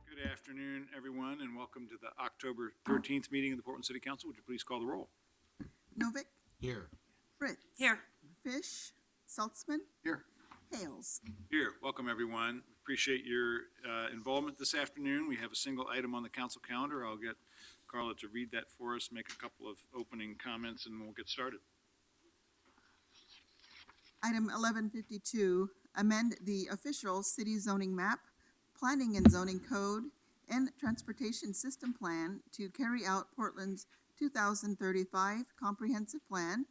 Good afternoon, everyone, and welcome to the October 13th meeting of the Portland City Council. Would you please call the roll? Novick, Here. Fritz. Here. Fish, Saltzman, Here. Hales. Here. Welcome, everyone. Appreciate your involvement this afternoon. We have a single item on the council calendar. I'll get Carla to read that for us, make a couple of opening comments, and we'll get started. Item 1152, amend the official city zoning map, planning and zoning code, and transportation system plan to carry out Portland's 2035 comprehensive plan,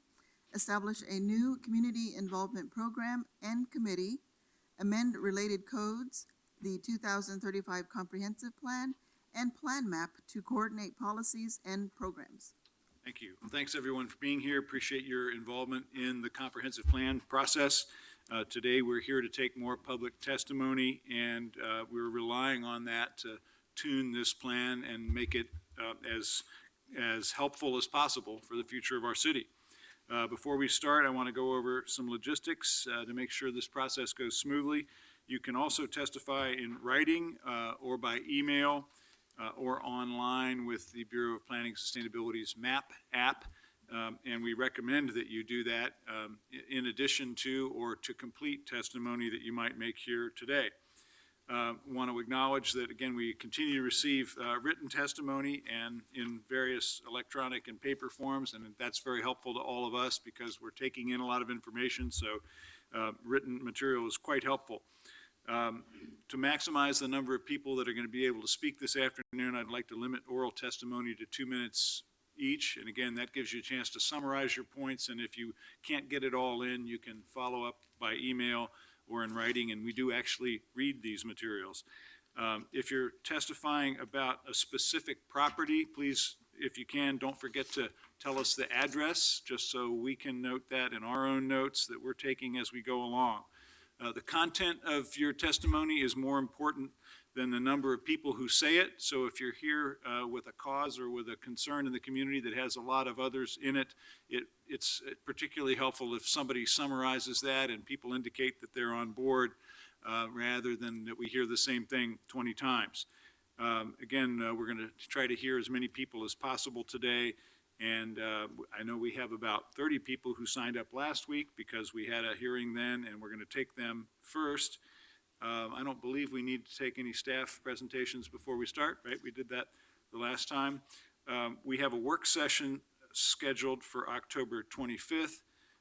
establish a new community involvement program and committee, amend related codes, the 2035 comprehensive plan, and plan map to coordinate policies and programs. Thank you. Thanks, everyone, for being here. Appreciate your involvement in the comprehensive plan process. Today, we're here to take more public testimony, and we're relying on that to tune this plan and make it as helpful as possible for the future of our city. Before we start, I want to go over some logistics to make sure this process goes smoothly. You can also testify in writing or by email or online with the Bureau of Planning and Sustainability's MAP app. And we recommend that you do that in addition to or to complete testimony that you might make here today. Want to acknowledge that, again, we continue to receive written testimony and in various electronic and paper forms, and that's very helpful to all of us because we're taking in a lot of information, so written material is quite helpful. To maximize the number of people that are going to be able to speak this afternoon, I'd like to limit oral testimony to 2 minutes each, and again, that gives you a chance to summarize your points, and if you can't get it all in, you can follow up by email or in writing, and we do actually read these materials. If you're testifying about a specific property, please, if you can, don't forget to tell us the address, just so we can note that in our own notes that we're taking as we go along. The content of your testimony is more important than the number of people who say it. So if you're here with a cause or with a concern in the community that has a lot of others in it, it's particularly helpful if somebody summarizes that and people indicate that they're on board rather than that we hear the same thing 20 times. Again, we're going to try to hear as many people as possible today. And I know we have about 30 people who signed up last week because we had a hearing then, and we're going to take them first. I don't believe we need to take any staff presentations before we start, right? We did that the last time. We have a work session scheduled for October 25th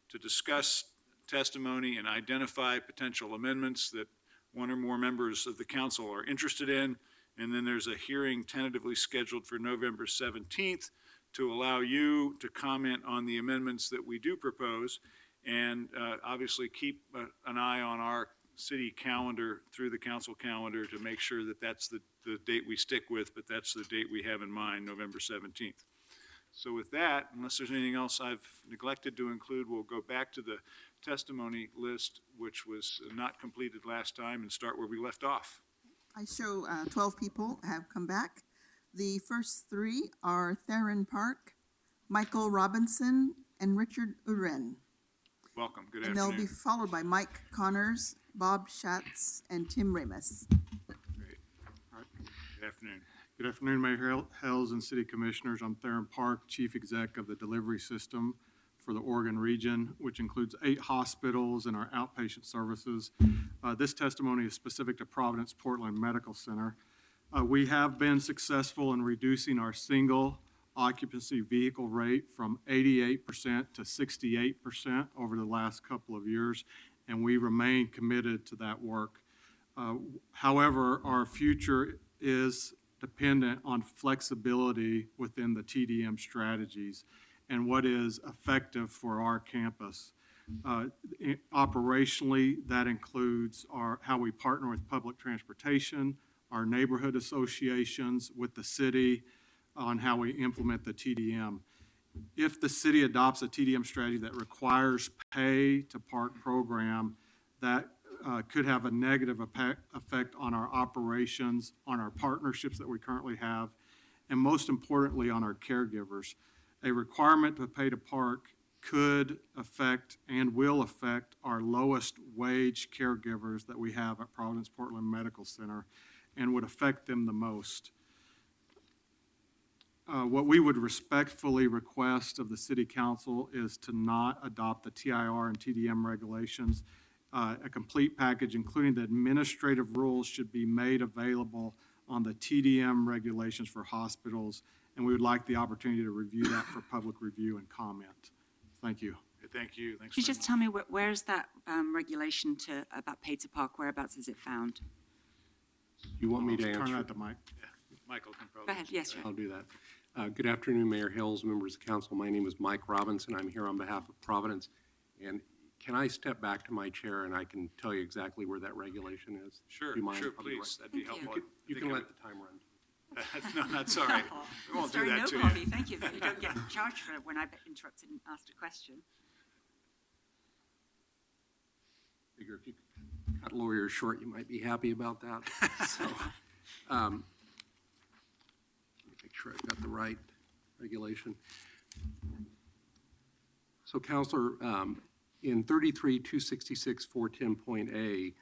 to discuss testimony and identify potential amendments that one or more members of the council are interested in. And then there's a hearing tentatively scheduled for November 17th to allow you to comment on the amendments that we do propose, and obviously keep an eye on our city calendar through the council calendar to make sure that that's the date we stick with, but that's the date we have in mind, November 17th. So with that, unless there's anything else I've neglected to include, we'll go back to the testimony list, which was not completed last time, and start where we left off. I show 12 people have come back. The first three are Theron Park, Michael Robinson, and Richard Uren. Welcome. Good And they'll be afternoon. followed by Mike Connors, Bob Schatz, and Tim Ramus. Great. All right. Good afternoon. Good afternoon, Mayor Hells and City Commissioners. I'm Theron Park, Chief Exec of the Delivery System for the Oregon region, which includes 8 hospitals and our outpatient services. This testimony is specific to Providence Portland Medical Center. We have been successful in reducing our single occupancy vehicle rate from 88% to 68% over the last couple of years, and we remain committed to that work. However, our future is dependent on flexibility within the TDM strategies and what is effective for our campus. Operationally, that includes how we partner with public transportation, our neighborhood associations, with the city on how we implement the TDM. If the city adopts a TDM strategy that requires pay to park program, that could have a negative effect on our operations, on our partnerships that we currently have, and most importantly, on our caregivers. A requirement to pay to park could affect and will affect our lowest wage caregivers that we have at Providence Portland Medical Center and would affect them the most. What we would respectfully request of the City Council is to not adopt the TIR and TDM regulations. A complete package, including the administrative rules, should be made available on the TDM regulations for hospitals, and we would like the opportunity to review that for public review and comment. Thank you. Thank you. Thanks Could you very just much. tell me where is that regulation about pay to park? Whereabouts is it found? You want me to Turn answer? that to Mike. Michael can probably. Go ahead. Yes, sir. I'll do that. Good afternoon, Mayor Hills, members of council. My name is Mike Robinson. I'm here on behalf of Providence. And can I step back to my chair and I can tell you exactly where that regulation is? Sure, Do you mind? sure, I'll be right- please. That'd be Thank you. helpful. You can let the time run. No, that's all right. We won't It's do very that to noble of you. you. Thank you. You don't get charged for it when I've interrupted and asked a question. Figure if you cut lawyers short, you might be happy about that. So, let me make sure I've got the right regulation. So, Counselor, in 33-266-410.A,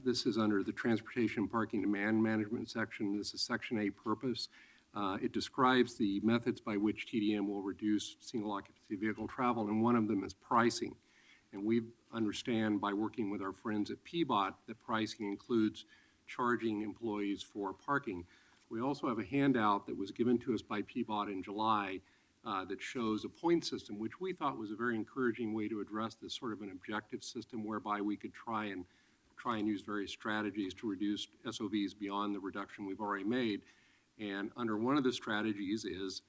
this is under the Transportation Parking Demand Management section. This is Section A purpose. It describes the methods by which TDM will reduce single occupancy vehicle travel, and one of them is pricing. And we understand by working with our friends at PBOT that pricing includes charging employees for parking. We also have a handout that was given to us by PBOT in July that shows a point system, which we thought was a very encouraging way to address this sort of an objective system whereby we could try and use various strategies to reduce SOVs beyond the reduction we've already made. And under one of the strategies is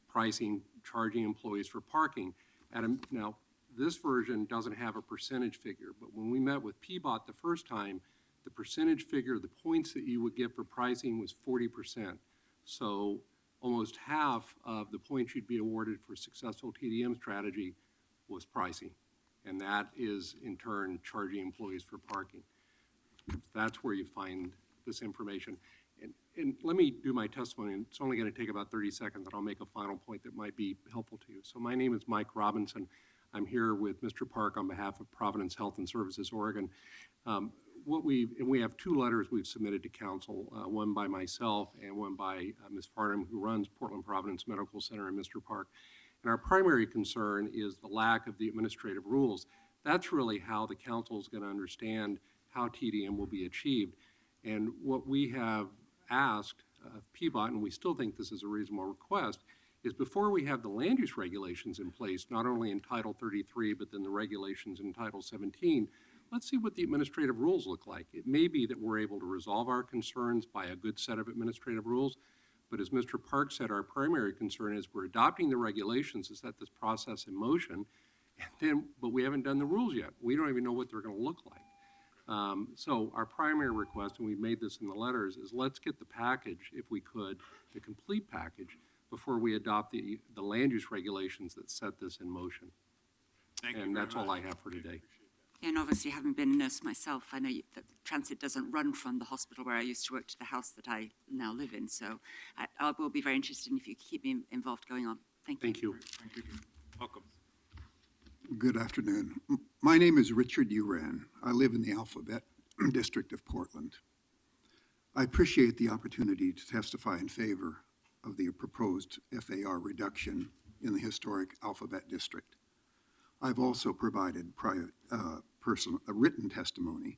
pricing, charging employees for parking. Now, this version doesn't have a percentage figure, but when we met with PBOT the first time, the percentage figure, the points that you would get for pricing was 40%. So almost half of the points you'd be awarded for successful TDM strategy was pricing. And that is, in turn, charging employees for parking. That's where you find this information. And let me do my testimony. It's only going to take about 30 seconds, and I'll make a final point that might be helpful to you. So my name is Mike Robinson. I'm here with Mr. Park on behalf of Providence Health and Services, Oregon. We have 2 letters we've submitted to council, one by myself and one by Ms. Farnham, who runs Portland Providence Medical Center, and Mr. Park. And our primary concern is the lack of the administrative rules. That's really how the council is going to understand how TDM will be achieved. And what we have asked of PBOT, and we still think this is a reasonable request, is before we have the land use regulations in place, not only in Title 33, but then the regulations in Title 17, let's see what the administrative rules look like. It may be that we're able to resolve our concerns by a good set of administrative rules, but as Mr. Park said, our primary concern is we're adopting the regulations to set this process in motion, but we haven't done the rules yet. We don't even know what they're going to look like. So our primary request, and we've made this in the letters, is let's get the package, if we could, the complete package, before we adopt the land use regulations that set this in motion. Thank you And very that's all much. I have for today. And obviously, having been a nurse myself, I know that transit doesn't run from the hospital where I used to work to the house that I now live in. So I will be very interested if you keep me involved going on. Thank you. Thank you. Thank you. Welcome. Good afternoon. My name is Richard Uran. I live in the Alphabet District of Portland. I appreciate the opportunity to testify in favor of the proposed FAR reduction in the historic Alphabet District. I've also provided written testimony.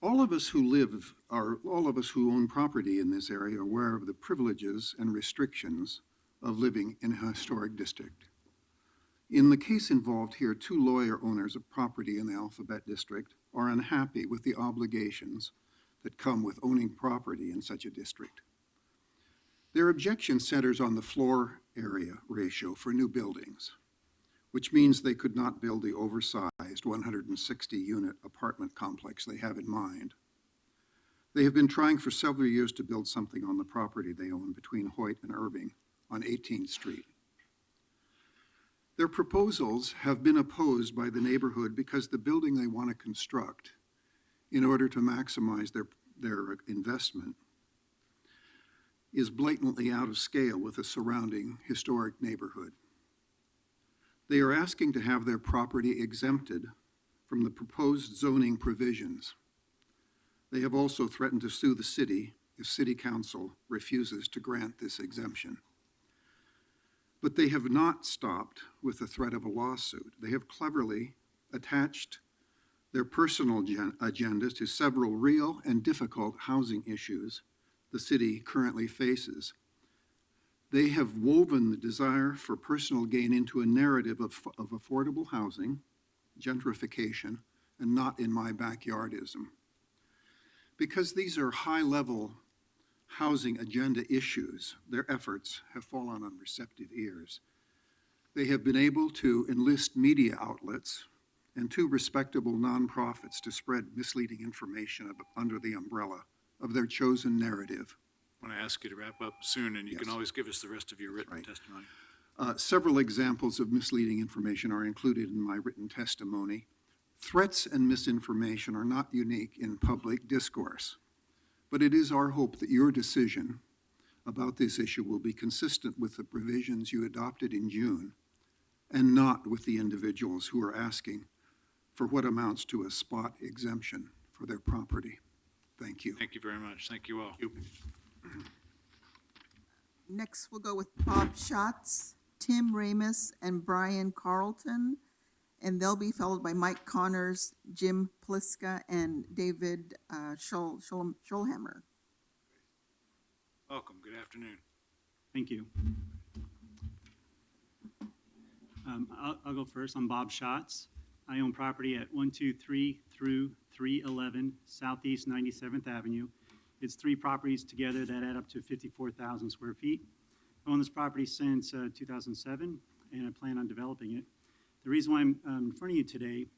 All of us who own property in this area are aware of the privileges and restrictions of living in a historic district. In the case involved here, 2 lawyer owners of property in the Alphabet District are unhappy with the obligations that come with owning property in such a district. Their objection centers on the floor area ratio for new buildings, which means they could not build the oversized 160-unit apartment complex they have in mind. They have been trying for several years to build something on the property they own between Hoyt and Irving on 18th Street. Their proposals have been opposed by the neighborhood because the building they want to construct in order to maximize their investment is blatantly out of scale with the surrounding historic neighborhood. They are asking to have their property exempted from the proposed zoning provisions. They have also threatened to sue the city if City Council refuses to grant this exemption. But they have not stopped with the threat of a lawsuit. They have cleverly attached their personal agendas to several real and difficult housing issues the city currently faces. They have woven the desire for personal gain into a narrative of affordable housing, gentrification, and not in my backyardism. Because these are high-level housing agenda issues, their efforts have fallen on receptive ears. They have been able to enlist media outlets and 2 respectable nonprofits to spread misleading information under the umbrella of their chosen narrative. I want to ask you to wrap up soon, and you can Yes. always give us the rest of your written Right. testimony. Several examples of misleading information are included in my written testimony. Threats and misinformation are not unique in public discourse, but it is our hope that your decision about this issue will be consistent with the provisions you adopted in June and not with the individuals who are asking for what amounts to a spot exemption for their property. Thank you. Thank you very much. Thank you all. Next, we'll go with Bob Schatz, Tim Ramus, and Brian Carlton, and they'll be followed by Mike Connors, Jim Pliska, and David Schulhammer. Welcome. Good afternoon. Thank you. I'll go first. I'm Bob Schatz. I own property at 123 through 311 Southeast 97th Avenue. It's 3 properties together that add up to 54,000 square feet. I own this property since 2007, and I plan on developing it. The reason why I'm in front of you today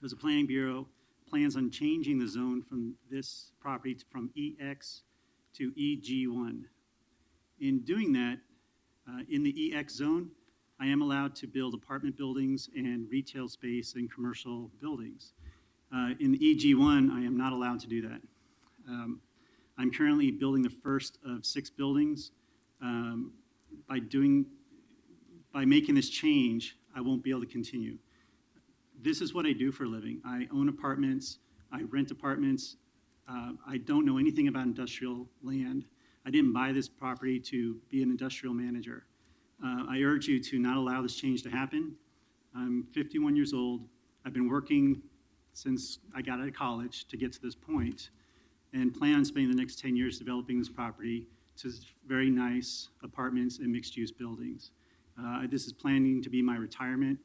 is the Planning Bureau plans on changing the zone from this property from EX to EG1. In doing that, in the EX zone, I am allowed to build apartment buildings and retail space and commercial buildings. In the EG1, I am not allowed to do that. I'm currently building the first of 6 buildings. By making this change, I won't be able to continue. This is what I do for a living. I own apartments, I rent apartments. I don't know anything about industrial land. I didn't buy this property to be an industrial manager. I urge you to not allow this change to happen. I'm 51 years old. I've been working since I got out of college to get to this point, and plan on spending the next 10 years developing this property to very nice apartments and mixed-use buildings. This is planning to be my retirement.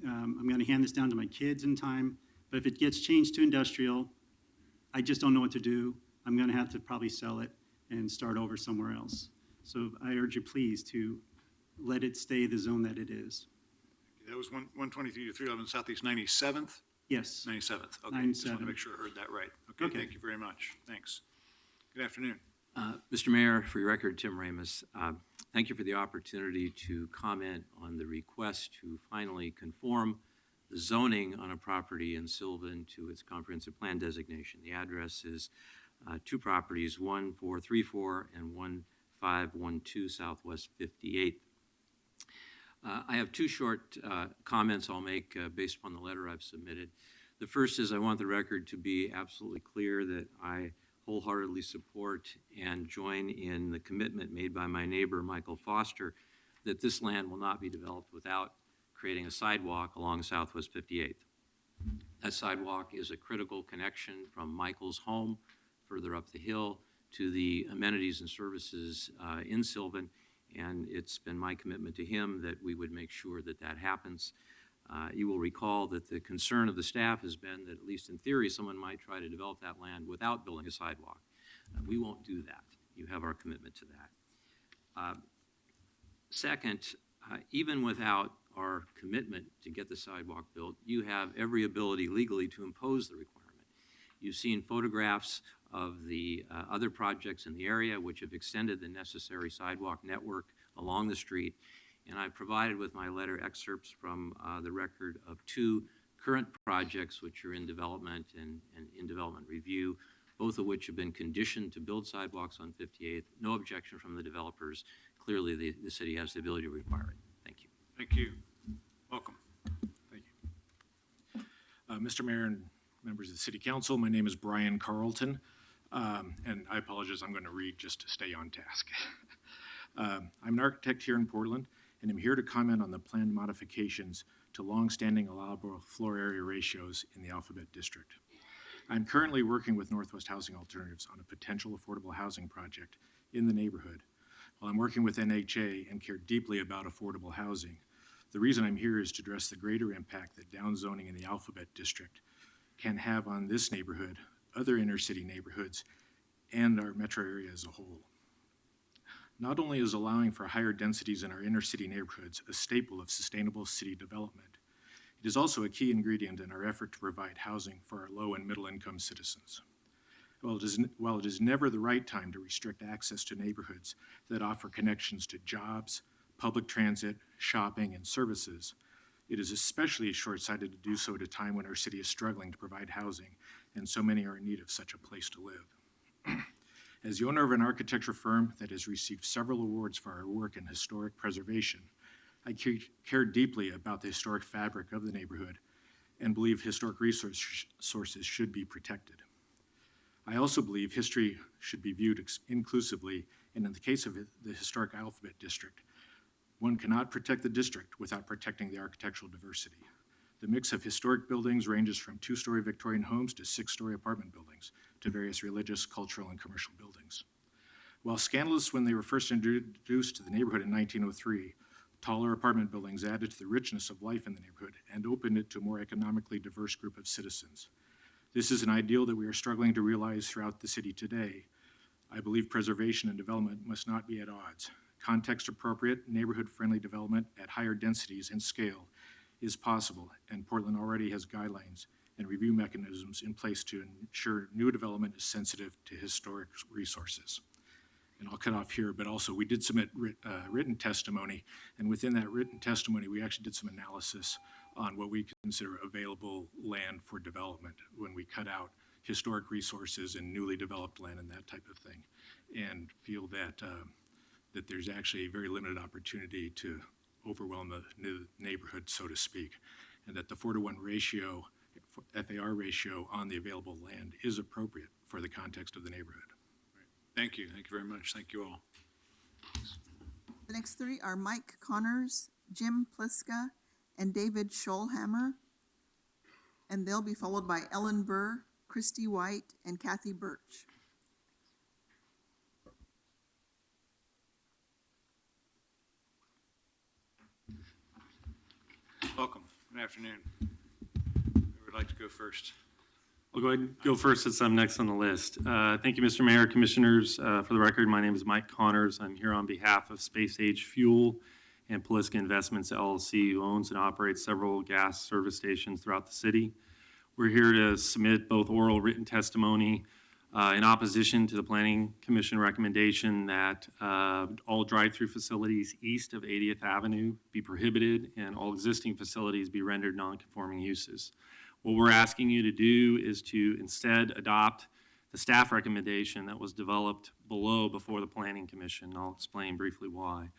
I'm going to hand this down to my kids in time, but if it gets changed to industrial, I just don't know what to do. I'm going to have to probably sell it and start over somewhere else. So I urge you, please, to let it stay the zone that it is. That was 123 to 311 Southeast 97th? Yes. 97th. Okay, just want to 97. make sure I heard that right. Okay, Okay. thank you very much. Thanks. Good afternoon. Mr. Mayor, for your record, Tim Ramus, thank you for the opportunity to comment on the request to finally conform the zoning on a property in Sylvan to its comprehensive plan designation. The address is 2 properties, 1434 and 1512 Southwest 58th. I have two short comments I'll make based upon the letter I've submitted. The first is I want the record to be absolutely clear that I wholeheartedly support and join in the commitment made by my neighbor, Michael Foster, that this land will not be developed without creating a sidewalk along Southwest 58th. That sidewalk is a critical connection from Michael's home further up the hill to the amenities and services in Sylvan, and it's been my commitment to him that we would make sure that that happens. You will recall that the concern of the staff has been that, at least in theory, someone might try to develop that land without building a sidewalk. We won't do that. You have our commitment to that. Second, even without our commitment to get the sidewalk built, you have every ability legally to impose the requirement. You've seen photographs of the other projects in the area which have extended the necessary sidewalk network along the street, and I've provided with my letter excerpts from the record of two current projects which are in development and in development review, both of which have been conditioned to build sidewalks on 58th. No objection from the developers. Clearly, the city has the ability to require it. Thank you. Thank you. Welcome. Thank you. Mr. Mayor and members of the City Council, my name is Brian Carlton, and I apologize, I'm going to read just to stay on task. I'm an architect here in Portland, and I'm here to comment on the planned modifications to longstanding allowable floor area ratios in the Alphabet District. I'm currently working with Northwest Housing Alternatives on a potential affordable housing project in the neighborhood. While I'm working with NHA and care deeply about affordable housing, the reason I'm here is to address the greater impact that downzoning in the Alphabet District can have on this neighborhood, other inner city neighborhoods, and our metro area as a whole. Not only is allowing for higher densities in our inner city neighborhoods a staple of sustainable city development, it is also a key ingredient in our effort to provide housing for our low and middle income citizens. While it is never the right time to restrict access to neighborhoods that offer connections to jobs, public transit, shopping, and services, it is especially short-sighted to do so at a time when our city is struggling to provide housing and so many are in need of such a place to live. As the owner of an architecture firm that has received several awards for our work in historic preservation, I care deeply about the historic fabric of the neighborhood and believe historic sources should be protected. I also believe history should be viewed inclusively, and in the case of the historic Alphabet District, one cannot protect the district without protecting the architectural diversity. The mix of historic buildings ranges from 2-story Victorian homes to 6-story apartment buildings to various religious, cultural, and commercial buildings. While scandalous when they were first introduced to the neighborhood in 1903, taller apartment buildings added to the richness of life in the neighborhood and opened it to a more economically diverse group of citizens. This is an ideal that we are struggling to realize throughout the city today. I believe preservation and development must not be at odds. Context-appropriate, neighborhood-friendly development at higher densities and scale is possible, and Portland already has guidelines and review mechanisms in place to ensure new development is sensitive to historic resources. And I'll cut off here, but also we did submit written testimony, and within that written testimony, we actually did some analysis on what we consider available land for development when we cut out historic resources and newly developed land and that type of thing, and feel that that there's actually a very limited opportunity to overwhelm the neighborhood, so to speak, and that the 4-to-1 ratio, FAR ratio on the available land is appropriate for the context of the neighborhood. Thank you. Thank you very much. Thank you all. The next three are Mike Connors, Jim Pliska, and David Scholhammer. And they'll be followed by Ellen Burr, Christy White, and Kathy Birch. Welcome. Good afternoon. Who would like to go first? I'll go ahead and go first since I'm next on the list. Thank you, Mr. Mayor, Commissioners. For the record, my name is Mike Connors. I'm here on behalf of Space Age Fuel and Pliska Investments LLC, who owns and operates several gas service stations throughout the city. We're here to submit both oral and written testimony in opposition to the Planning Commission recommendation that all drive-through facilities east of 80th Avenue be prohibited and all existing facilities be rendered non-conforming uses. What we're asking you to do is to instead adopt the staff recommendation that was developed before the Planning Commission. I'll explain briefly why.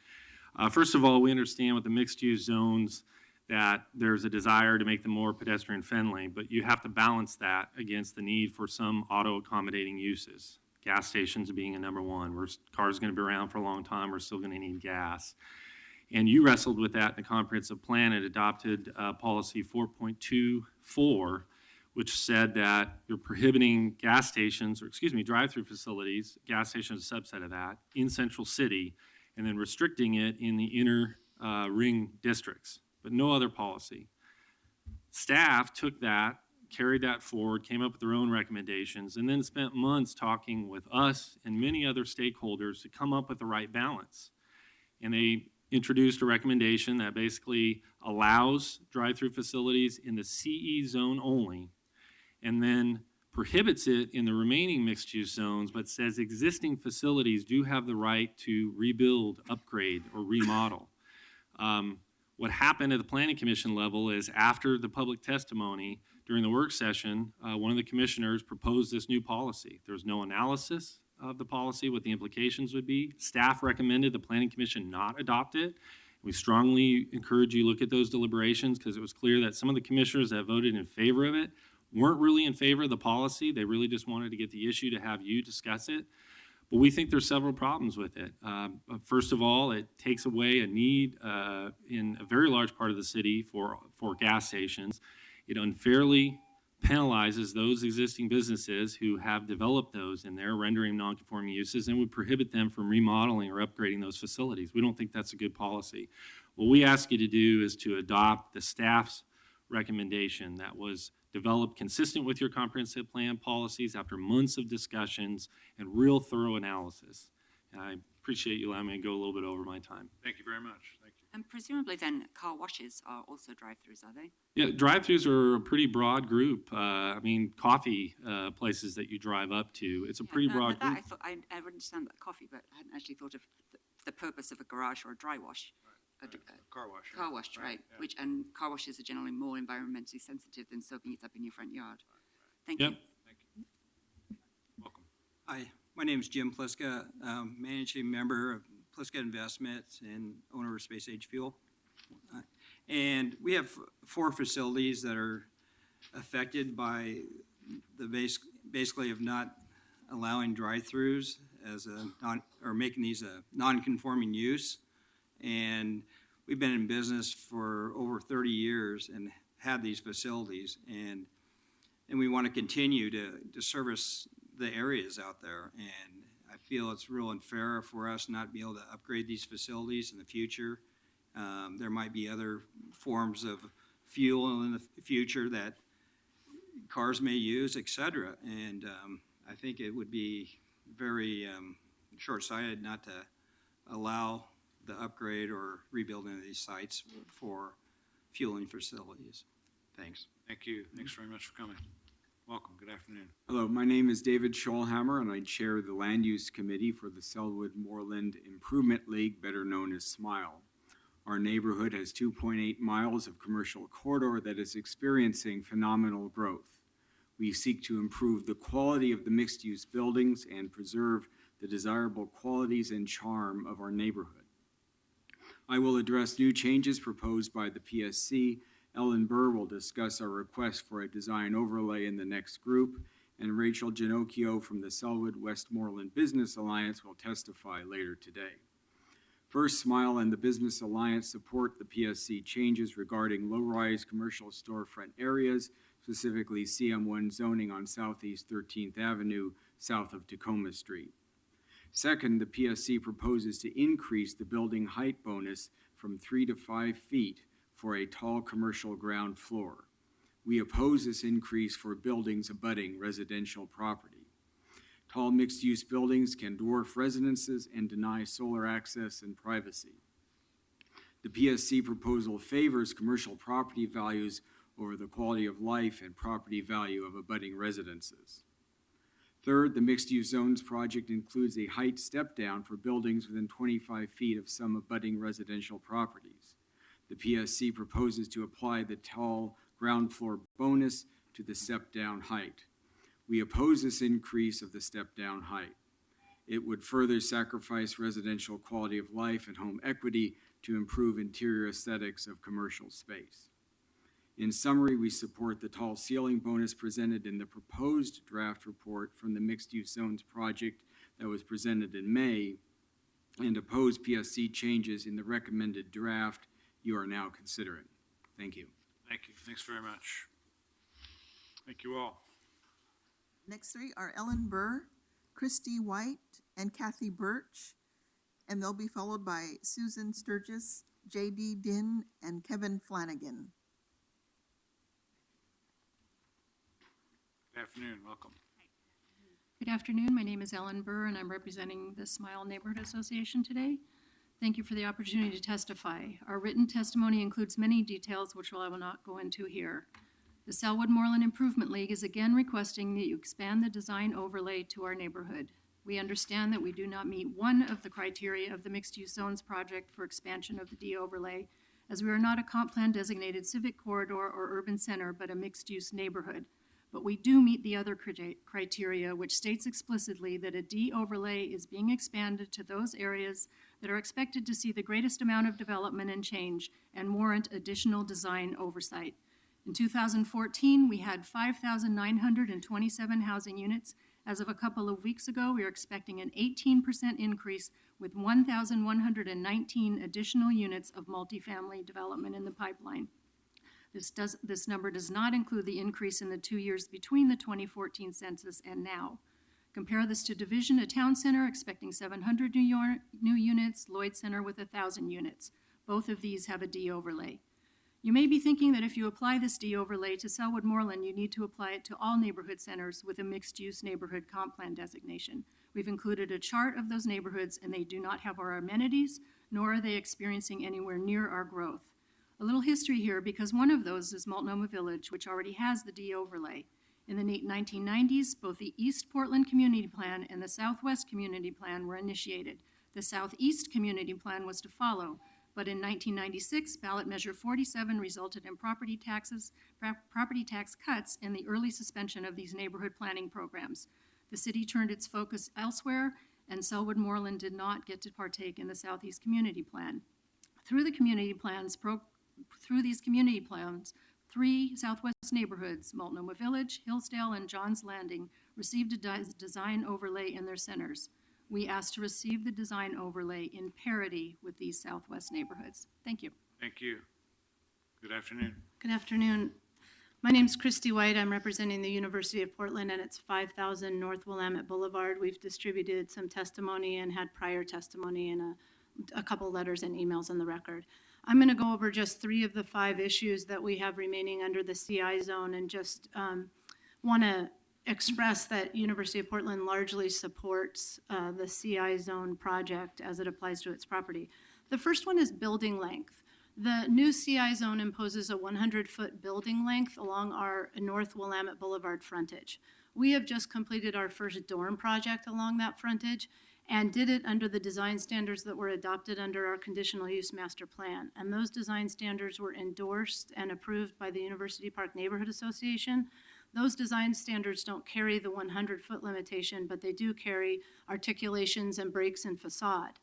First of all, we understand with the mixed-use zones that there's a desire to make them more pedestrian-friendly, but you have to balance that against the need for some auto-accommodating uses. Gas stations being a number one. Cars going to be around for a long time. We're still going to need gas. And you wrestled with that in the comprehensive plan and adopted policy 4.24, which said that you're prohibiting gas stations, or excuse me, drive-through facilities, gas stations is a subset of that, in Central City, and then restricting it in the inner ring districts, but no other policy. Staff took that, carried that forward, came up with their own recommendations, and then spent months talking with us and many other stakeholders to come up with the right balance. And they introduced a recommendation that basically allows drive-through facilities in the CE zone only, and then prohibits it in the remaining mixed-use zones, but says existing facilities do have the right to rebuild, upgrade, or remodel. What happened at the Planning Commission level is after the public testimony during the work session, one of the commissioners proposed this new policy. There was no analysis of the policy, what the implications would be. Staff recommended the Planning Commission not adopt it. We strongly encourage you to look at those deliberations because it was clear that some of the commissioners that voted in favor of it weren't really in favor of the policy. They really just wanted to get the issue to have you discuss it. But we think there's several problems with it. First of all, it takes away a need in a very large part of the city for gas stations. It unfairly penalizes those existing businesses who have developed those and they're rendering non-conforming uses and would prohibit them from remodeling or upgrading those facilities. We don't think that's a good policy. What we ask you to do is to adopt the staff's recommendation that was developed consistent with your comprehensive plan policies after months of discussions and real thorough analysis. And I appreciate you allowing me to go a little bit over my time. Thank you very much. Thank you. And presumably then car washes are also drive-throughs, are they? Yeah, drive-throughs are a pretty broad group. I mean, coffee places that you drive up to, it's a pretty broad But that, group. I would understand that coffee, but I hadn't actually thought of the purpose of a garage or a dry wash. Car wash. Car wash, right? yeah. And car washes are generally more environmentally sensitive than soaking it up in your front yard. Thank Yep. you. Thank you. Welcome. Hi, my name is Jim Pliska, managing member of Pliska Investments and owner of Space Age Fuel. And we have 4 facilities that are affected by the basically of not allowing drive-throughs as or making these a non-conforming use. And we've been in business for over 30 years and had these facilities, and we want to continue to service the areas out there. And I feel it's real unfair for us not to be able to upgrade these facilities in the future. There might be other forms of fuel in the future that cars may use, et cetera. And I think it would be very short-sighted not to allow the upgrade or rebuilding of these sites for fueling facilities. Thanks. Thank you. Thanks very much for coming. Welcome. Good afternoon. Hello, my name is David Scholhammer, and I chair the Land Use Committee for the Selwood Moreland Improvement League, better known as SMILE. Our neighborhood has 2.8 miles of commercial corridor that is experiencing phenomenal growth. We seek to improve the quality of the mixed-use buildings and preserve the desirable qualities and charm of our neighborhood. I will address new changes proposed by the PSC. Ellen Burr will discuss our request for a design overlay in the next group, and Rachel Ginocchio from the Selwood Westmoreland Business Alliance will testify later today. First, SMILE and the Business Alliance support the PSC changes regarding low-rise commercial storefront areas, specifically CM1 zoning on Southeast 13th Avenue, south of Tacoma Street. Second, the PSC proposes to increase the building height bonus from 3 to 5 feet for a tall commercial ground floor. We oppose this increase for buildings abutting residential property. Tall mixed-use buildings can dwarf residences and deny solar access and privacy. The PSC proposal favors commercial property values over the quality of life and property value of abutting residences. Third, the mixed-use zones project includes a height step-down for buildings within 25 feet of some abutting residential properties. The PSC proposes to apply the tall ground floor bonus to the step-down height. We oppose this increase of the step-down height. It would further sacrifice residential quality of life and home equity to improve interior aesthetics of commercial space. In summary, we support the tall ceiling bonus presented in the proposed draft report from the mixed-use zones project that was presented in May, and oppose PSC changes in the recommended draft you are now considering. Thank you. Thank you. Thanks very much. Thank you all. Next three are Ellen Burr, Christy White, and Kathy Birch, and they'll be followed by Susan Sturgis, J.D. Din, and Kevin Flanagan. Good afternoon. Welcome. Good afternoon. My name is Ellen Burr, and I'm representing the Smile Neighborhood Association today. Thank you for the opportunity to testify. Our written testimony includes many details, which I will not go into here. The Selwood Moreland Improvement League is again requesting that you expand the design overlay to our neighborhood. We understand that we do not meet one of the criteria of the mixed-use zones project for expansion of the D overlay, as we are not a comp plan designated civic corridor or urban center, but a mixed-use neighborhood. But we do meet the other criteria, which states explicitly that a D overlay is being expanded to those areas that are expected to see the greatest amount of development and change and warrant additional design oversight. In 2014, we had 5,927 housing units. As of a couple of weeks ago, we are expecting an 18% increase with 1,119 additional units of multifamily development in the pipeline. This number does not include the increase in the 2 years between the 2014 census and now. Compare this to Division, a town center expecting 700 new units, Lloyd Center with 1,000 units. Both of these have a D overlay. You may be thinking that if you apply this D overlay to Selwood Moreland, you need to apply it to all neighborhood centers with a mixed-use neighborhood comp plan designation. We've included a chart of those neighborhoods, and they do not have our amenities, nor are they experiencing anywhere near our growth. A little history here, because one of those is Multnomah Village, which already has the D overlay. In the 1990s, both the East Portland Community Plan and the Southwest Community Plan were initiated. The Southeast Community Plan was to follow, but in 1996, ballot measure 47 resulted in property tax cuts and the early suspension of these neighborhood planning programs. The city turned its focus elsewhere, and Selwood Moreland did not get to partake in the Southeast Community Plan. Through these community plans, 3 Southwest neighborhoods, Multnomah Village, Hillsdale, and Johns Landing, received a design overlay in their centers. We asked to receive the design overlay in parity with these Southwest neighborhoods. Thank you. Thank you. Good afternoon. Good afternoon. My name's Christy White. I'm representing the University of Portland and its 5,000 North Willamette Boulevard. We've distributed some testimony and had prior testimony and a couple letters and emails on the record. I'm going to go over just 3 of the 5 issues that we have remaining under the CI zone, and just want to express that University of Portland largely supports the CI zone project as it applies to its property. The first one is building length. The new CI zone imposes a 100-foot building length along our North Willamette Boulevard frontage. We have just completed our first dorm project along that frontage and did it under the design standards that were adopted under our conditional use master plan. And those design standards were endorsed and approved by the University Park Neighborhood Association. Those design standards don't carry the 100-foot limitation, but they do carry articulations and breaks and facade.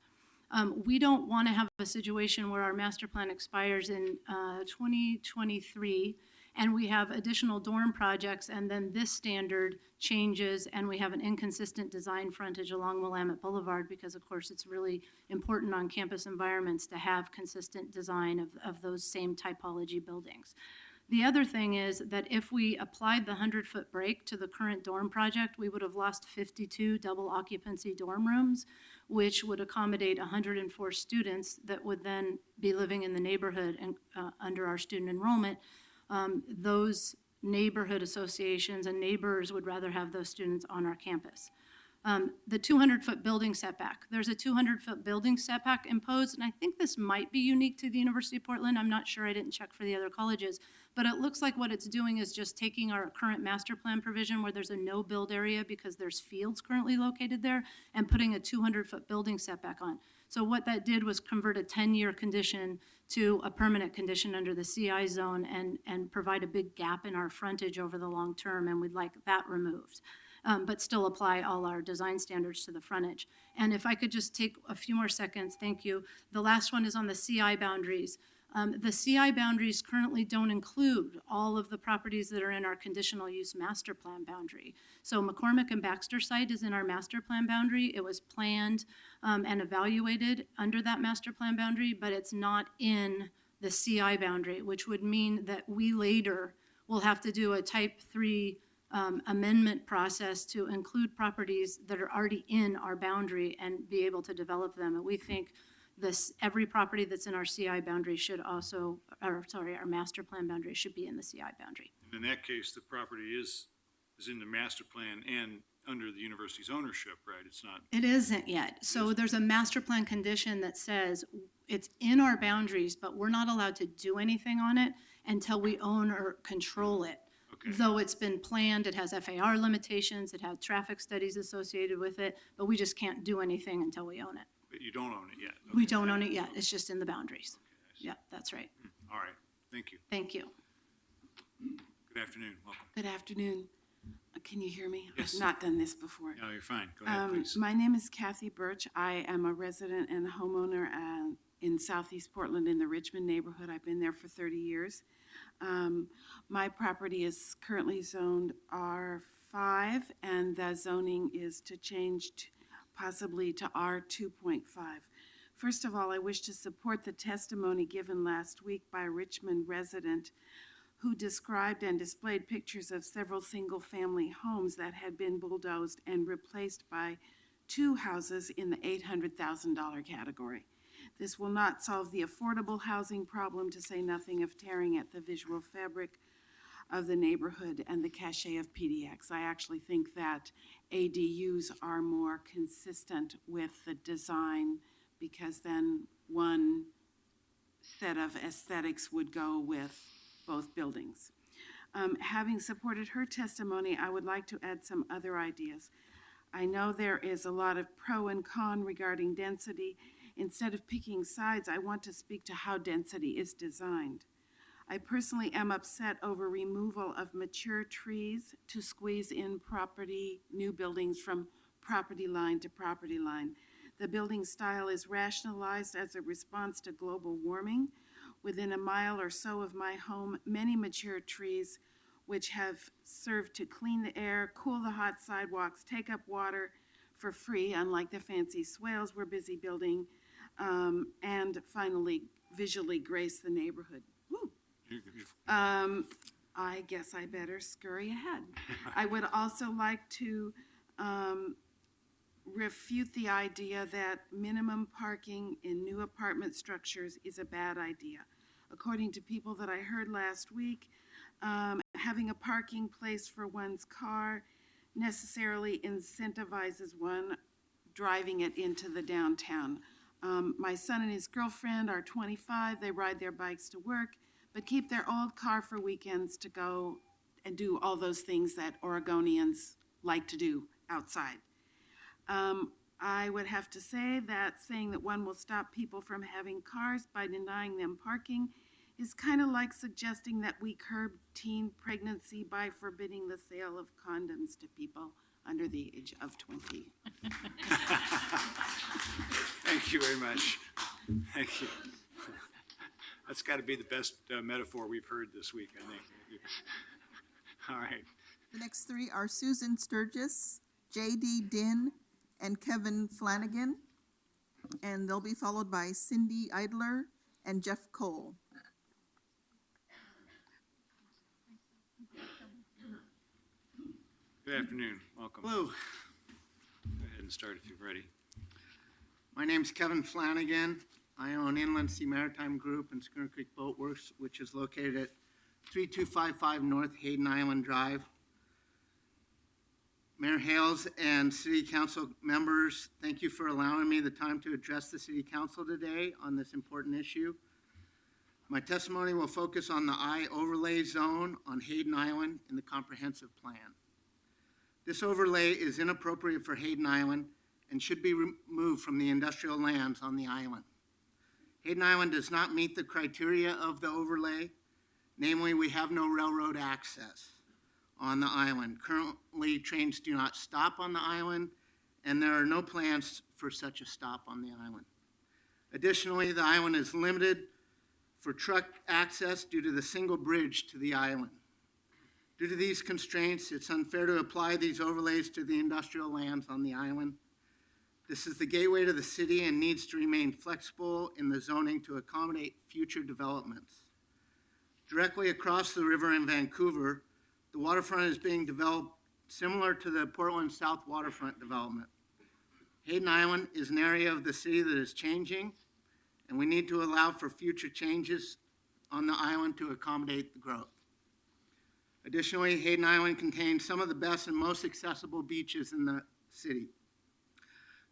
We don't want to have a situation where our master plan expires in 2023 and we have additional dorm projects, and then this standard changes and we have an inconsistent design frontage along Willamette Boulevard, because of course it's really important on campus environments to have consistent design of those same typology buildings. The other thing is that if we applied the 100-foot break to the current dorm project, we would have lost 52 double occupancy dorm rooms, which would accommodate 104 students that would then be living in the neighborhood and under our student enrollment. Those neighborhood associations and neighbors would rather have those students on our campus. The 200-foot building setback. There's a 200-foot building setback imposed, and I think this might be unique to the University of Portland. I'm not sure, I didn't check for the other colleges, but it looks like what it's doing is just taking our current master plan provision where there's a no build area because there's fields currently located there, and putting a 200-foot building setback on. So what that did was convert a 10-year condition to a permanent condition under the CI zone and provide a big gap in our frontage over the long term, and we'd like that removed. but still apply all our design standards to the frontage. And if I could just take a few more seconds, thank you. The last one is on the CI boundaries. The CI boundaries currently don't include all of the properties that are in our conditional use master plan boundary. So McCormick and Baxter site is in our master plan boundary. It was planned and evaluated under that master plan boundary, but it's not in the CI boundary, which would mean that we later will have to do a type 3 amendment process to include properties that are already in our boundary and be able to develop them. And we think every property that's in our CI boundary should also, or sorry, our master plan boundary should be in the CI boundary. In that case, the property is in the master plan and under the university's ownership, right? It's not. It isn't yet. So there's a master plan condition that says it's in our boundaries, but we're not allowed to do anything on it until we own or control it. Okay. Though it's been planned, it has FAR limitations, it had traffic studies associated with it, but we just can't do anything until we own it. But you don't own it yet. We don't own it yet. It's just in the boundaries. Yeah, that's right. All right, thank you. Thank you. Good afternoon, welcome. Good afternoon. Can you hear me? Yes. I've not done this before. No, you're fine, go ahead, please. My name is Kathy Birch. I am a resident and homeowner in Southeast Portland in the Richmond neighborhood. I've been there for 30 years. My property is currently zoned R5, and the zoning is to change possibly to R2.5. First of all, I wish to support the testimony given last week by a Richmond resident who described and displayed pictures of several single-family homes that had been bulldozed and replaced by 2 houses in the $800,000 category. This will not solve the affordable housing problem, to say nothing of tearing at the visual fabric of the neighborhood and the cachet of PDX. I actually think that ADUs are more consistent with the design, because then one set of aesthetics would go with both buildings. Having supported her testimony, I would like to add some other ideas. I know there is a lot of pro and con regarding density. Instead of picking sides, I want to speak to how density is designed. I personally am upset over removal of mature trees to squeeze in new buildings from property line to property line. The building style is rationalized as a response to global warming. Within a mile or so of my home, many mature trees, which have served to clean the air, cool the hot sidewalks, take up water for free, unlike the fancy swales we're busy building, and finally visually grace the neighborhood. Woo. I guess I better scurry ahead. I would also like to refute the idea that minimum parking in new apartment structures is a bad idea. According to people that I heard last week, having a parking place for one's car necessarily incentivizes one driving it into the downtown. My son and his girlfriend are 25. They ride their bikes to work, but keep their old car for weekends to go and do all those things that Oregonians like to do outside. I would have to say that saying that one will stop people from having cars by denying them parking is kind of like suggesting that we curb teen pregnancy by forbidding the sale of condoms to people under the age of 20. Thank you very much. Thank you. That's got to be the best metaphor we've heard this week, I think. All right. The next 3 are Susan Sturgis, J.D. Din, and Kevin Flanagan. And they'll be followed by Cindy Idler and Jeff Cole. Good afternoon, welcome. Hello, Go ahead and start if you're ready. my name's Kevin Flanagan. I own Inland Sea Maritime Group and Schooner Creek Boat Works, which is located at 3255 North Hayden Island Drive. Mayor Hales and City Council members, thank you for allowing me the time to address the City Council today on this important issue. My testimony will focus on the I overlay zone on Hayden Island in the comprehensive plan. This overlay is inappropriate for Hayden Island and should be removed from the industrial lands on the island. Hayden Island does not meet the criteria of the overlay. Namely, we have no railroad access. on the island. Currently, trains do not stop on the island, and there are no plans for such a stop on the island. Additionally, the island is limited for truck access due to the single bridge to the island. Due to these constraints, it's unfair to apply these overlays to the industrial lands on the island. This is the gateway to the city and needs to remain flexible in the zoning to accommodate future developments. Directly across the river in Vancouver, the waterfront is being developed similar to the Portland South Waterfront development. Hayden Island is an area of the city that is changing, and we need to allow for future changes on the island to accommodate the growth. Additionally, Hayden Island contains some of the best and most accessible beaches in the city.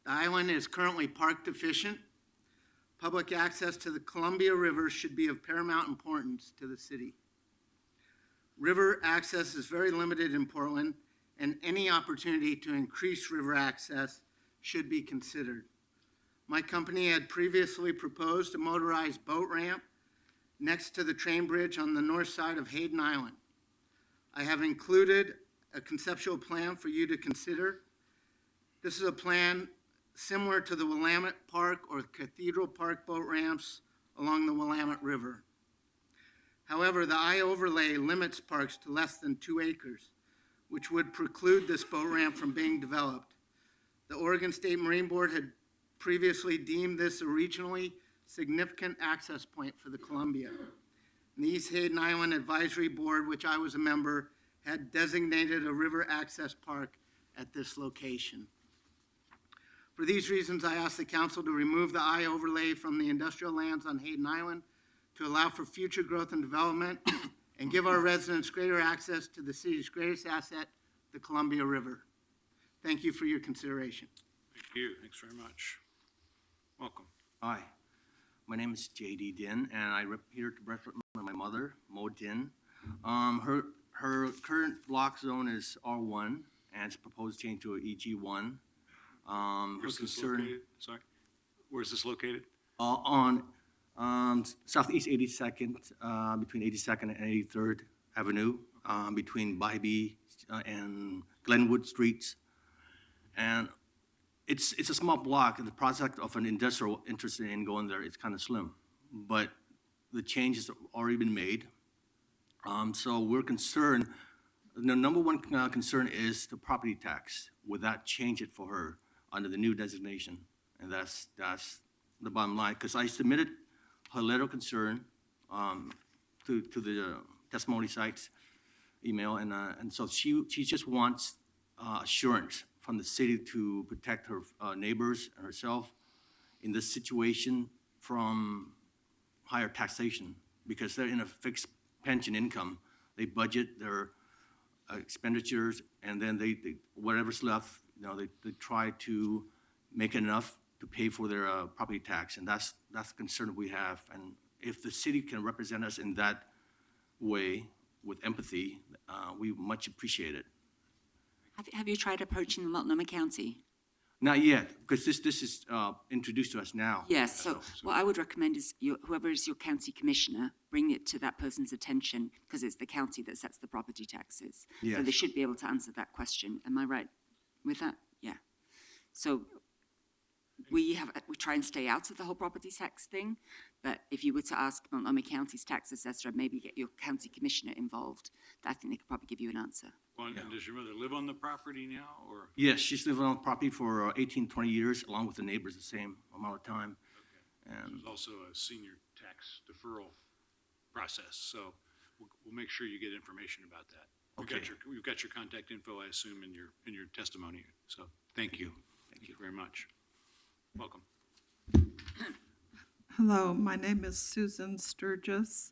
The island is currently park deficient. Public access to the Columbia River should be of paramount importance to the city. River access is very limited in Portland, and any opportunity to increase river access should be considered. My company had previously proposed a motorized boat ramp next to the train bridge on the north side of Hayden Island. I have included a conceptual plan for you to consider. This is a plan similar to the Willamette Park or Cathedral Park boat ramps along the Willamette River. However, the I-overlay limits parks to less than 2 acres, which would preclude this boat ramp from being developed. The Oregon State Marine Board had previously deemed this a regionally significant access point for the Columbia. And the East Hayden Island Advisory Board, which I was a member, had designated a river access park at this location. For these reasons, I ask the council to remove the I-overlay from the industrial lands on Hayden Island to allow for future growth and development and give our residents greater access to the city's greatest asset, the Columbia River. Thank you for your consideration. Thank you. Thanks very much. Welcome. Hi, my name is J.D. Din, and I rep here to represent my mother, Mo Din. Her current block zone is R1, and it's proposed change to a EG1. Where's this located? Sorry? Where's this located? On Southeast 82nd, between 82nd and 83rd Avenue, between Bybee and Glenwood Streets. And it's a small block, and the prospect of an industrial interested in going there is kind of slim. But the change has already been made. So we're concerned, the number one concern is the property tax. Would that change it for her under the new designation? And that's the bottom line, because I submitted her letter of concern to the testimony sites email, and so she just wants assurance from the city to protect her neighbors and herself in this situation from higher taxation, because they're in a fixed pension income. They budget their expenditures, and then they whatever's left, they try to make enough to pay for their property tax, and that's the concern we have. And if the city can represent us in that way with empathy, we much appreciate it. Have you tried approaching the Multnomah County? Not yet, because this is introduced to us now. Yes, so what I would recommend is whoever is your county commissioner, bring it to that person's attention, because it's the county that sets the property taxes. So Yes. they should be able to answer that question. Am I right with that? Yeah. So we try and stay out of the whole property tax thing, but if you were to ask Multnomah County's tax assessor and maybe get your county commissioner involved, I think they could probably give you an answer. Well, and does your mother live on the property now, or? Yes, she's lived on the property for 18, 20 years, along with the neighbors the same amount of time. And There's also a senior tax deferral process, so we'll make sure you get information about that. We've got your contact info, I assume, in your testimony, so thank you. Thank you very much. Welcome. Hello, my name is Susan Sturgis,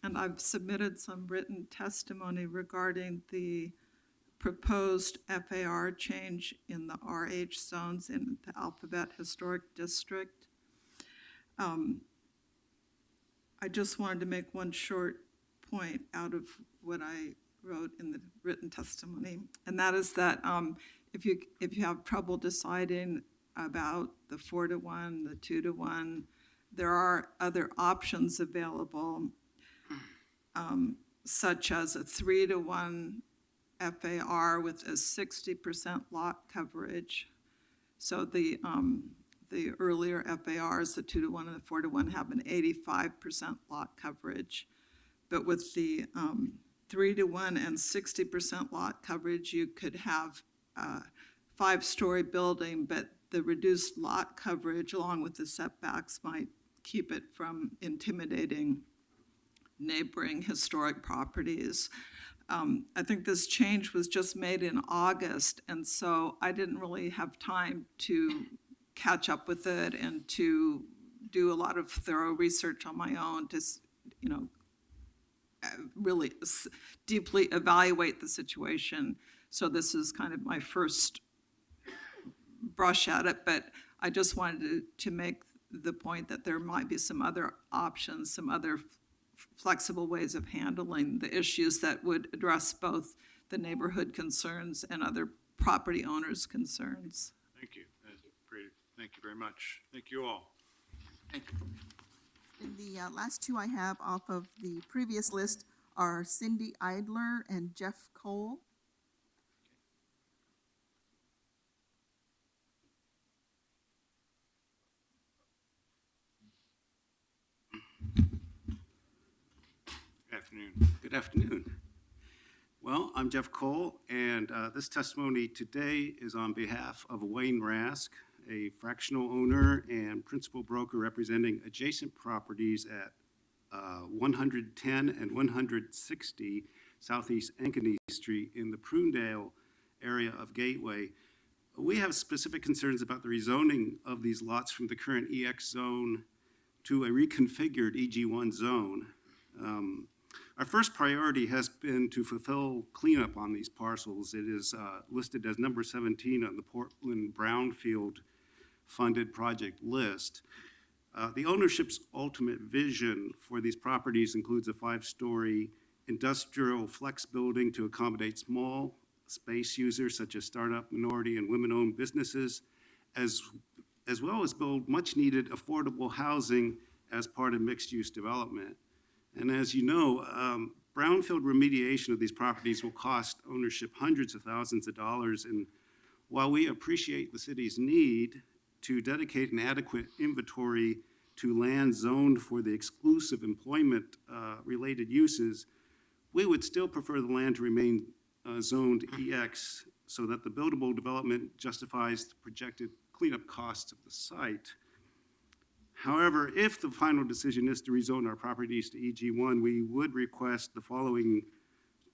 and I've submitted some written testimony regarding the proposed FAR change in the RH zones in the Alphabet Historic District. I just wanted to make one short point out of what I wrote in the written testimony, and that is that if you have trouble deciding about the 4-to-1, the 2-to-1, there are other options available, such as a 3-to-1 FAR with a 60% lot coverage. So the earlier FARs, the 2-to-1 and the 4-to-1, have an 85% lot coverage. But with the 3-to-1 and 60% lot coverage, you could have a 5-story building, but the reduced lot coverage along with the setbacks might keep it from intimidating neighboring historic properties. I think this change was just made in August, and so I didn't really have time to catch up with it and to do a lot of thorough research on my own to, really deeply evaluate the situation. So this is kind of my first brush at it, but I just wanted to make the point that there might be some other options, some other flexible ways of handling the issues that would address both the neighborhood concerns and other property owners' concerns. Thank you. That's great. Thank you very much. Thank you all. And the last two I have off of the previous list are Cindy Idler and Jeff Cole. Good afternoon. Good afternoon. Well, I'm Jeff Cole, and this testimony today is on behalf of Wayne Rask, a fractional owner and principal broker representing adjacent properties at 110 and 160 Southeast Ankeny Street in the Prunedale area of Gateway. We have specific concerns about the rezoning of these lots from the current EX zone to a reconfigured EG1 zone. Our first priority has been to fulfill cleanup on these parcels. It is listed as number 17 on the Portland Brownfield funded project list. The ownership's ultimate vision for these properties includes a 5-story industrial flex building to accommodate small space users such as startup, minority, and women-owned businesses, as well as build much-needed affordable housing as part of mixed-use development. And as you know, brownfield remediation of these properties will cost ownership hundreds of thousands of dollars. And while we appreciate the city's need to dedicate an adequate inventory to land zoned for the exclusive employment related uses, we would still prefer the land to remain zoned EX so that the buildable development justifies the projected cleanup costs of the site. However, if the final decision is to rezone our properties to EG1, we would request the following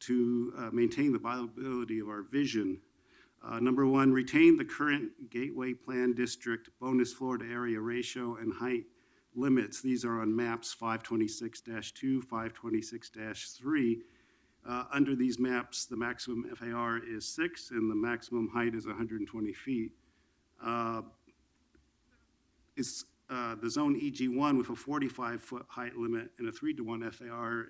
to maintain the viability of our vision. Number one, retain the current Gateway Plan District bonus floor to area ratio and height limits. These are on maps 526-2, 526-3. Under these maps, the maximum FAR is 6 and the maximum height is 120 feet. The zone EG1 with a 45-foot height limit and a 3-to-1 FAR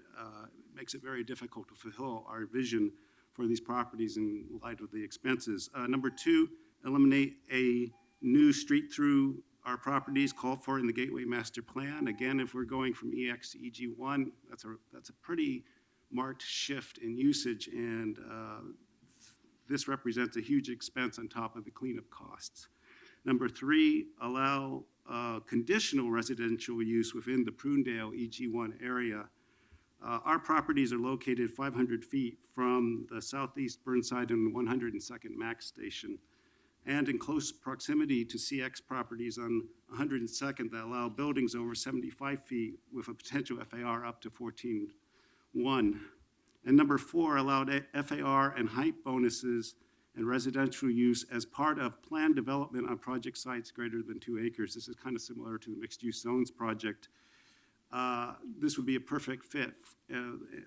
makes it very difficult to fulfill our vision for these properties in light of the expenses. Number two, eliminate a new street through our properties called for in the Gateway Master Plan. Again, if we're going from EX to EG1, that's a pretty marked shift in usage, and this represents a huge expense on top of the cleanup costs. Number three, allow conditional residential use within the Prunedale EG1 area. Our properties are located 500 feet from the Southeast Burnside and 102nd Max Station, and in close proximity to CX properties on 102nd that allow buildings over 75 feet with a potential FAR up to 14.1. And number four, allowed FAR and height bonuses and residential use as part of planned development on project sites greater than 2 acres. This is kind of similar to the mixed-use zones project. This would be a perfect fit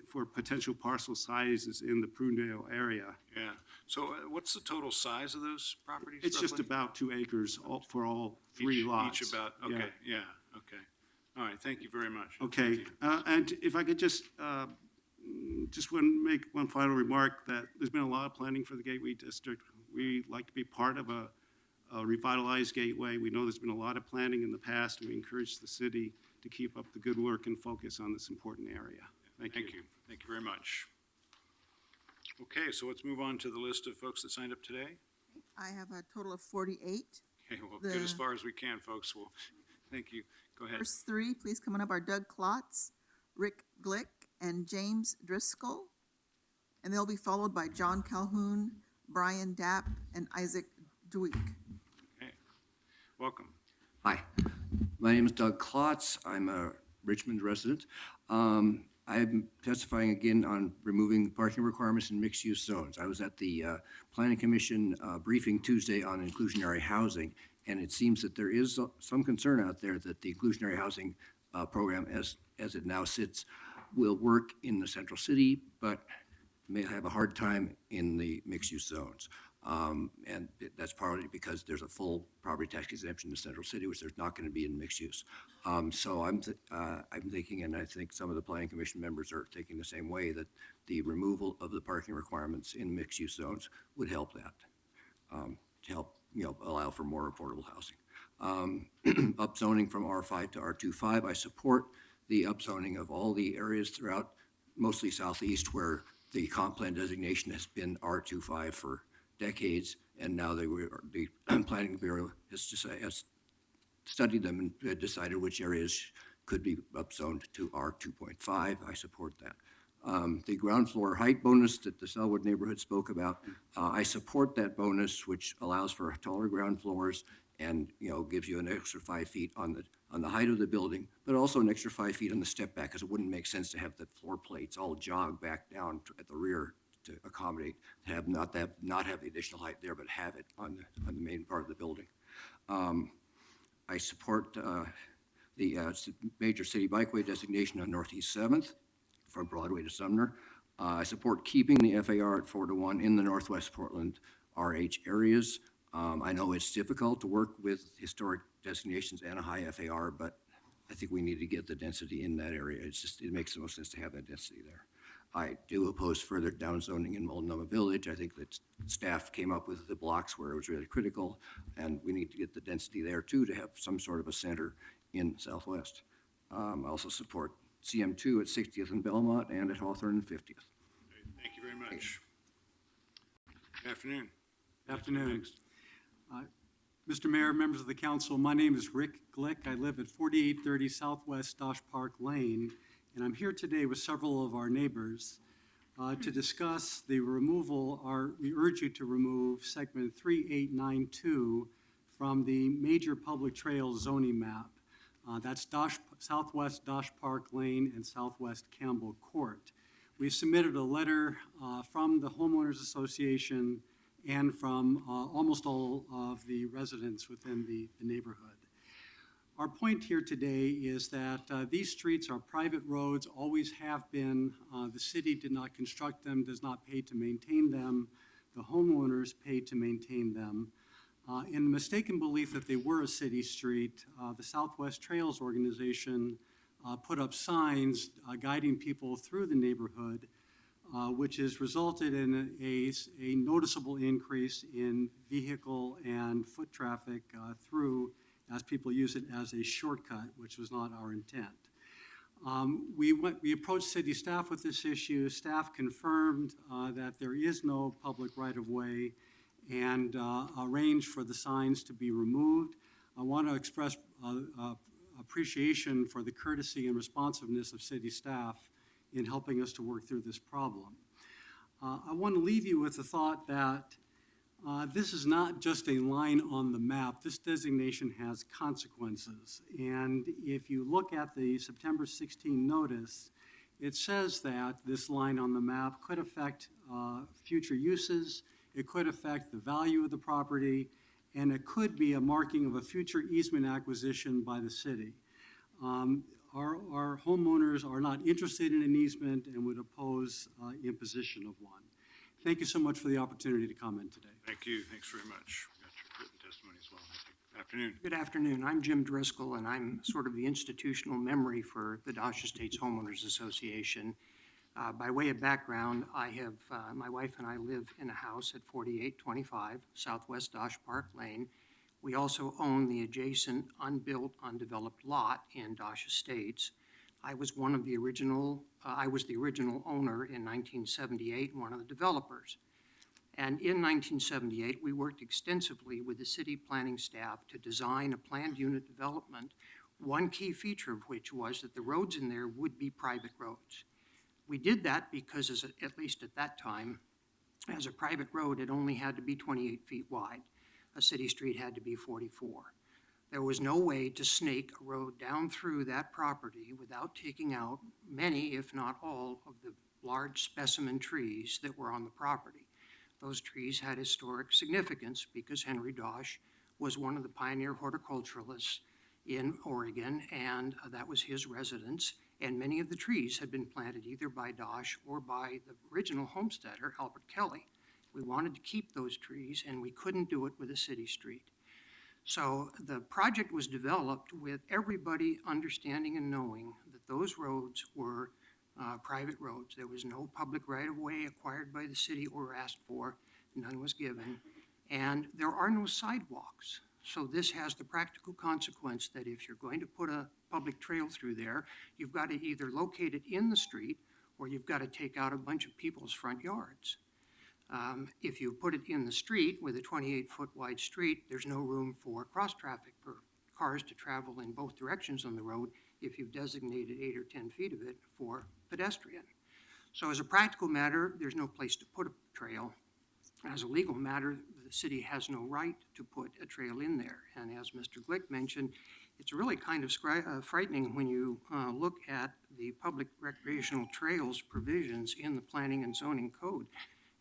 for potential parcel sizes in the Prunedale area. Yeah. So what's the total size of those properties? It's just roughly? about 2 acres for all three lots. Each about, Yeah. okay, yeah, okay. All right, thank you very much. Okay, and if I could just want to make one final remark that there's been a lot of planning for the Gateway District. We like to be part of a revitalized Gateway. We know there's been a lot of planning in the past, and we encourage the city to keep up the good work and focus on this important area. Thank you. Thank you very much. Okay, so let's move on to the list of folks that signed up today. I have a total of 48. Okay, we'll get as The- far as we can, folks. Well, thank you. Go ahead. First three, please come on up, are Doug Klotz, Rick Glick, and James Driscoll. And they'll be followed by John Calhoun, Brian Dapp, and Isaac Dweek. Okay, welcome. Hi, my name is Doug Klotz. I'm a Richmond resident. I'm testifying again on removing parking requirements in mixed-use zones. I was at the Planning Commission briefing Tuesday on inclusionary housing, and it seems that there is some concern out there that the inclusionary housing program, as it now sits, will work in the central city, but may have a hard time in the mixed-use zones. And that's partly because there's a full property tax exemption in the central city, which there's not going to be in mixed use. So I'm thinking, and I think some of the planning commission members are thinking the same way, that the removal of the parking requirements in mixed use zones would help that, to help, allow for more affordable housing. Upzoning from R5 to R25, I support the upzoning of all the areas throughout, mostly southeast, where the comp plan designation has been R25 for decades, and now the Planning Bureau has studied them and decided which areas could be upzoned to R2.5. I support that. The ground floor height bonus that the Sellwood neighborhood spoke about, I support that bonus, which allows for taller ground floors and gives you an extra 5 feet on the height of the building, but also an extra 5 feet on the step back, because it wouldn't make sense to have the floor plates all jog back down at the rear to accommodate, not have the additional height there, but have it on the main part of the building. I support the major city bikeway designation on Northeast 7th from Broadway to Sumner. I support keeping the FAR at 4-1 in the Northwest Portland RH areas. I know it's difficult to work with historic designations and a high FAR, but I think we need to get the density in that area. It makes the most sense to have that density there. I do oppose further downzoning in Multnomah Village. I think that staff came up with the blocks where it was really critical, and we need to get the density there too to have some sort of a center in Southwest. I also support CM2 at 60th and Belmont and at Hawthorne and 50th. Thank you very much. Good afternoon. Afternoon. Mr. Mayor, members of the council, my name is Rick Glick. I live at 4830 Southwest Dosh Park Lane, and I'm here today with several of our neighbors to discuss the removal, we urge you to remove segment 3892 from the major public trail zoning map. That's Southwest Dosh Park Lane and Southwest Campbell Court. We submitted a letter from the Homeowners Association and from almost all of the residents within the neighborhood. Our point here today is that these streets are private roads, always have been. The city did not construct them, does not pay to maintain them. The homeowners pay to maintain them. In the mistaken belief that they were a city street, the Southwest Trails Organization put up signs guiding people through the neighborhood, which has resulted in a noticeable increase in vehicle and foot traffic through, as people use it as a shortcut, which was not our intent. We approached city staff with this issue. Staff confirmed that there is no public right-of-way and arranged for the signs to be removed. I want to express appreciation for the courtesy and responsiveness of city staff in helping us to work through this problem. I want to leave you with the thought that this is not just a line on the map. This designation has consequences. And if you look at the September 16 notice, it says that this line on the map could affect future uses, it could affect the value of the property, and it could be a marking of a future easement acquisition by the city. Our homeowners are not interested in an easement and would oppose imposition of one. Thank you so much for the opportunity to comment today. Thank you. Thanks very much. We got your written testimony as well. Afternoon. Good afternoon. I'm Jim Driscoll, and I'm sort of the institutional memory for the Dosh Estates Homeowners Association. By way of background, my wife and I live in a house at 4825 Southwest Dosh Park Lane. We also own the adjacent unbuilt, undeveloped lot in Dosh Estates. I was one of the original, I was the original owner in 1978, one of the developers. And in 1978, we worked extensively with the city planning staff to design a planned unit development, one key feature of which was that the roads in there would be private roads. We did that because, at least at that time, as a private road, it only had to be 28 feet wide. A city street had to be 44. There was no way to snake a road down through that property without taking out many, if not all, of the large specimen trees that were on the property. Those trees had historic significance because Henry Dosch was one of the pioneer horticulturalists in Oregon, and that was his residence. And many of the trees had been planted either by Dosch or by the original homesteader, Albert Kelly. We wanted to keep those trees, and we couldn't do it with a city street. So the project was developed with everybody understanding and knowing that those roads were private roads. There was no public right-of-way acquired by the city or asked for. None was given. And there are no sidewalks. So this has the practical consequence that if you're going to put a public trail through there, you've got to either locate it in the street or you've got to take out a bunch of people's front yards. If you put it in the street with a 28-foot wide street, there's no room for cross-traffic for cars to travel in both directions on the road if you've designated 8 or 10 feet of it for pedestrian. So as a practical matter, there's no place to put a trail. As a legal matter, the city has no right to put a trail in there. And as Mr. Glick mentioned, it's really kind of frightening when you look at the public recreational trails provisions in the Planning and Zoning Code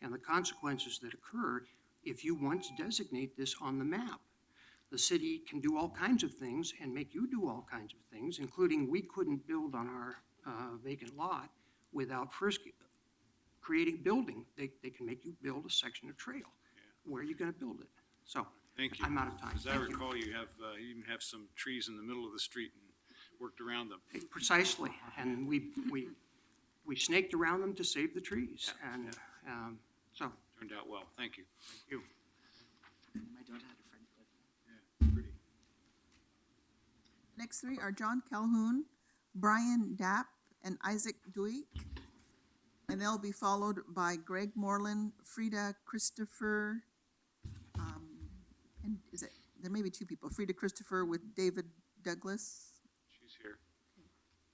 and the consequences that occur if you once designate this on the map. The city can do all kinds of things and make you do all kinds of things, including we couldn't build on our vacant lot without first building. They can make you build a section of trail. Where are you going to build it? So Thank you. I'm out of time. As I Thank you. recall, you even have some trees in the middle of the street and worked around them. Precisely, and we snaked around them to save the trees, and so. Turned out well. Thank you. Thank you. My daughter had a friend who lived there. Pretty. Next three are John Calhoun, Brian Dapp, and Isaac Duick. And they'll be followed by Greg Moreland, Frida Christopher, and there may be two people, Frida Christopher with David Douglas. She's here.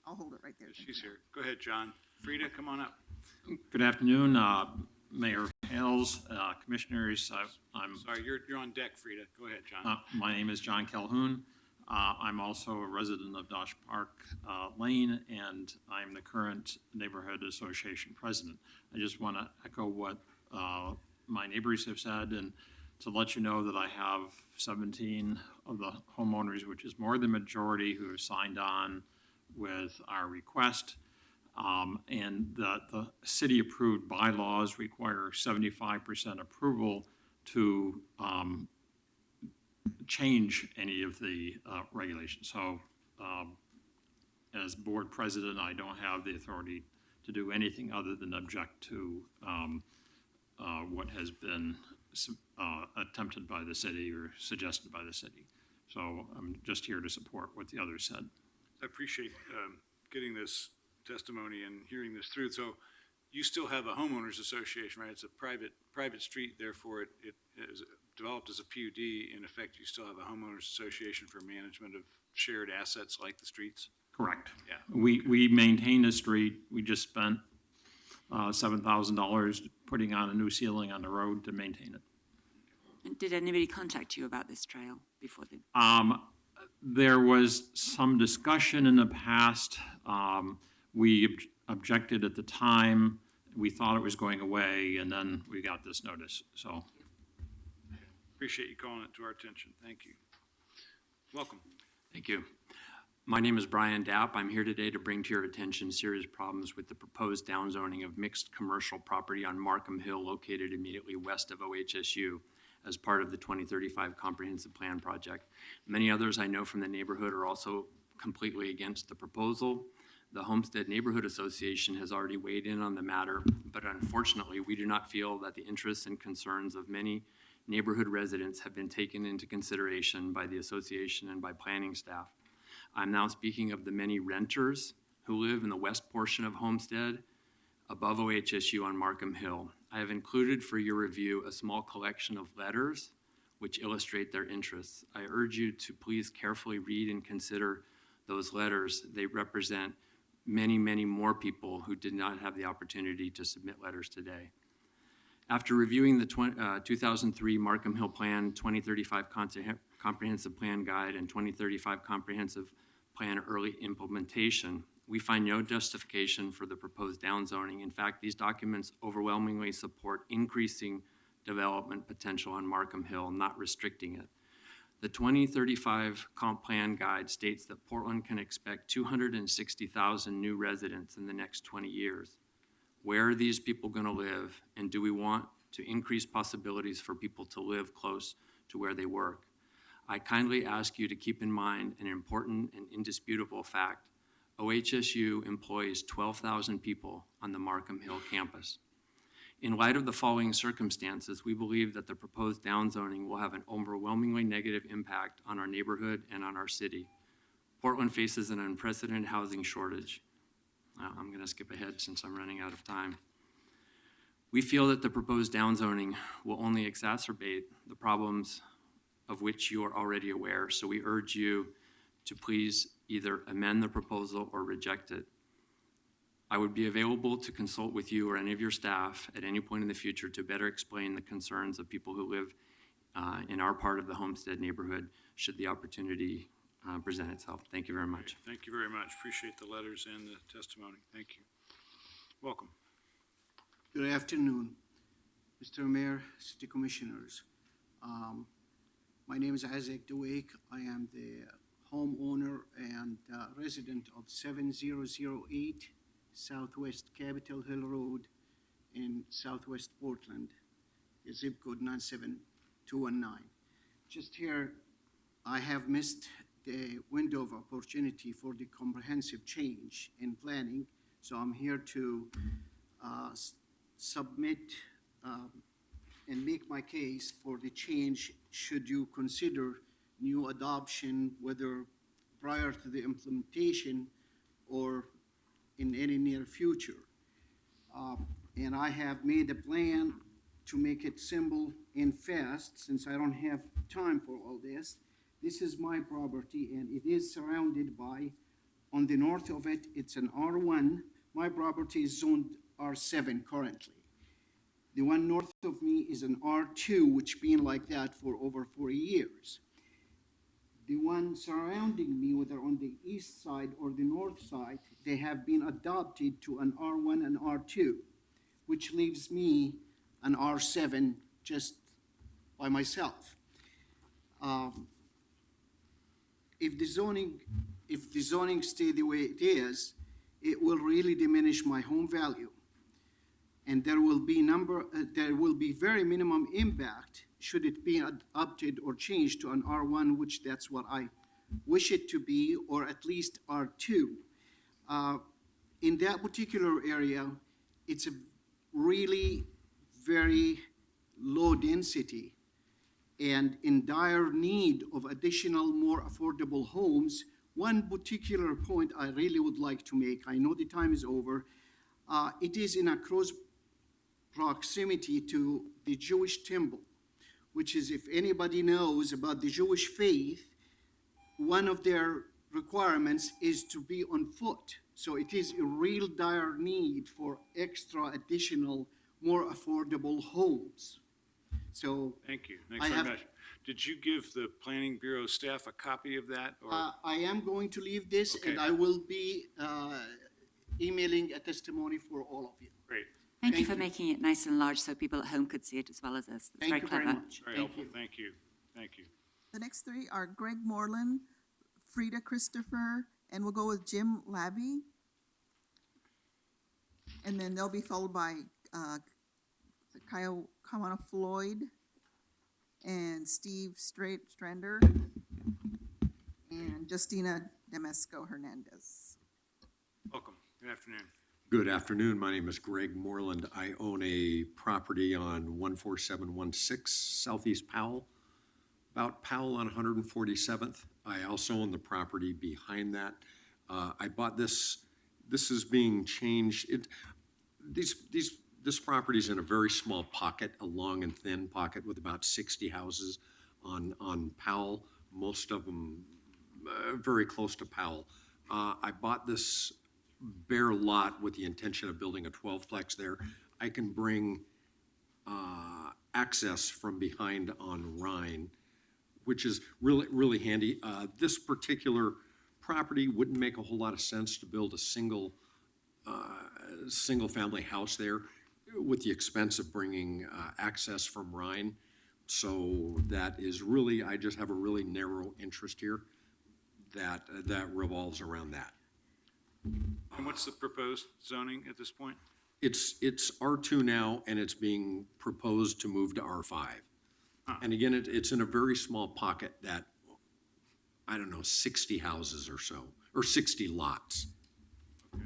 I'll hold it right there. She's here. Go ahead, John. Frida, come on up. Good afternoon, Mayor Hales, Commissioners. I'm Sorry, you're on deck, Frida. Go ahead, John. my name is John Calhoun. I'm also a resident of Dosch Park Lane, and I'm the current Neighborhood Association President. I just want to echo what my neighbors have said, and to let you know that I have 17 of the homeowners, which is more than majority, who have signed on with our request. And that the city-approved bylaws require 75% approval to change any of the regulations. So as board president, I don't have the authority to do anything other than object to what has been attempted by the city or suggested by the city. So I'm just here to support what the others said. I appreciate getting this testimony and hearing this through. So you still have a homeowners association, right? It's a private street, therefore it is developed as a PUD. In effect, you still have a homeowners association for management of shared assets like the streets? Correct. Yeah. We maintain the street. We just spent $7,000 putting on a new ceiling on the road to maintain it. And did anybody contact you about this trail before the? There was some discussion in the past. We objected at the time. We thought it was going away, and then we got this notice. So Appreciate you calling it to our attention. Thank you. Welcome. Thank you. My name is Brian Dapp. I'm here today to bring to your attention serious problems with the proposed downzoning of mixed commercial property on Markham Hill located immediately west of OHSU as part of the 2035 Comprehensive Plan project. Many others I know from the neighborhood are also completely against the proposal. The Homestead Neighborhood Association has already weighed in on the matter, but unfortunately, we do not feel that the interests and concerns of many neighborhood residents have been taken into consideration by the association and by planning staff. I'm now speaking of the many renters who live in the west portion of Homestead, above OHSU on Markham Hill. I have included for your review a small collection of letters which illustrate their interests. I urge you to please carefully read and consider those letters. They represent many, many more people who did not have the opportunity to submit letters today. After reviewing the 2003 Markham Hill Plan, 2035 Comprehensive Plan Guide, and 2035 Comprehensive Plan Early Implementation, we find no justification for the proposed downzoning. In fact, these documents overwhelmingly support increasing development potential on Markham Hill, not restricting it. The 2035 Comp Plan Guide states that Portland can expect 260,000 new residents in the next 20 years. Where are these people going to live, and do we want to increase possibilities for people to live close to where they work? I kindly ask you to keep in mind an important and indisputable fact. OHSU employs 12,000 people on the Markham Hill campus. In light of the following circumstances, we believe that the proposed downzoning will have an overwhelmingly negative impact on our neighborhood and on our city. Portland faces an unprecedented housing shortage. I'm going to skip ahead since I'm running out of time. We feel that the proposed downzoning will only exacerbate the problems of which you are already aware, so we urge you to please either amend the proposal or reject it. I would be available to consult with you or any of your staff at any point in the future to better explain the concerns of people who live in our part of the Homestead neighborhood should the opportunity present itself. Thank you very much. Thank you very much. Appreciate the letters and the testimony. Thank you. Welcome. Good afternoon, Mr. Mayor, City Commissioners. My name is Isaac Dweck. I am the homeowner and resident of 7008 Southwest Capitol Hill Road in Southwest Portland, zip code 97219. Just here, I have missed the window of opportunity for the comprehensive change in planning, so I'm here to submit and make my case for the change should you consider new adoption, whether prior to the implementation or in any near future. And I have made a plan to make it simple and fast, since I don't have time for all this. This is my property, and it is surrounded by, on the north of it, it's an R1. My property is zoned R7 currently. The one north of me is an R2, which been like that for over 40 years. The one surrounding me, whether on the east side or the north side, they have been adopted to an R1 and R2, which leaves me an R7 just by myself. If the zoning stay the way it is, it will really diminish my home value. And there will be very minimum impact should it be adopted or changed to an R1, which that's what I wish it to be, or at least R2. In that particular area, it's a really very low density and in dire need of additional, more affordable homes. One particular point I really would like to make, I know the time is over, it is in a close proximity to the Jewish temple, which is, if anybody knows about the Jewish faith, one of their requirements is to be on foot. So it is a real dire need for extra, additional, more affordable homes. So thank you. Thanks very much. Did you give the Planning Bureau staff a copy of that? Or? I am going to leave this, Okay. and I will be emailing a testimony for all of you. Great. Thank you for making it nice and large so people at home could see it as well as us. That's Thank very you clever. very much. Very helpful. Thank you. Thank you. The next three are Greg Moreland, Frida Christopher, and we'll go with Jim Labby. And then they'll be followed by Kawana Floyd and Steve Strander and Justina Demesco Hernandez. Welcome. Good afternoon. Good afternoon. My name is Greg Moreland. I own a property on 14716 Southeast Powell, about Powell on 147th. I also own the property behind that. I bought this this is being changed. This property's in a very small pocket, a long and thin pocket with about 60 houses on Powell, most of them very close to Powell. I bought this bare lot with the intention of building a 12-plex there. I can bring access from behind on Rhine, which is really, really handy. This particular property wouldn't make a whole lot of sense to build a single-family house there with the expense of bringing access from Rhine. So that is really, I just have a really narrow interest here that revolves around that. And what's the proposed zoning at this point? It's R2 now, and it's being proposed to move to R5. And again, it's in a very small pocket that, I don't know, 60 houses or so, or 60 lots. All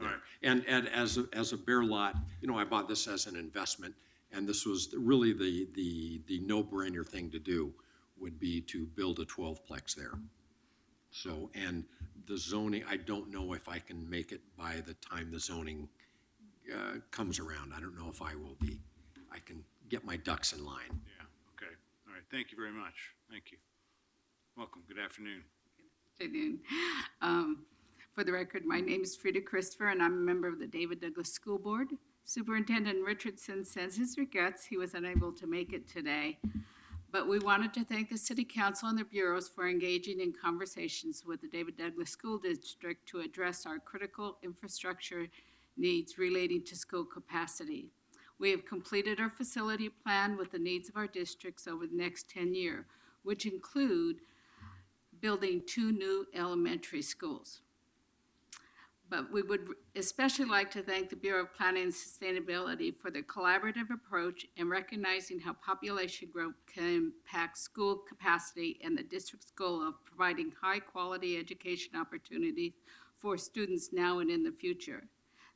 right. And as a bare lot, I bought this as an investment, and this was really the no-brainer thing to do would be to build a 12-plex there. So, and the zoning, I don't know if I can make it by the time the zoning comes around. I don't know if I can get my ducks in line. Yeah, okay. All right, thank you very much. Thank you. Welcome, good afternoon. Afternoon. For the record, my name is Frida Christopher, and I'm a member of the David Douglas School Board. Superintendent Richardson sends his regrets. He was unable to make it today. But we wanted to thank the City Council and their bureaus for engaging in conversations with the David Douglas School District to address our critical infrastructure needs relating to school capacity. We have completed our facility plan with the needs of our districts over the next 10 years, which include building 2 new elementary schools. But we would especially like to thank the Bureau of Planning and Sustainability for their collaborative approach in recognizing how population growth can impact school capacity and the district's goal of providing high-quality education opportunities for students now and in the future.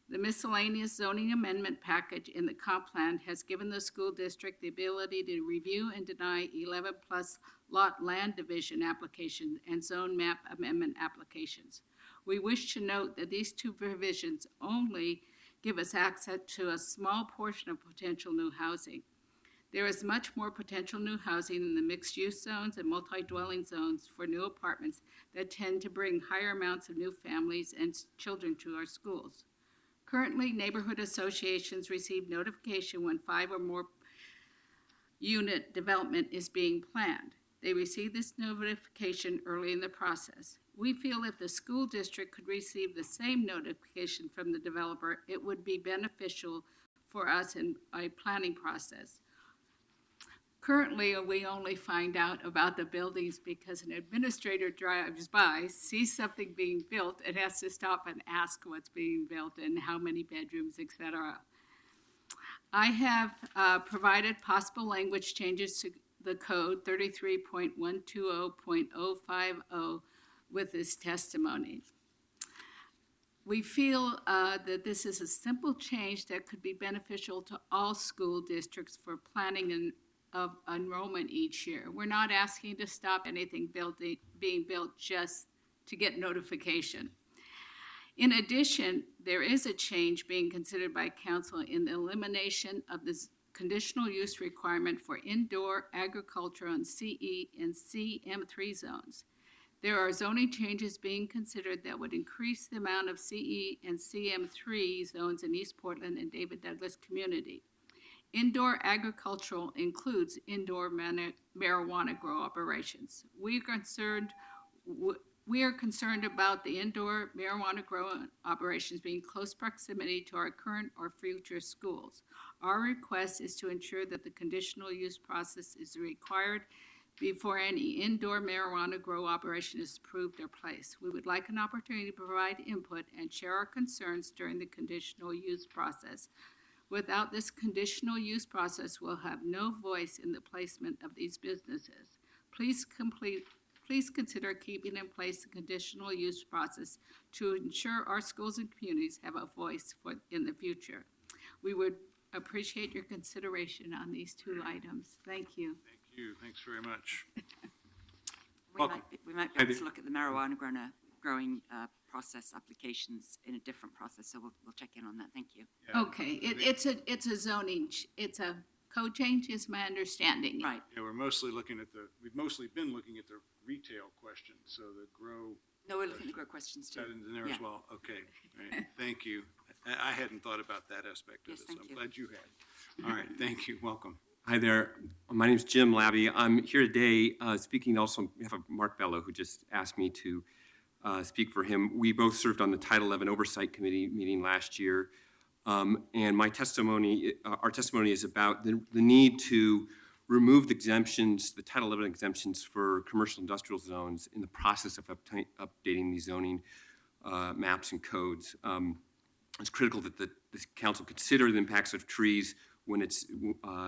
The miscellaneous zoning amendment package in the comp plan has given the school district the ability to review and deny 11-plus lot land division applications and zone map amendment applications. We wish to note that these 2 provisions only give us access to a small portion of potential new housing. There is much more potential new housing in the mixed-use zones and multi-dwelling zones for new apartments that tend to bring higher amounts of new families and children to our schools. Currently, neighborhood associations receive notification when 5 or more unit development is being planned. They receive this notification early in the process. We feel if the school district could receive the same notification from the developer, it would be beneficial for us in a planning process. Currently, we only find out about the buildings because an administrator drives by, sees something being built, and has to stop and ask what's being built and how many bedrooms, etc. I have provided possible language changes to the code 33.120.050 with this testimony. We feel that this is a simple change that could be beneficial to all school districts for planning of enrollment each year. We're not asking to stop anything being built just to get notification. In addition, there is a change being considered by council in the elimination of this conditional use requirement for indoor agriculture on CE and CM3 zones. There are zoning changes being considered that would increase the amount of CE and CM3 zones in East Portland and David Douglas community. Indoor agricultural includes indoor marijuana grow operations. We are concerned about the indoor marijuana grow operations being close proximity to our current or future schools. Our request is to ensure that the conditional use process is required before any indoor marijuana grow operation is approved or placed. We would like an opportunity to provide input and share our concerns during the conditional use process. Without this conditional use process, we'll have no voice in the placement of these businesses. Please consider keeping in place the conditional use process to ensure our schools and communities have a voice in the future. We would appreciate your consideration on these 2 items. Thank you. Thank you, thanks very much. We might be able to look at the marijuana growing process applications in a different process, so we'll check in on that. Thank you. Okay, it's a zoning, it's a code change, is my understanding. Right. Yeah, we've mostly been looking at the retail question, so the grow. No, we're looking at grow questions Is too. that in there as Yeah. well? Okay, all right, thank you. I hadn't thought about that aspect of Yes, it, so thank I'm you. glad you had. All right, thank you, welcome. Hi there. My name is Jim Labby. I'm here today speaking also on behalf of Mark Bello, who just asked me to speak for him. We both served on the Title 11 Oversight Committee meeting last year. And my testimony, our testimony is about the need to remove the exemptions, the Title 11 exemptions for commercial industrial zones in the process of updating these zoning maps and codes. It's critical that the council consider the impacts of trees when it's,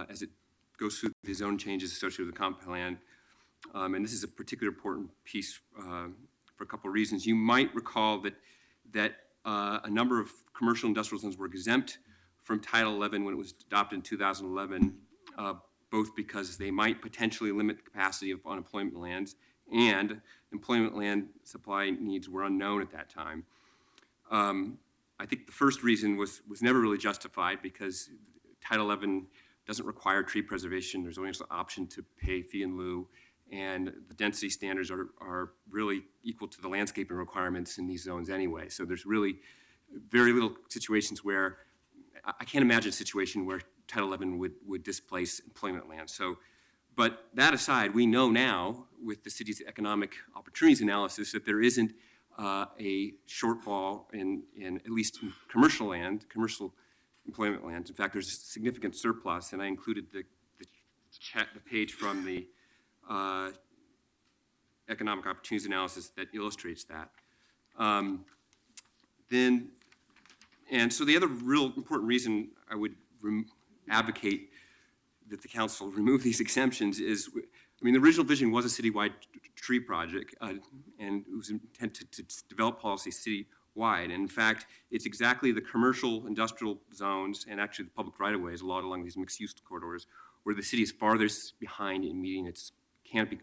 as it goes through the zone changes associated with the comp plan. And this is a particularly important piece for a couple of reasons. You might recall that a number of commercial industrial zones were exempt from Title 11 when it was adopted in 2011, both because they might potentially limit the capacity of unemployment lands and employment land supply needs were unknown at that time. I think the first reason was never really justified because Title 11 doesn't require tree preservation. There's only an option to pay fee in lieu, and the density standards are really equal to the landscaping requirements in these zones anyway. So there's really very little situations where, I can't imagine a situation where Title 11 would displace employment land. So, but that aside, we know now with the city's economic opportunities analysis that there isn't a shortfall in at least in commercial land, commercial employment lands. In fact, there's a significant surplus, and I included the page from the economic opportunities analysis that illustrates that. And so the other real important reason I would advocate that the council remove these exemptions is, I mean, the original vision was a citywide tree project, and it was intended to develop policy citywide. And in fact, it's exactly the commercial industrial zones and actually the public right-of-ways along these mixed-use corridors where the city is farthest behind in meeting its canopy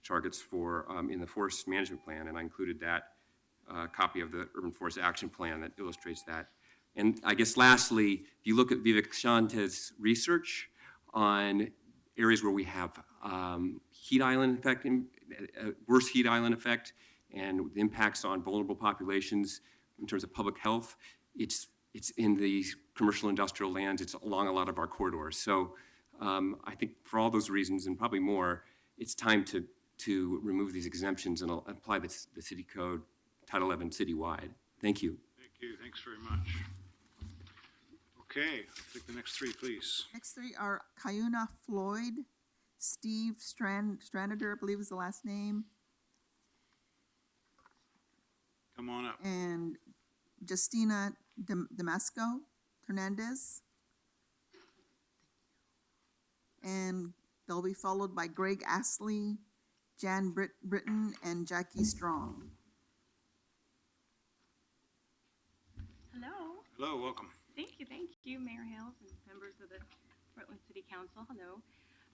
targets for in the forest management plan, and I included that copy of the Urban Forest Action Plan that illustrates that. And I guess lastly, if you look at Vivek Shanta's research on areas where we have heat island effect, worse heat island effect, and the impacts on vulnerable populations in terms of public health, it's in the commercial industrial lands, it's along a lot of our corridors. So I think for all those reasons and probably more, it's time to remove these exemptions and apply the city code, Title 11 citywide. Thank you. Thank you, thanks very much. Okay, take the next three, please. Next three are Cuyuna Floyd, Steve Stranader, I believe is the last name, Come on up. and Justina Damasco Hernandez. And they'll be followed by Greg Astley, Jan Britton, and Jackie Strong. Hello. Hello, welcome. Thank you, Mayor Hales and members of the Portland City Council. Hello.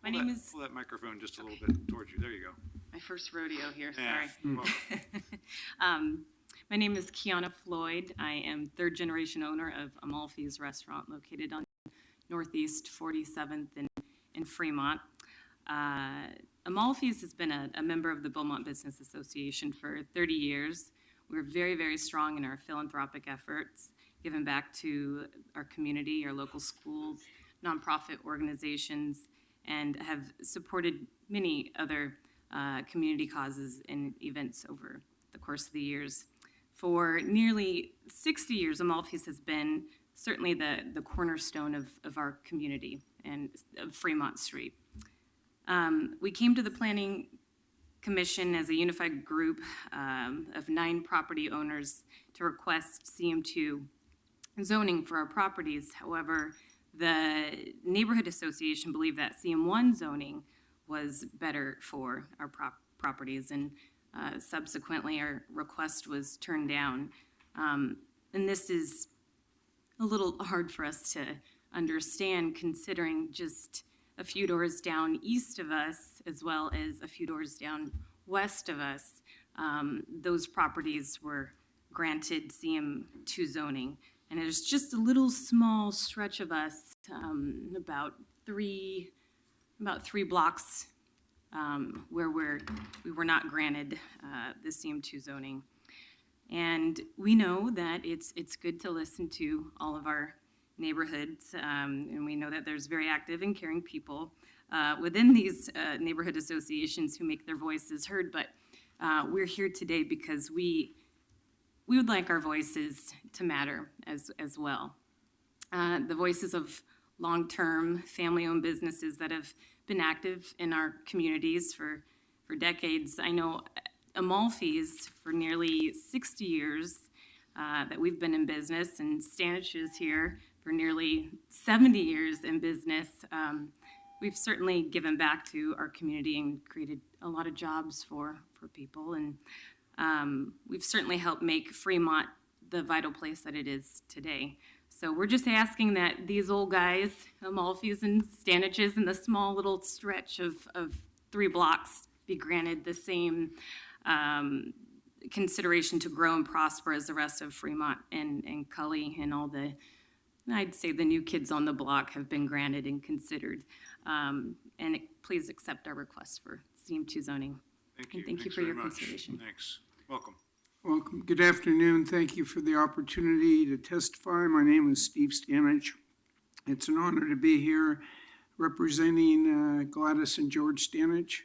My Pull name that- is, Pull that microphone just a little bit towards you. There you go. my first rodeo here, Yeah, sorry. welcome. My name is Kiana Floyd. I am third generation owner of Amalfi's Restaurant located on Northeast 47th in Fremont. Amalfi's has been a member of the Beaumont Business Association for 30 years. We're very, very strong in our philanthropic efforts, giving back to our community, our local schools, nonprofit organizations, and have supported many other community causes and events over the course of the years. For nearly 60 years, Amalfi's has been certainly the cornerstone of our community and of Fremont Street. We came to the Planning Commission as a unified group of 9 property owners to request CM2 zoning for our properties. However, the neighborhood association believed that CM1 zoning was better for our properties, and subsequently our request was turned down. And this is a little hard for us to understand, considering just a few doors down east of us, as well as a few doors down west of us, those properties were granted CM2 zoning. And there's just a little small stretch of us, about three blocks, where we were not granted the CM2 zoning. And we know that it's good to listen to all of our neighborhoods, and we know that there's very active and caring people within these neighborhood associations who make their voices heard. But we're here today because we would like our voices to matter as well. The voices of long-term family-owned businesses that have been active in our communities for decades. I know Amalfi's for nearly 60 years that we've been in business, and Stanich is here for nearly 70 years in business. We've certainly given back to our community and created a lot of jobs for people, and we've certainly helped make Fremont the vital place that it is today. So we're just asking that these old guys, Amalfi's and Stanich's, and the small little stretch of 3 blocks be granted the same consideration to grow and prosper as the rest of Fremont and Cully and all the, I'd say the new kids on the block have been granted and considered. Please accept our request for CM2 zoning. Thank you. And thank you Thanks for your very much. consideration. Thanks. Welcome. Welcome. Good afternoon. Thank you for the opportunity to testify. My name is Steve Stanich. It's an honor to be here representing Gladys and George Stanich,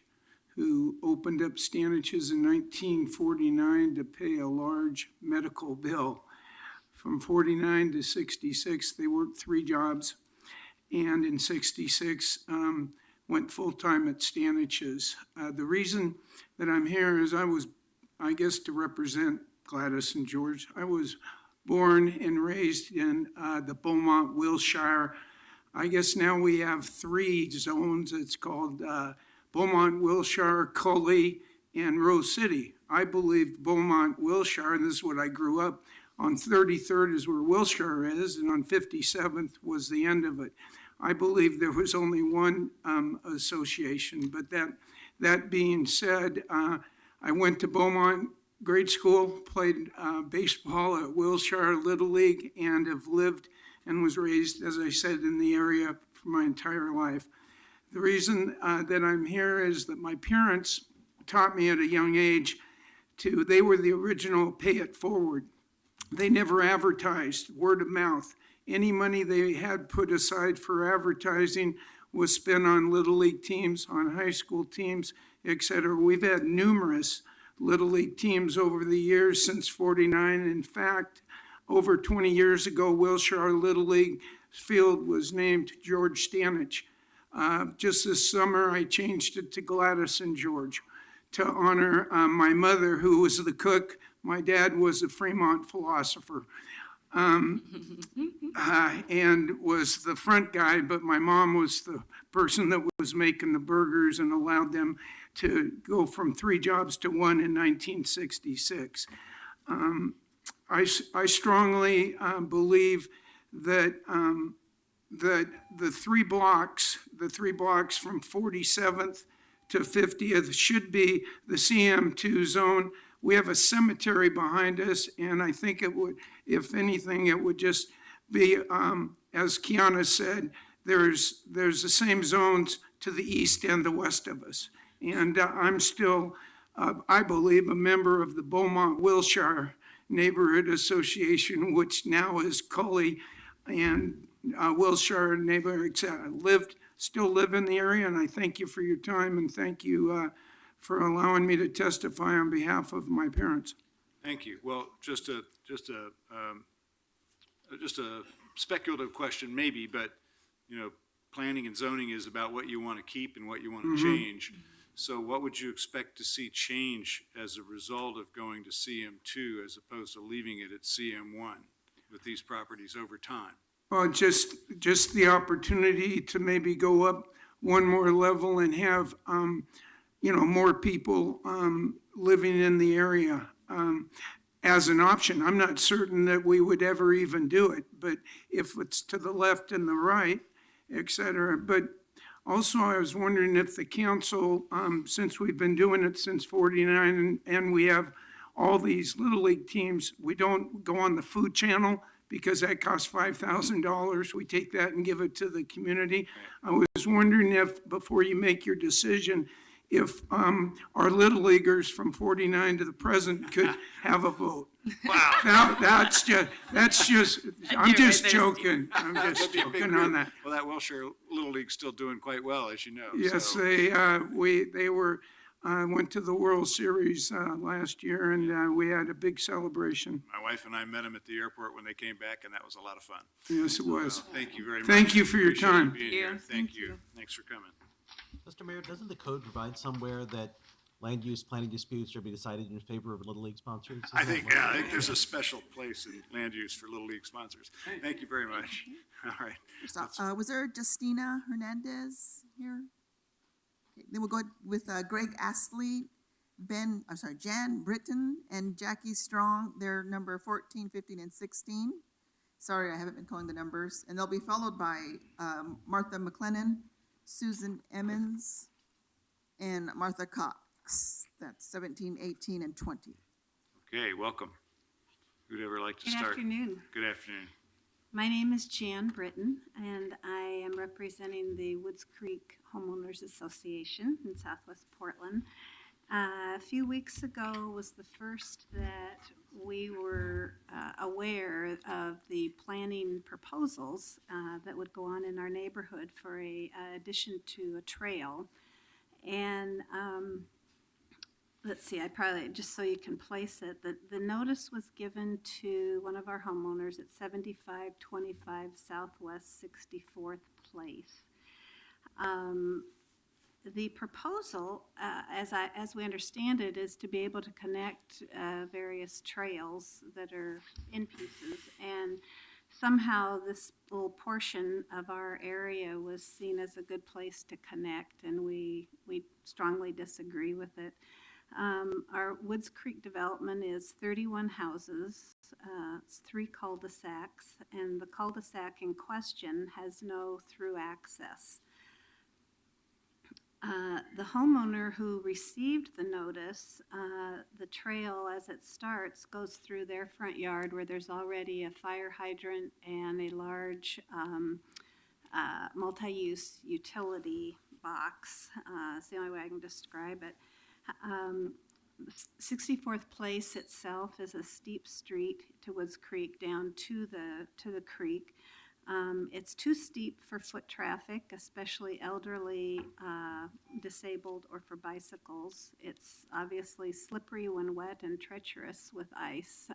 who opened up Stanich's in 1949 to pay a large medical bill. From 49 to 66, they worked 3 jobs, and in 66, went full-time at Stanich's. The reason that I'm here is I guess to represent Gladys and George. I was born and raised in the Beaumont, Wilshire. I guess now we have 3 zones. It's called Beaumont, Wilshire, Cully, and Rose City. I believed Beaumont, Wilshire, and this is what I grew up, on 33rd is where Wilshire is, and on 57th was the end of it. I believe there was only one association, but that being said, I went to Beaumont grade school, played baseball at Wilshire Little League, and have lived and was raised, as I said, in the area for my entire life. The reason that I'm here is that my parents taught me at a young age they were the original pay it forward. They never advertised, word of mouth. Any money they had put aside for advertising was spent on Little League teams, on high school teams, et cetera. We've had numerous Little League teams over the years since '49. In fact, over 20 years ago, Wilshire Little League field was named George Stanich. Just this summer, I changed it to Gladys and George to honor my mother, who was the cook. My dad was a Fremont philosopher and was the front guy, but my mom was the person that was making the burgers and allowed them to go from 3 jobs to 1 in 1966. I strongly believe that the 3 blocks from 47th to 50th should be the CM2 zone. We have a cemetery behind us, and I think it would, if anything, it would just be, as Kiana said, there's the same zones to the east and the west of us. And I'm still, I believe, a member of the Beaumont Wilshire Neighborhood Association, which now is Cully and Wilshire Neighborhood. Still live in the area, and I thank you for your time, and thank you for allowing me to testify on behalf of my parents. Thank you. Well, just a speculative question maybe, but, planning and zoning is about what you want to keep and what you want to change. So what would you expect to see change as a result of going to CM2 as opposed to leaving it at CM1 with these properties over time? Well, just the opportunity to maybe go up one more level and have, more people living in the area as an option. I'm not certain that we would ever even do it, but if it's to the left and the right, et cetera. But Also, I was wondering if the council, since we've been doing it since 49 and we have all these Little League teams, we don't go on the food channel because that costs $5,000. We take that and give it to the community. I was wondering if, before you make your decision, if our Little Leaguers from 49 to the present could have a vote. Wow. That's just, I'm just joking. I'm just joking on that. Well, that Wilshire Little League's still doing quite well, as you know. Yes, so- they were, went to the World Series last year, and we had a big celebration. My wife and I met them at the airport when they came back, and that was a lot of fun. Yes, it was. Thank you very much. Thank you for your Appreciate time. being here. Thank you. Thanks for coming. Mr. Mayor, doesn't the code provide somewhere that land use planning disputes should be decided in favor of Little League sponsors? I think there's a special place in land use for Little League sponsors. Thank you very much. All right. Was there Justina Hernandez here? Okay, then we'll go with Greg Astley, Jan Britton, and Jackie Strong. They're number 14, 15, and 16. Sorry, I haven't been calling the numbers. And they'll be followed by Martha McLennan, Susan Emmons, and Martha Cox. That's 17, 18, and 20. Okay, welcome. Who'd ever like to Good start? afternoon. Good afternoon. My name is Jan Britton, and I am representing the Woods Creek Homeowners Association in Southwest Portland. A few weeks ago was the first that we were aware of the planning proposals that would go on in our neighborhood for a addition to a trail. And let's see, I probably, just so you can place it, the notice was given to one of our homeowners at 7525 Southwest 64th Place. The proposal, as we understand it, is to be able to connect various trails that are in pieces. And somehow this little portion of our area was seen as a good place to connect, and we strongly disagree with it. Our Woods Creek development is 31 houses, it's 3 cul-de-sacs, and the cul-de-sac in question has no through access. The homeowner who received the notice, the trail as it starts goes through their front yard where there's already a fire hydrant and a large multi-use utility box. It's the only way I can describe it. 64th Place itself is a steep street to Woods Creek down to the creek. It's too steep for foot traffic, especially elderly, disabled, or for bicycles. It's obviously slippery when wet and treacherous with ice.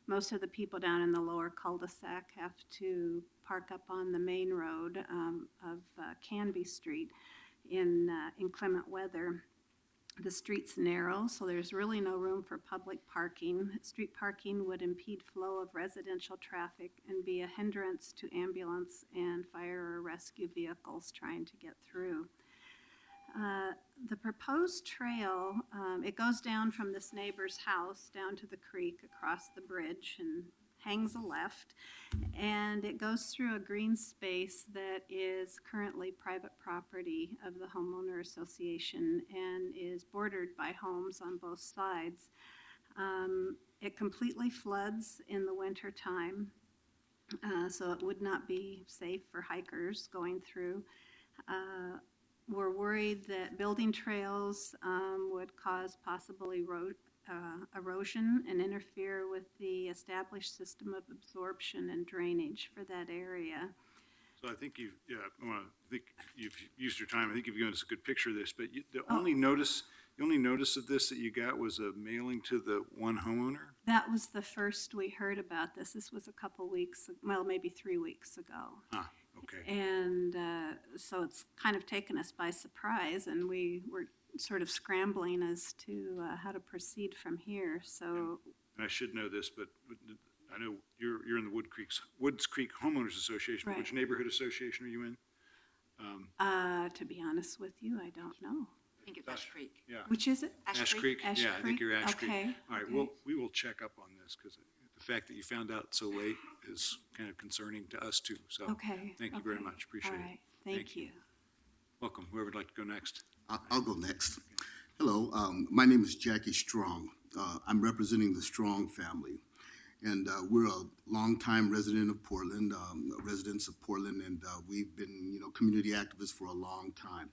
Most of the people down in the lower cul-de-sac have to park up on the main road of Canby Street in inclement weather. The street's narrow, so there's really no room for public parking. Street parking would impede flow of residential traffic and be a hindrance to ambulance and fire or rescue vehicles trying to get through. The proposed trail, it goes down from this neighbor's house down to the creek across the bridge and hangs a left, and it goes through a green space that is currently private property of the homeowner association and is bordered by homes on both sides. It completely floods in the winter time, so it would not be safe for hikers going through. We're worried that building trails would cause possible erosion and interfere with the established system of absorption and drainage for that area. So I think you've used your time. I think you've given us a good picture of this, but the only notice of this that you got was a mailing to the one homeowner? That was the first we heard about this. This was a couple weeks, well, maybe 3 weeks ago. Ah, okay. And so it's kind of taken us by surprise, and we were sort of scrambling as to how to proceed from here. So, And I should know this, but I know you're in the Woods Creek Homeowners Association. Right. Which neighborhood association are you in? to be honest with you, I don't know. I think it's Ash Creek. Yeah. Which is it? Ash Creek? Ash Yeah, I think you're Ash Creek. Okay. All right, okay. we will check up on this because the fact that you found out so late is kind of concerning to us too. So Okay. thank you very okay. much. Appreciate All it. right. Thank you. Welcome. Whoever would like to go next. I'll go next. Hello, my name is Jackie Strong. I'm representing the Strong family. And we're a longtime resident of Portland, residents of Portland, and we've been, community activists for a long time.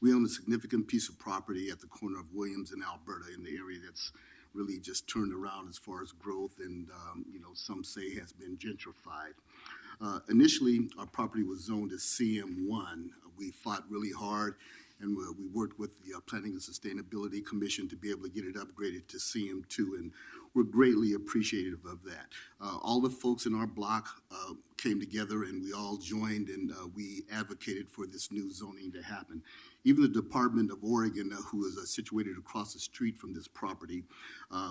We own a significant piece of property at the corner of Williams and Alberta in the area that's really just turned around as far as growth and, some say has been gentrified. Initially, our property was zoned as CM1. We fought really hard, and we worked with the Planning and Sustainability Commission to be able to get it upgraded to CM2, and we're greatly appreciative of that. All the folks in our block came together, and we all joined, and we advocated for this new zoning to happen. Even the Department of Oregon, who is situated across the street from this property,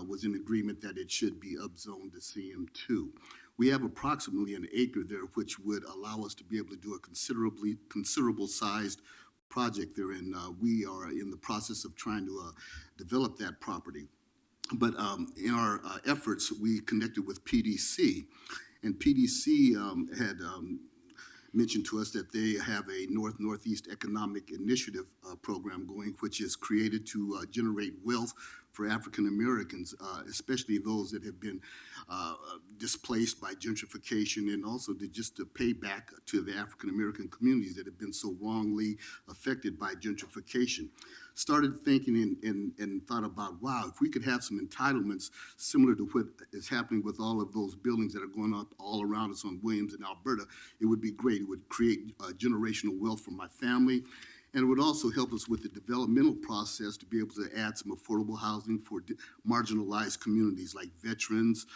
was in agreement that it should be upzoned to CM2. We have approximately an acre there, which would allow us to be able to do a considerable sized project there, and we are in the process of trying to develop that property. But in our efforts, we connected with PDC, and PDC had mentioned to us that they have a North-Northeast Economic Initiative program going, which is created to generate wealth for African Americans, especially those that have been displaced by gentrification, and also to pay back to the African American communities that have been so wrongly affected by gentrification. Started thinking and thought about, wow, if we could have some entitlements similar to what is happening with all of those buildings that are going up all around us on Williams and Alberta, it would be great. It would create generational wealth for my family. And it would also help us with the developmental process to be able to add some affordable housing for marginalized communities like veterans,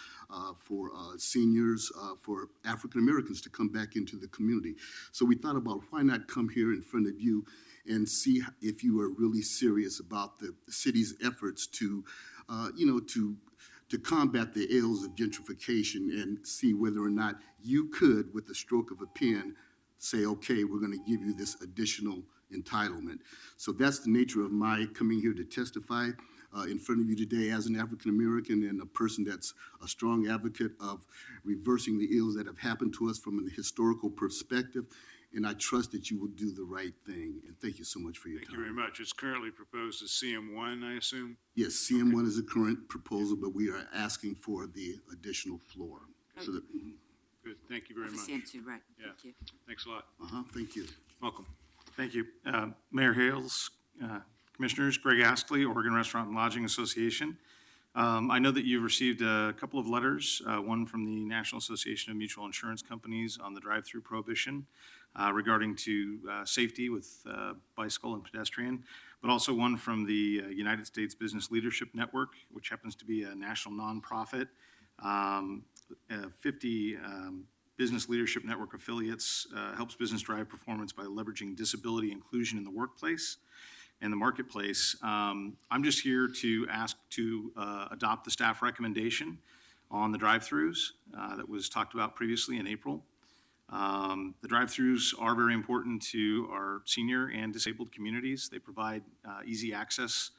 for seniors, for African Americans to come back into the community. So we thought about why not come here in front of you and see if you are really serious about the city's efforts to, to combat the ills of gentrification, and see whether or not you could, with the stroke of a pen, say, okay, we're going to give you this additional entitlement. So that's the nature of my coming here to testify in front of you today as an African American and a person that's a strong advocate of reversing the ills that have happened to us from a historical perspective. And I trust that you will do the right thing. And thank you so much for your time. Thank you very much. It's currently proposed as CM1, I assume? Yes, CM1 is a current proposal, but we are asking for the additional floor. So that, Good, thank you very much. CM2, right, Yeah. thank you. Thanks a lot. thank you. Welcome. Thank you. Mayor Hales, Commissioners, Greg Astley, Oregon Restaurant and Lodging Association. I know that you've received a couple of letters, one from the National Association of Mutual Insurance Companies on the drive-through prohibition regarding to safety with bicycle and pedestrian, but also one from the United States Business Leadership Network, which happens to be a national nonprofit. 50 Business Leadership Network affiliates helps business drive performance by leveraging disability inclusion in the workplace and the marketplace. I'm just here to ask to adopt the staff recommendation on the drive-throughs that was talked about previously in April. The drive-throughs are very important to our senior and disabled communities. They provide easy access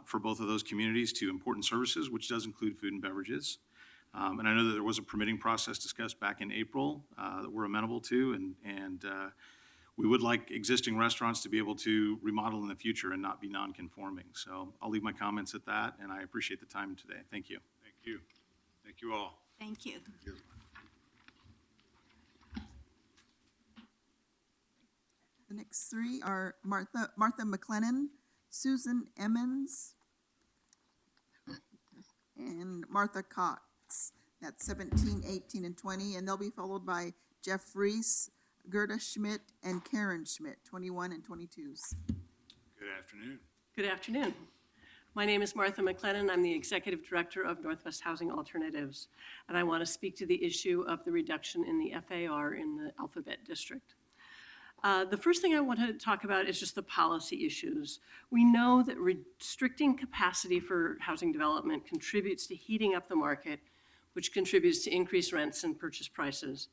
for both of those communities to important services, which does include food and beverages. And I know that there was a permitting process discussed back in April that we're amenable to, and we would like existing restaurants to be able to remodel in the future and not be non-conforming. So I'll leave my comments at that, and I appreciate the time today. Thank you. Thank you. Thank you all. Thank you. The next three are Martha McLennan, Susan Emmons, and Martha Cox. That's 17, 18, and 20, and they'll be followed by Jeff Reese, Gerda Schmidt, and Karen Schmidt, 21 and 22s. Good afternoon. Good afternoon. My name is Martha McLennan. I'm the Executive Director of Northwest Housing Alternatives, and I want to speak to the issue of the reduction in the FAR in the Alphabet District. The first thing I want to talk about is just the policy issues. We know that restricting capacity for housing development contributes to heating up the market, which contributes to increased rents and purchase prices.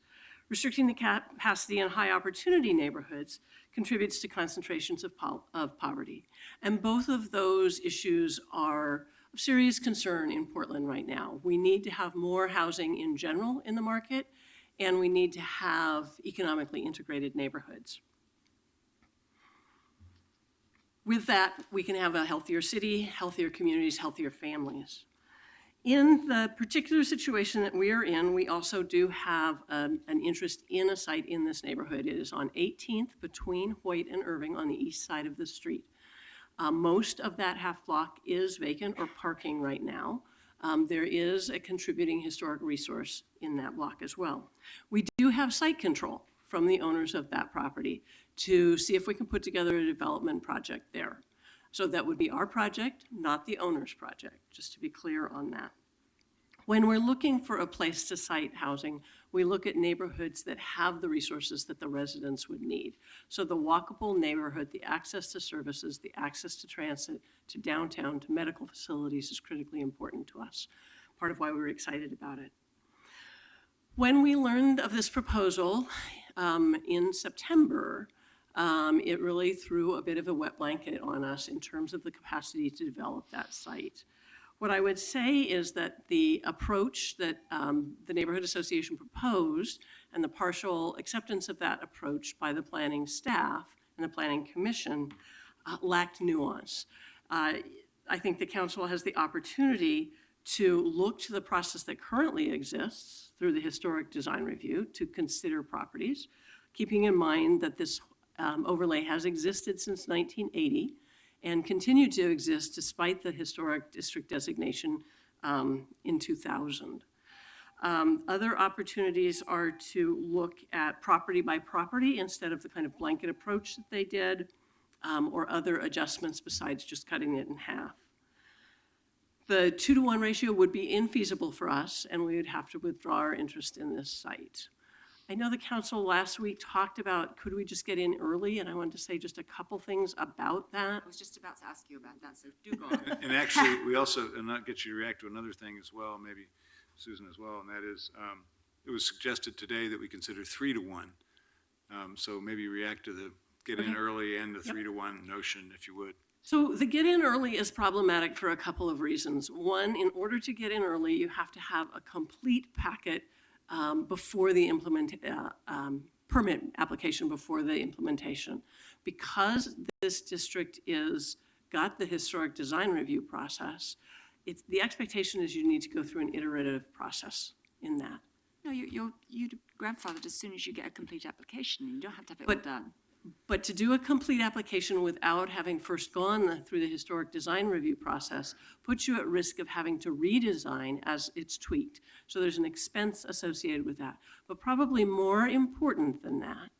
Restricting the capacity in high opportunity neighborhoods contributes to concentrations of poverty. And both of those issues are of serious concern in Portland right now. We need to have more housing in general in the market, and we need to have economically integrated neighborhoods. With that, we can have a healthier city, healthier communities, healthier families. In the particular situation that we are in, we also do have an interest in a site in this neighborhood. It is on 18th between Hoyt and Irving on the east side of the street. Most of that half block is vacant or parking right now. There is a contributing historic resource in that block as well. We do have site control from the owners of that property to see if we can put together a development project there. So that would be our project, not the owner's project, just to be clear on that. When we're looking for a place to site housing, we look at neighborhoods that have the resources that the residents would need. So the walkable neighborhood, the access to services, the access to transit, to downtown, to medical facilities is critically important to us. Part of why we were excited about it. When we learned of this proposal in September, it really threw a bit of a wet blanket on us in terms of the capacity to develop that site. What I would say is that the approach that the Neighborhood Association proposed and the partial acceptance of that approach by the planning staff and the Planning Commission lacked nuance. I think the council has the opportunity to look to the process that currently exists through the Historic Design Review to consider properties, keeping in mind that this overlay has existed since 1980 and continued to exist despite the historic district designation in 2000. Other opportunities are to look at property by property instead of the kind of blanket approach that they did, or other adjustments besides just cutting it in half. The 2-to-1 ratio would be infeasible for us, and we would have to withdraw our interest in this site. I know the council last week talked about, could we just get in early? And I wanted to say just a couple things about that. I was just about to ask you about that, so do go on. And actually, we also, and not get you to react to another thing as well, maybe Susan as well, and that is, it was suggested today that we consider 3-to-1. So maybe react to the get in early and the 3-to-1 notion, if you would. So the get in early is problematic for a couple of reasons. One, in order to get in early, you have to have a complete packet before the permit application before the implementation. Because this district got the historic design review process, the expectation is you need to go through an iterative process in that. No, you're grandfathered as soon as you get a complete application. You don't have to have it all done. But to do a complete application without having first gone through the historic design review process puts you at risk of having to redesign as it's tweaked. So there's an expense associated with that. But probably more important than that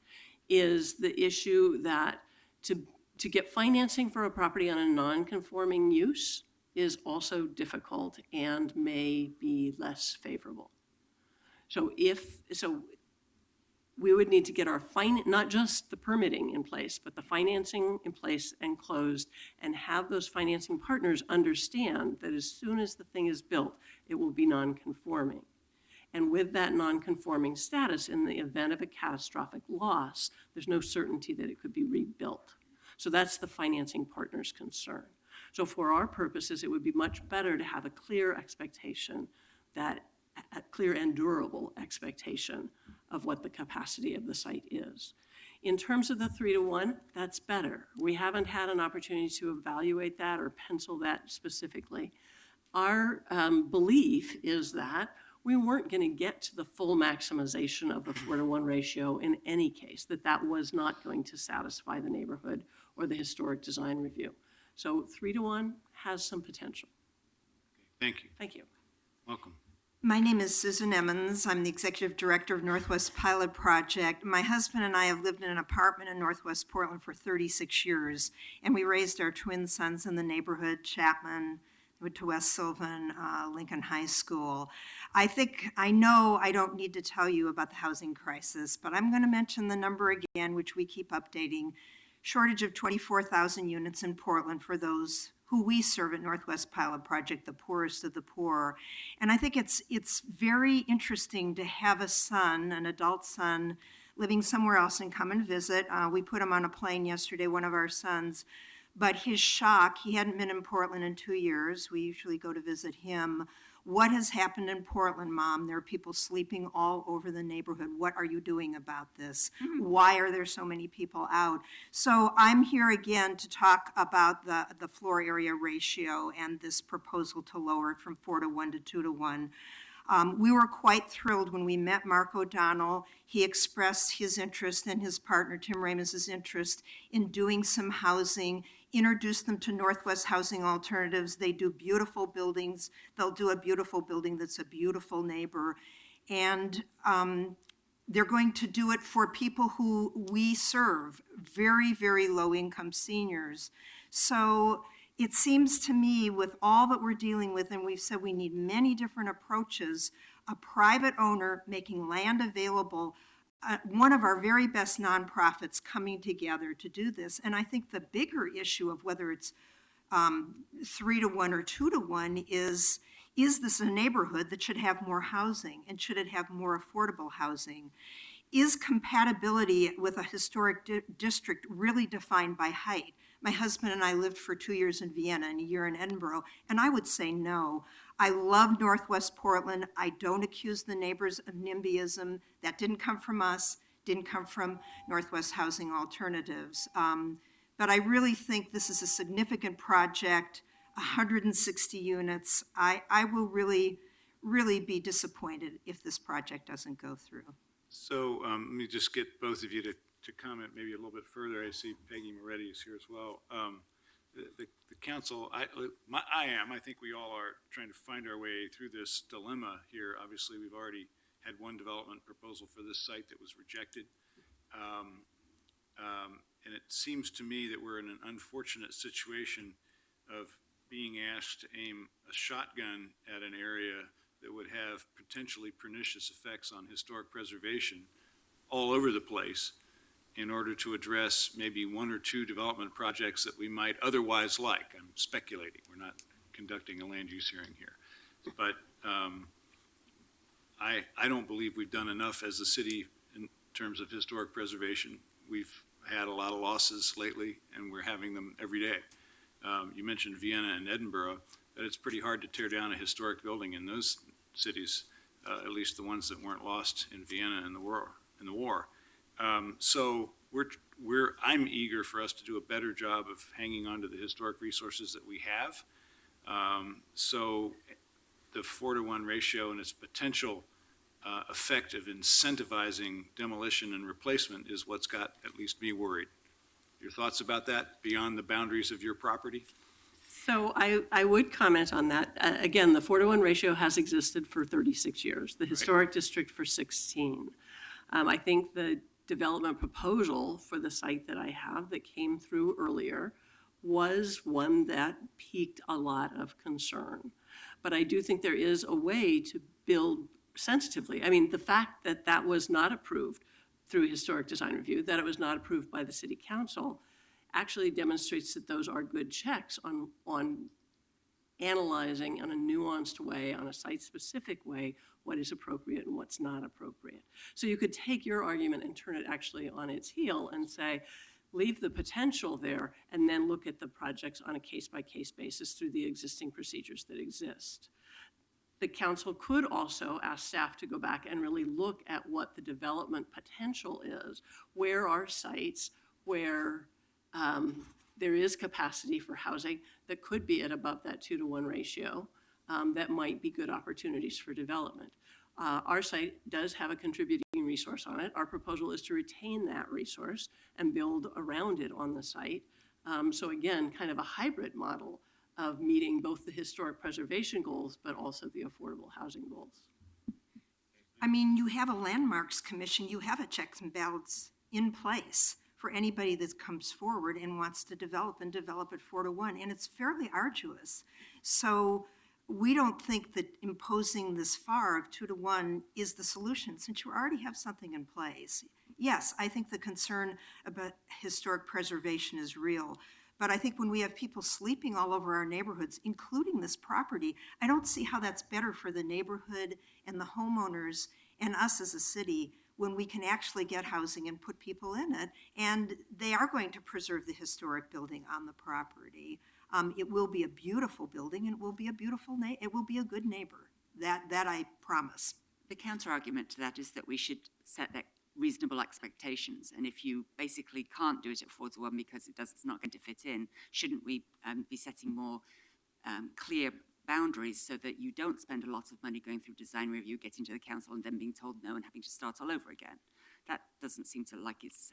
is the issue that to get financing for a property on a non-conforming use is also difficult and may be less favorable. So we would need to get our not just the permitting in place, but the financing in place and closed, and have those financing partners understand that as soon as the thing is built, it will be non-conforming. And with that non-conforming status, in the event of a catastrophic loss, there's no certainty that it could be rebuilt. So that's the financing partner's concern. So for our purposes, it would be much better to have a clear expectation, a clear and durable expectation of what the capacity of the site is. In terms of the 3-to-1, that's better. We haven't had an opportunity to evaluate that or pencil that specifically. Our belief is that we weren't going to get to the full maximization of the 4-to-1 ratio in any case, that was not going to satisfy the neighborhood or the historic design review. So 3-to-1 has some potential. Thank you. Thank you. Welcome. My name is Susan Emmons. I'm the Executive Director of Northwest Pilot Project. My husband and I have lived in an apartment in Northwest Portland for 36 years, and we raised our twin sons in the neighborhood, Chapman, went to West Sylvan, Lincoln High School. I know I don't need to tell you about the housing crisis, but I'm going to mention the number again, which we keep updating. Shortage of 24,000 units in Portland for those who we serve at Northwest Pilot Project, the poorest of the poor. And I think it's very interesting to have a son, an adult son, living somewhere else and come and visit. We put him on a plane yesterday, one of our sons, but his shock, he hadn't been in Portland in 2 years. We usually go to visit him, What has happened in Portland, Mom? There are people sleeping all over the neighborhood. What are you doing about this? Why are there so many people out? So I'm here again to talk about the floor area ratio and this proposal to lower it from 4:1 to 2:1. We were quite thrilled when we met Mark O'Donnell. He expressed his interest and his partner Tim Ramis' interest in doing some housing, introduced them to Northwest Housing Alternatives. They do beautiful buildings. They'll do a beautiful building that's a beautiful neighbor. And they're going to do it for people who we serve, very, very low-income seniors. So it seems to me, with all that we're dealing with, and we've said we need many different approaches, a private owner making land available, one of our very best nonprofits coming together to do this. And I think the bigger issue of whether it's 3:1 or 2:1 is this a neighborhood that should have more housing, and should it have more affordable housing? Is compatibility with a historic district really defined by height? My husband and I lived for 2 years in Vienna and a year in Edinburgh, and I would say no. I love Northwest Portland. I don't accuse the neighbors of NIMBYism. That didn't come from us, didn't come from Northwest Housing Alternatives. But I really think this is a significant project, 160 units. I will really, really be disappointed if this project doesn't go through. So let me just get both of you to comment maybe a little bit further. I see Peggy Moretti is here as well. The council, I think we all are trying to find our way through this dilemma here. Obviously, we've already had one development proposal for this site that was rejected. And it seems to me that we're in an unfortunate situation of being asked to aim a shotgun at an area that would have potentially pernicious effects on historic preservation all over the place in order to address maybe one or two development projects that we might otherwise like. I'm speculating. We're not conducting a land use hearing here. But I don't believe we've done enough as a city in terms of historic preservation. We've had a lot of losses lately, and we're having them every day. You mentioned Vienna and Edinburgh, but it's pretty hard to tear down a historic building in those cities, at least the ones that weren't lost in Vienna in the war. So I'm eager for us to do a better job of hanging on to the historic resources that we have. So the 4:1 ratio and its potential effect of incentivizing demolition and replacement is what's got at least me worried. Your thoughts about that beyond the boundaries of your property? So I would comment on that. Again, the 4:1 ratio has existed for 36 years, the historic district for 16. I think the development proposal for the site that I have that came through earlier was one that piqued a lot of concern. But I do think there is a way to build sensitively. I mean, the fact that that was not approved through historic design review, that it was not approved by the city council, actually demonstrates that those are good checks on analyzing in a nuanced way, on a site-specific way, what is appropriate and what's not appropriate. So you could take your argument and turn it actually on its heel and say, leave the potential there, and then look at the projects on a case-by-case basis through the existing procedures that exist. The council could also ask staff to go back and really look at what the development potential is. Where are sites where there is capacity for housing that could be at above that 2:1 ratio that might be good opportunities for development. Our site does have a contributing resource on it. Our proposal is to retain that resource and build around it on the site. So again, kind of a hybrid model of meeting both the historic preservation goals, but also the affordable housing goals. I mean, you have a landmarks commission, you have a checks and balance in place for anybody that comes forward and wants to develop and develop at 4:1, and it's fairly arduous. So we don't think that imposing this FAR of 2:1 is the solution, since you already have something in place. Yes, I think the concern about historic preservation is real, but I think when we have people sleeping all over our neighborhoods, including this property, I don't see how that's better for the neighborhood and the homeowners and us as a city when we can actually get housing and put people in it, and they are going to preserve the historic building on the property. It will be a beautiful building, and it will be a beautiful it will be a good neighbor. That I promise. The counter-argument to that is that we should set that reasonable expectations. And if you basically can't do it at 4-1 because it's not going to fit in, shouldn't we be setting more clear boundaries so that you don't spend a lot of money going through design review, getting to the council and then being told no and having to start all over again? That doesn't seem to like it's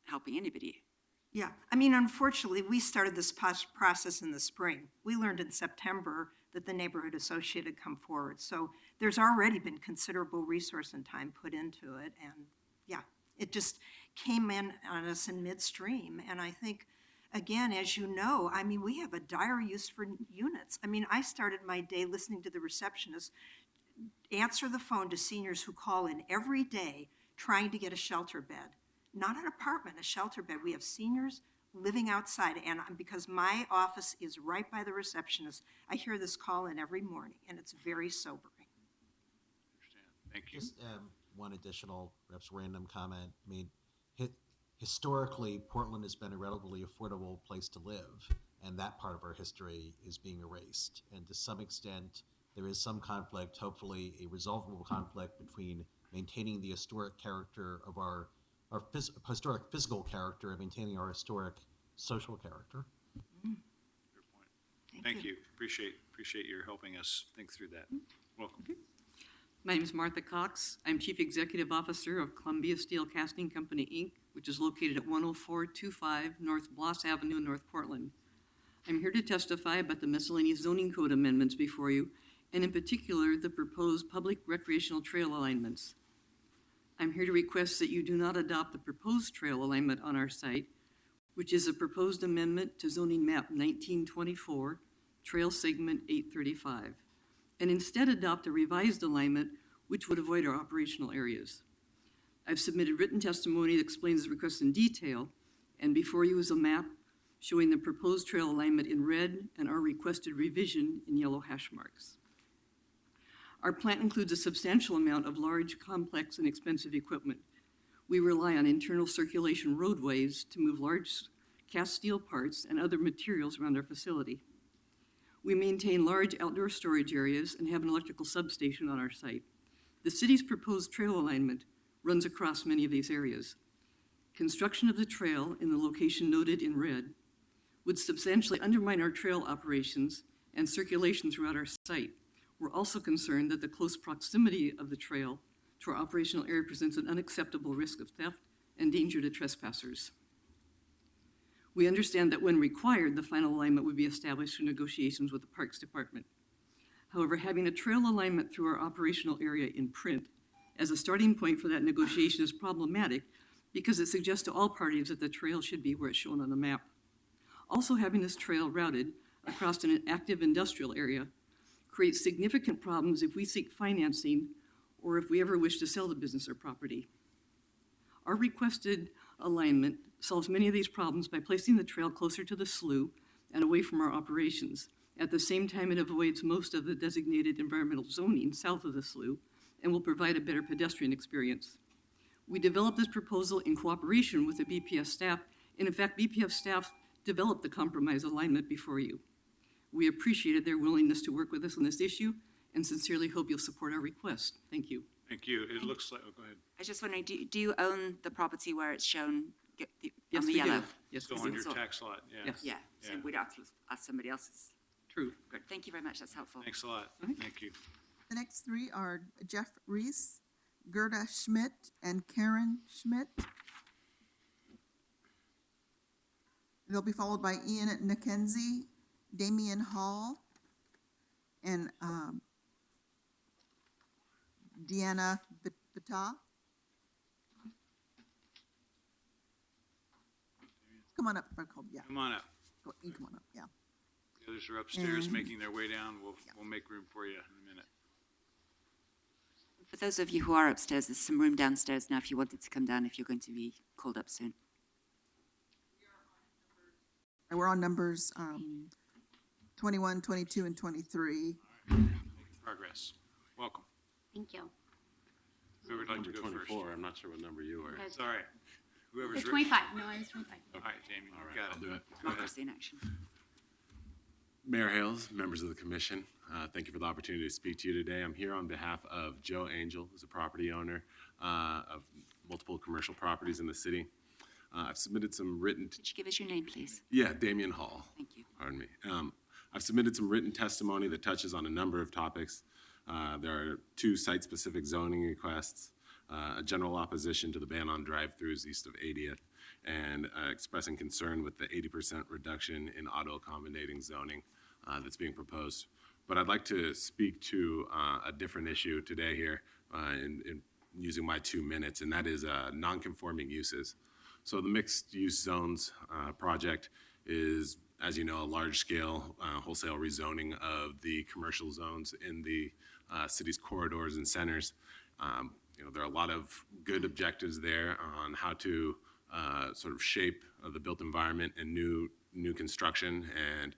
helping anybody. Yeah, I mean, unfortunately, we started this process in the spring. We learned in September that the neighborhood associate had come forward. So there's already been considerable resource and time put into it. And yeah, it just came in on us in midstream. And I think, again, as you know, I mean, we have a dire use for units. I mean, I started my day listening to the receptionist answer the phone to seniors who call in every day trying to get a shelter bed. Not an apartment, a shelter bed. We have seniors living outside, and because my office is right by the receptionist, I hear this call in every morning, and it's very sobering. Thank you. Just one additional, perhaps random comment. I mean, historically, Portland has been a relatively affordable place to live, and that part of our history is being erased. And to some extent, there is some conflict, hopefully a resolvable conflict between maintaining the historic character of our historic physical character and maintaining our historic social character. Thank you. Appreciate your helping us think through that. Welcome. My name is Martha Cox. I'm Chief Executive Officer of Columbia Steel Casting Company, Inc., which is located at 10425 North Bloss Avenue in North Portland. I'm here to testify about the miscellaneous zoning code amendments before you, and in particular, the proposed public recreational trail alignments. I'm here to request that you do not adopt the proposed trail alignment on our site, which is a proposed amendment to zoning map 1924, trail segment 835, and instead adopt a revised alignment which would avoid our operational areas. I've submitted written testimony that explains the request in detail, and before you is a map showing the proposed trail alignment in red and our requested revision in yellow hash marks. Our plant includes a substantial amount of large, complex, and expensive equipment. We rely on internal circulation roadways to move large cast steel parts and other materials around our facility. We maintain large outdoor storage areas and have an electrical substation on our site. The city's proposed trail alignment runs across many of these areas. Construction of the trail in the location noted in red would substantially undermine our trail operations and circulation throughout our site. We're also concerned that the close proximity of the trail to our operational area presents an unacceptable risk of theft and danger to trespassers. We understand that when required, the final alignment would be established through negotiations with the Parks Department. However, having a trail alignment through our operational area in print as a starting point for that negotiation is problematic because it suggests to all parties that the trail should be where it's shown on the map. Also, having this trail routed across an active industrial area creates significant problems if we seek financing or if we ever wish to sell the business or property. Our requested alignment solves many of these problems by placing the trail closer to the slough and away from our operations. At the same time, it avoids most of the designated environmental zoning south of the slough and will provide a better pedestrian experience. We developed this proposal in cooperation with the BPS staff, and in fact, BPS staff developed the compromise alignment before you. We appreciated their willingness to work with us on this issue and sincerely hope you'll support our request. Thank you. Thank you. It looks like, oh, go ahead. I was just wondering, do you own the property where it's shown Yes, on the we do. yellow? Yes, Still we on do. your tax lot, yeah. Yes. Yeah, so Yeah. we'd have to ask somebody else's. True. Good, thank you very much, that's helpful. Thanks a lot. Thank you. The next three are Jeff Reese, Gerda Schmidt, and Karen Schmidt. They'll be followed by Ian McKenzie, Damian Hall, and Deanna Bata. Come on up, if I called, yeah. Come on up. You come on up, yeah. The others are upstairs And- making their way down. We'll make room for you in a minute. For those of you who are upstairs, there's some room downstairs now if you wanted to come down, if you're going to be called up soon. And we're on numbers 21, 22, and 23. Progress. Welcome. Thank you. Who would like to go first? 24, I'm not sure what number you are. It's all right. Oh, Whoever's ready. 25. No, I was 25. All right, Jamie, you got it. I'll do it. Go ahead. Democracy in action. Mayor Hales, members of the commission, thank you for the opportunity to speak to you today. I'm here on behalf of Joe Angel, who's a property owner of multiple commercial properties in the city. I've submitted some written... Could you give us your name, please? Yeah, Damian Hall. Thank you. Pardon me. I've submitted some written testimony that touches on a number of topics. There are 2 site-specific zoning requests, a general opposition to the ban on drive-throughs east of 80th, and expressing concern with the 80% reduction in auto-accommodating zoning that's being proposed. But I'd like to speak to a different issue today here in using my 2 minutes, and that is non-conforming uses. So the mixed-use zones project is, as you know, a large-scale wholesale rezoning of the commercial zones in the city's corridors and centers. There are a lot of good objectives there on how to sort of shape the built environment and new construction, and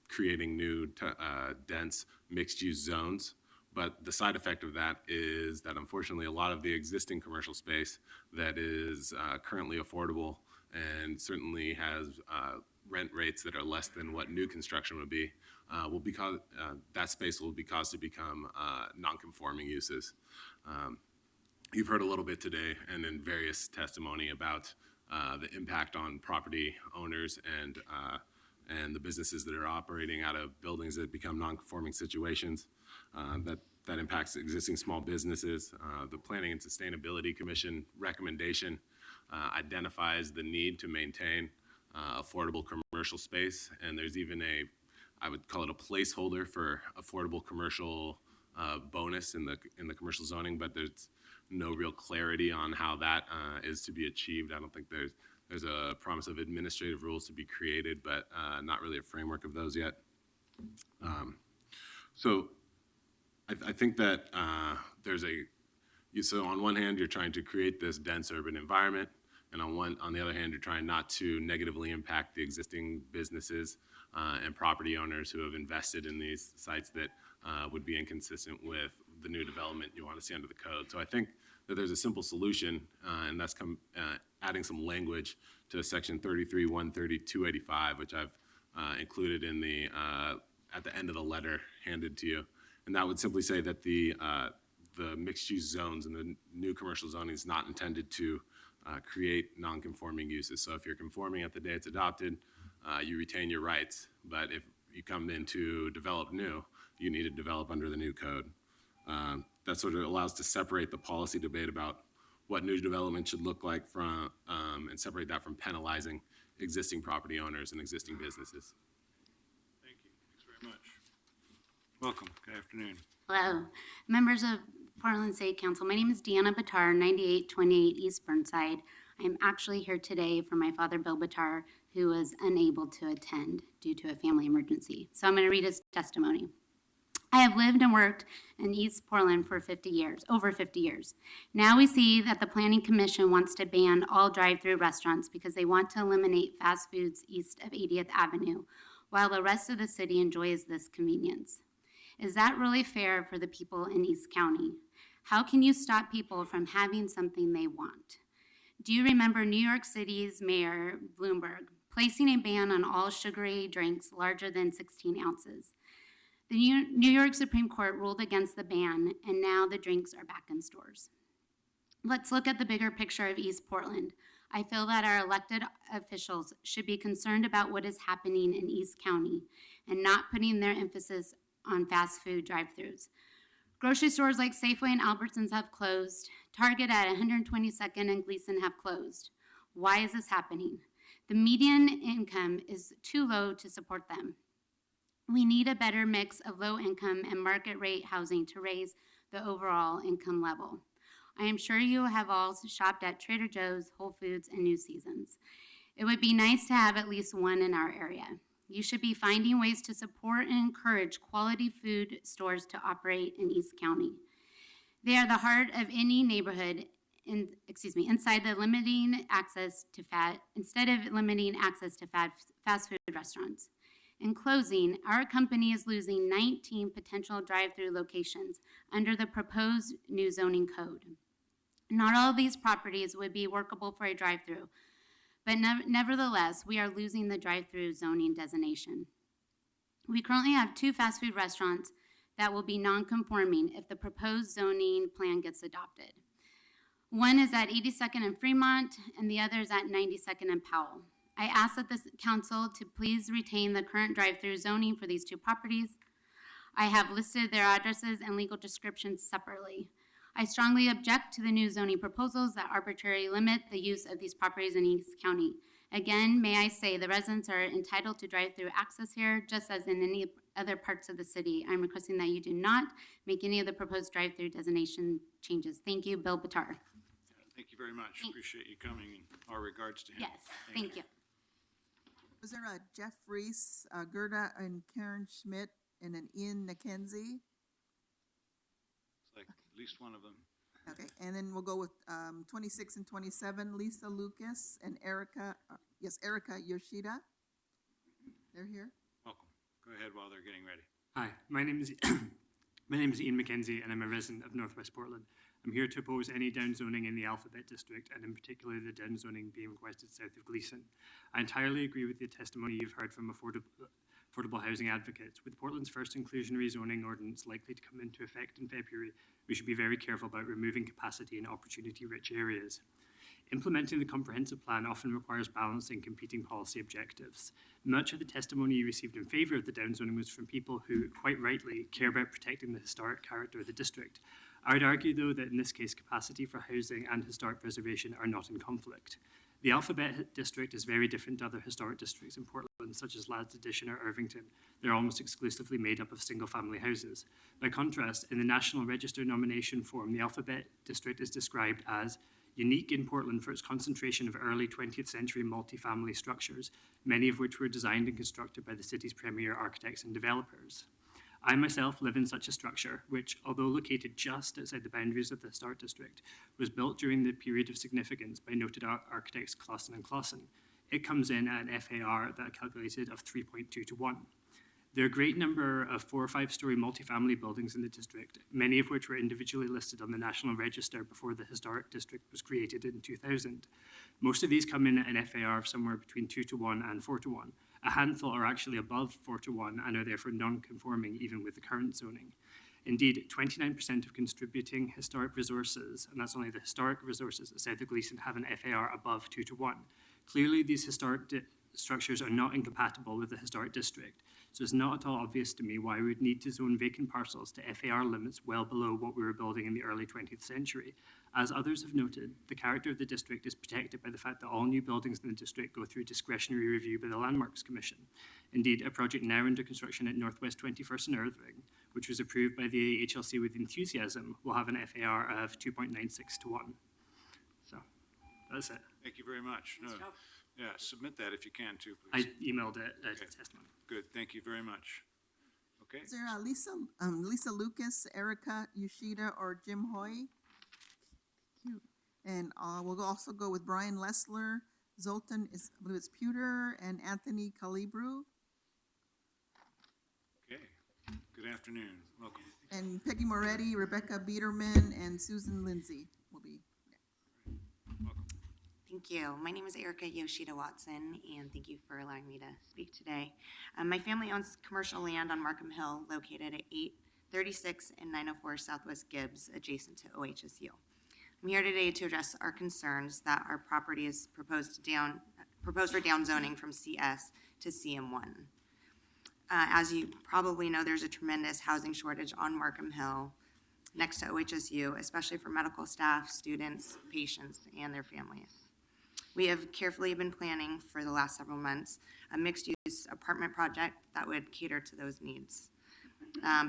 creating new dense mixed-use zones. But the side effect of that is that unfortunately a lot of the existing commercial space that is currently affordable and certainly has rent rates that are less than what new construction would be, that space will be caused to become non-conforming uses. You've heard a little bit today and in various testimony about the impact on property owners and the businesses that are operating out of buildings that become non-conforming situations. That impacts existing small businesses. The Planning and Sustainability Commission recommendation identifies the need to maintain affordable commercial space, and there's even I would call it a placeholder for affordable commercial bonus in the commercial zoning, but there's no real clarity on how that is to be achieved. I don't think there's a promise of administrative rules to be created, but not really a framework of those yet. So I think that so on one hand, you're trying to create this dense urban environment, and on the other hand, you're trying not to negatively impact the existing businesses and property owners who have invested in these sites that would be inconsistent with the new development you want to see under the code. So I think that there's a simple solution, and that's adding some language to section 33-130-285, which I've included in at the end of the letter handed to you. And that would simply say that the mixed-use zones and the new commercial zoning is not intended to create non-conforming uses. So if you're conforming at the day it's adopted, you retain your rights. But if you come in to develop new, you need to develop under the new code. That sort of allows to separate the policy debate about what new development should look like from, and separate that from penalizing existing property owners and existing businesses. Thank you. Thanks very much. Welcome. Good afternoon. Hello, members of Portland City Council. My name is Deanna Batar, 9828 East Burnside. I am actually here today for my father, Bill Batar, who was unable to attend due to a family emergency. So I'm going to read his testimony. I have lived and worked in East Portland for over 50 years. Now we see that the Planning Commission wants to ban all drive-through restaurants because they want to eliminate fast foods east of 80th Avenue, while the rest of the city enjoys this convenience. Is that really fair for the people in East County? How can you stop people from having something they want? Do you remember New York City's Mayor Bloomberg placing a ban on all sugary drinks larger than 16 ounces? The New York Supreme Court ruled against the ban, and now the drinks are back in stores. Let's look at the bigger picture of East Portland. I feel that our elected officials should be concerned about what is happening in East County and not putting their emphasis on fast food drive-thrus. Grocery stores like Safeway and Albertsons have closed. Target at 122nd and Gleason have closed. Why is this happening? The median income is too low to support them. We need a better mix of low income and market rate housing to raise the overall income level. I am sure you have all shopped at Trader Joe's, Whole Foods, and New Seasons. It would be nice to have at least one in our area. You should be finding ways to support and encourage quality food stores to operate in East County. They are the heart of any neighborhood instead of limiting access to fast food restaurants. In closing, our company is losing 19 potential drive-through locations under the proposed new zoning code. Not all of these properties would be workable for a drive-through, but nevertheless, we are losing the drive-through zoning designation. We currently have 2 fast food restaurants that will be non-conforming if the proposed zoning plan gets adopted. One is at 82nd and Fremont, and the other is at 92nd and Powell. I ask that this council to please retain the current drive-through zoning for these 2 properties. I have listed their addresses and legal descriptions separately. I strongly object to the new zoning proposals that arbitrarily limit the use of these properties in East County. Again, may I say the residents are entitled to drive-through access here, just as in any other parts of the city. I'm requesting that you do not make any of the proposed drive-through designation changes. Thank you, Bill Batar. Thank you very much. Appreciate you coming, and our regards to him. Yes, thank you. Was there a Jeff Reese, Gerda and Karen Schmidt, and an Ian McKenzie? It's like at least one of them. Okay, and then we'll go with 26 and 27, Lisa Lucas and Erica Yoshida. They're here. Welcome. Go ahead while they're getting ready. Hi, my name is my name is Ian McKenzie, and I'm a resident of Northwest Portland. I'm here to oppose any downzoning in the Alphabet District, and in particular the downzoning being requested south of Gleason. I entirely agree with the testimony you've heard from affordable housing advocates. With Portland's first inclusionary zoning ordinance likely to come into effect in February, we should be very careful about removing capacity in opportunity-rich areas. Implementing the comprehensive plan often requires balancing competing policy objectives. Much of the testimony you received in favour of the downzoning was from people who, quite rightly, care about protecting the historic character of the district. I would argue, though, that in this case, capacity for housing and historic preservation are not in conflict. The Alphabet District is very different to other historic districts in Portland, such as Ladd's Addition or Irvington. They're almost exclusively made up of single-family houses. By contrast, in the National Register nomination form, the Alphabet District is described as unique in Portland for its concentration of early 20th century multifamily structures, many of which were designed and constructed by the city's premier architects and developers. I myself live in such a structure, which, although located just outside the boundaries of the historic district, was built during the period of significance by noted architects Clausen and Clausen. It comes in at an FAR that calculated of 3.2 to 1. There are a great number of 4 or 5 story multifamily buildings in the district, many of which were individually listed on the National Register before the historic district was created in 2000. Most of these come in at an FAR of somewhere between 2 to 1 and 4 to 1. A handful are actually above 4 to 1 and are therefore non-conforming even with the current zoning. Indeed, 29% of contributing historic resources, and that's only the historic resources at south of Gleason, have an FAR above 2 to 1. Clearly, these historic structures are not incompatible with the historic district, so it's not at all obvious to me why we would need to zone vacant parcels to FAR limits well below what we were building in the early 20th century. As others have noted, the character of the district is protected by the fact that all new buildings in the district go through discretionary review by the Landmarks Commission. Indeed, a project now under construction at Northwest 21st and Irving, which was approved by the HLC with enthusiasm, will have an FAR of 2.96 to 1. So, that's it. Thank you very much. No, yeah, submit that if you can too, I please. emailed it as a testimony. Good, thank you very much. Okay, Is there Lisa Lucas, Erica Yoshida, or Jim Hoy? Cute. And we'll also go with Brian Lessler, Zoltan, I believe it's Pewter, and Anthony Calibru. okay. Good afternoon, welcome. And Peggy Moretti, Rebecca Biederman, and Susan Lindsay will be. Thank you. My name is Erica Yoshida Watson, and thank you for allowing me to speak today. My family owns commercial land on Markham Hill located at 836 and 904 Southwest Gibbs, adjacent to OHSU. I'm here today to address our concerns that our property is proposed for downzoning from CS to CM1. As you probably know, there's a tremendous housing shortage on Markham Hill next to OHSU, especially for medical staff, students, patients, and their families. We have carefully been planning for the last several months a mixed-use apartment project that would cater to those needs,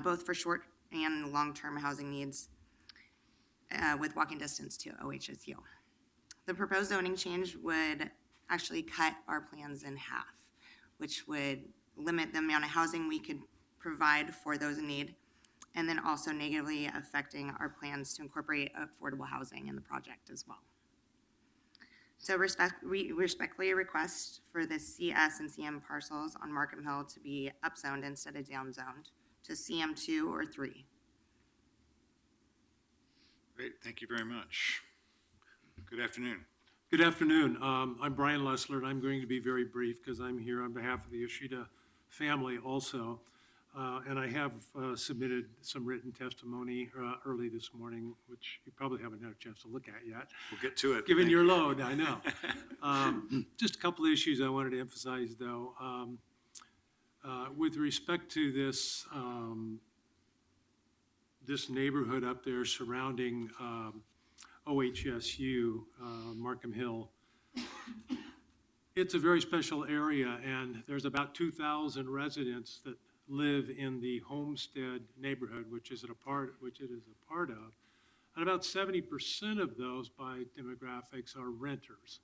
both for short and long-term housing needs with walking distance to OHSU. The proposed zoning change would actually cut our plans in half, which would limit the amount of housing we could provide for those in need, and then also negatively affecting our plans to incorporate affordable housing in the project as well. So we respectfully request for the CS and CM parcels on Markham Hill to be upzoned instead of downzoned to CM2 or 3. Great, thank you very much. Good afternoon. Good afternoon. I'm Brian Lessler, and I'm going to be very brief because I'm here on behalf of the Yoshida family also. And I have submitted some written testimony early this morning, which you probably haven't had a chance to look at yet. We'll get to it. Given Thank your you. load, I know. Just a couple of issues I wanted to emphasize, though. With respect to this, this neighborhood up there surrounding OHSU, Markham Hill, it's a very special area, and there's about 2,000 residents that live in the Homestead neighborhood, which it is a part of. And about 70% of those by demographics are renters.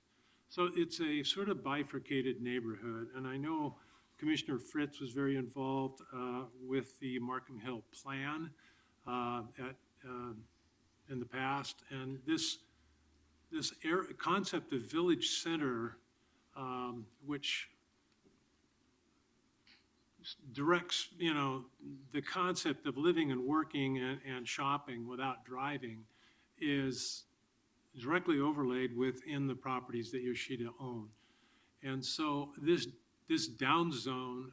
So it's a sort of bifurcated neighborhood. And I know Commissioner Fritz was very involved with the Markham Hill plan in the past. And this concept of village center, which directs, the concept of living and working and shopping without driving, is directly overlaid within the properties that Yoshida own. And so this down zone,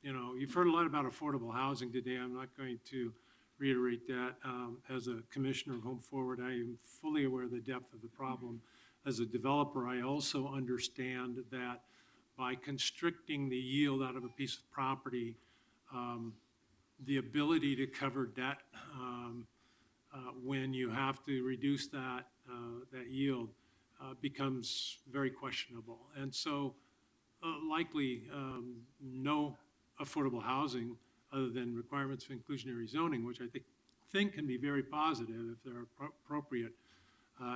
you've heard a lot about affordable housing today. I'm not going to reiterate that. As a commissioner of Home Forward, I am fully aware of the depth of the problem. As a developer, I also understand that by constricting the yield out of a piece of property, the ability to cover debt when you have to reduce that yield becomes very questionable. And so likely no affordable housing other than requirements for inclusionary zoning, which I think can be very positive if there are appropriate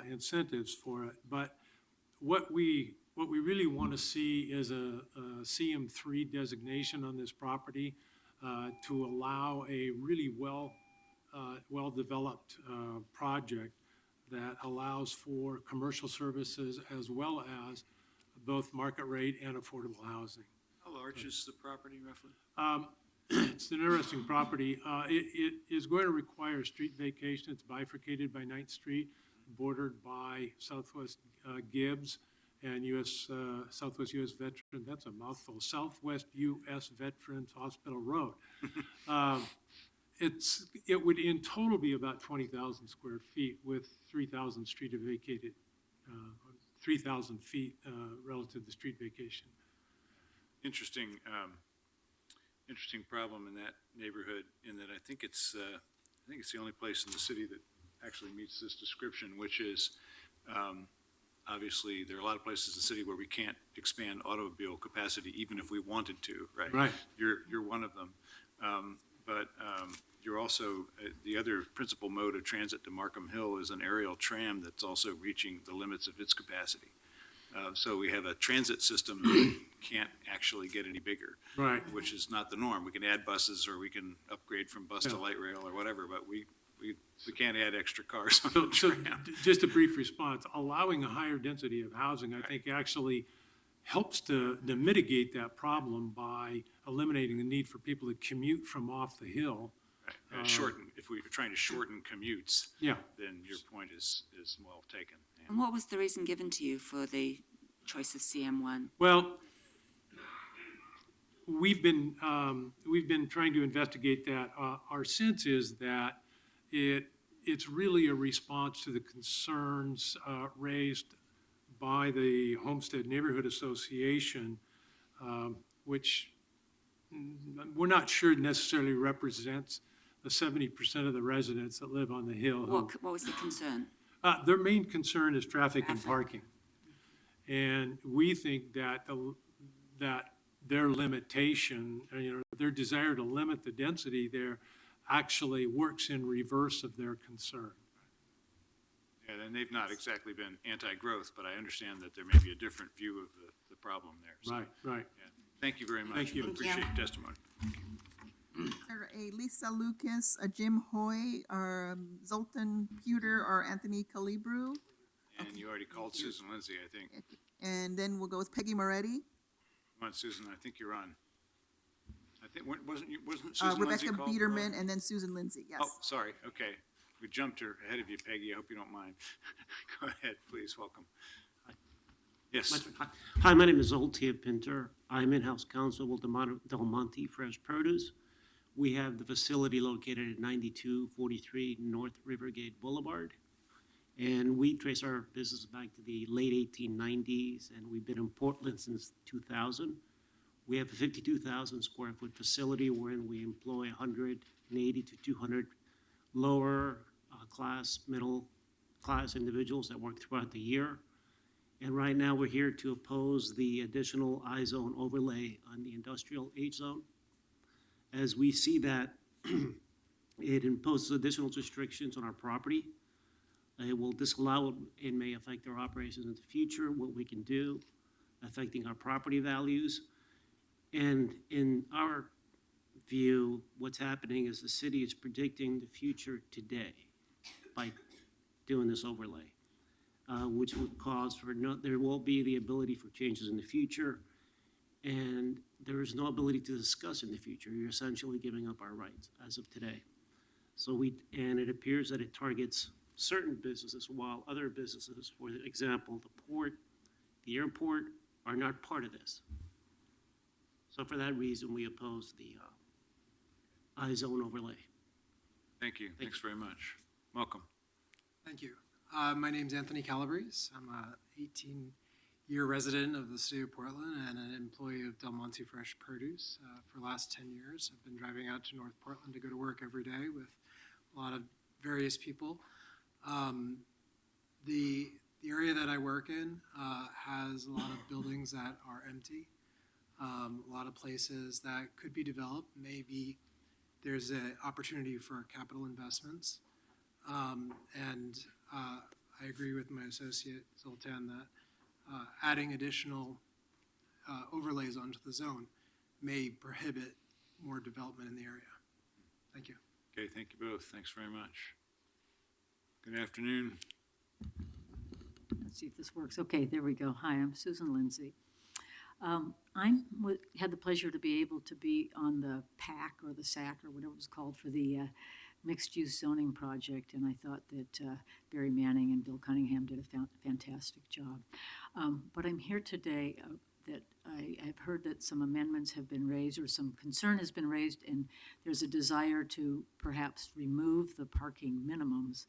incentives for it. But what we really want to see is a CM3 designation on this property to allow a really well-developed project that allows for commercial services as well as both market rate and affordable housing. How large is the property roughly? It's an interesting property. It is going to require street vacation. It's bifurcated by 9th Street, bordered by Southwest Gibbs and Southwest U.S. Veteran, that's a mouthful, Southwest U.S. Veterans Hospital Road. It would in total be about 20,000 square feet with 3,000 vacated, 3,000 feet relative to street vacation. Interesting problem in that neighborhood, in that I think it's the only place in the city that actually meets this description, which is obviously there are a lot of places in the city where we can't expand automobile capacity even if we wanted to, right? Right. You're one of them, but you're also the other principal mode of transit to Markham Hill is an aerial tram that's also reaching the limits of its capacity. So we have a transit system that can't actually get any bigger, Right. which is not the norm. We can add buses or we can upgrade from bus to light rail or whatever, but we can't add extra cars on the So tram. just a brief response, allowing a higher density of housing, I think actually helps to mitigate that problem by eliminating the need for people to commute from off the hill. And shorten, if we're trying to shorten commutes, Yeah. then your point is well taken. And what was the reason given to you for the choice of CM1? Well, we've been trying to investigate that. Our sense is that it's really a response to the concerns raised by the Homestead Neighborhood Association, which we're not sure necessarily represents the 70% of the residents that live on the hill. What was the concern? Their main concern is traffic and parking. And we think that that their limitation, their desire to limit the density there actually works in reverse of their concern. And they've not exactly been anti-growth, but I understand that there may be a different view of the problem there. So, Right. yeah. Thank you very much. Thank you. Appreciate your testimony. Is there a Lisa Lucas, a Jim Hoy, or Zoltan Pewter, or Anthony Calibru? And you already called Susan Lindsay, I think. And then we'll go with Peggy Moretti, Come on, Susan, I think you're on. I think, wasn't Susan Lindsay Rebecca called? Biederman, and then Susan Lindsay, yes. Oh, sorry, okay. We jumped her ahead of you, Peggy. I hope you don't mind. Go ahead, please, welcome. Yes. Hi, my name is Zoltia Pinter. I'm in-house counsel with Del Monte Fresh Produce. We have the facility located at 9243 North Rivergate Boulevard. And we trace our business back to the late 1890s, and we've been in Portland since 2000. We have a 52,000 square foot facility wherein we employ 180 to 200 lower class, middle class individuals that work throughout the year. And right now, we're here to oppose the additional I-zone overlay on the industrial H-zone. As we see that, it imposes additional restrictions on our property. It will disallow, it may affect our operations in the future, what we can do, affecting our property values. And in our view, what's happening is the city is predicting the future today by doing this overlay. Which would cause for there won't be the ability for changes in the future, and there is no ability to discuss in the future. You're essentially giving up our rights as of today. And it appears that it targets certain businesses while other businesses, for example, the port, the airport, are not part of this. So for that reason, we oppose the I-zone overlay. Thank you. Thanks very much. Welcome. Thank you. My name's Anthony Calabrese. I'm a 18-year resident of the city of Portland and an employee of Del Monte Fresh Produce for the last 10 years. I've been driving out to North Portland to go to work every day with a lot of various people. The area that I work in has a lot of buildings that are empty, a lot of places that could be developed. Maybe there's an opportunity for capital investments. I agree with my associate Zoltan that adding additional overlays onto the zone may prohibit more development in the area. Thank you. Okay, thank you both. Thanks very much. Good afternoon. Let's see if this works. Okay, there we go. Hi, I'm Susan Lindsay. Had the pleasure to be able to be on the PAC or the SAC or whatever it was called for the mixed-use zoning project, and I thought that Barry Manning and Bill Cunningham did a fantastic job. But I'm here today that I've heard that some amendments have been raised or some concern has been raised, and there's a desire to perhaps remove the parking minimums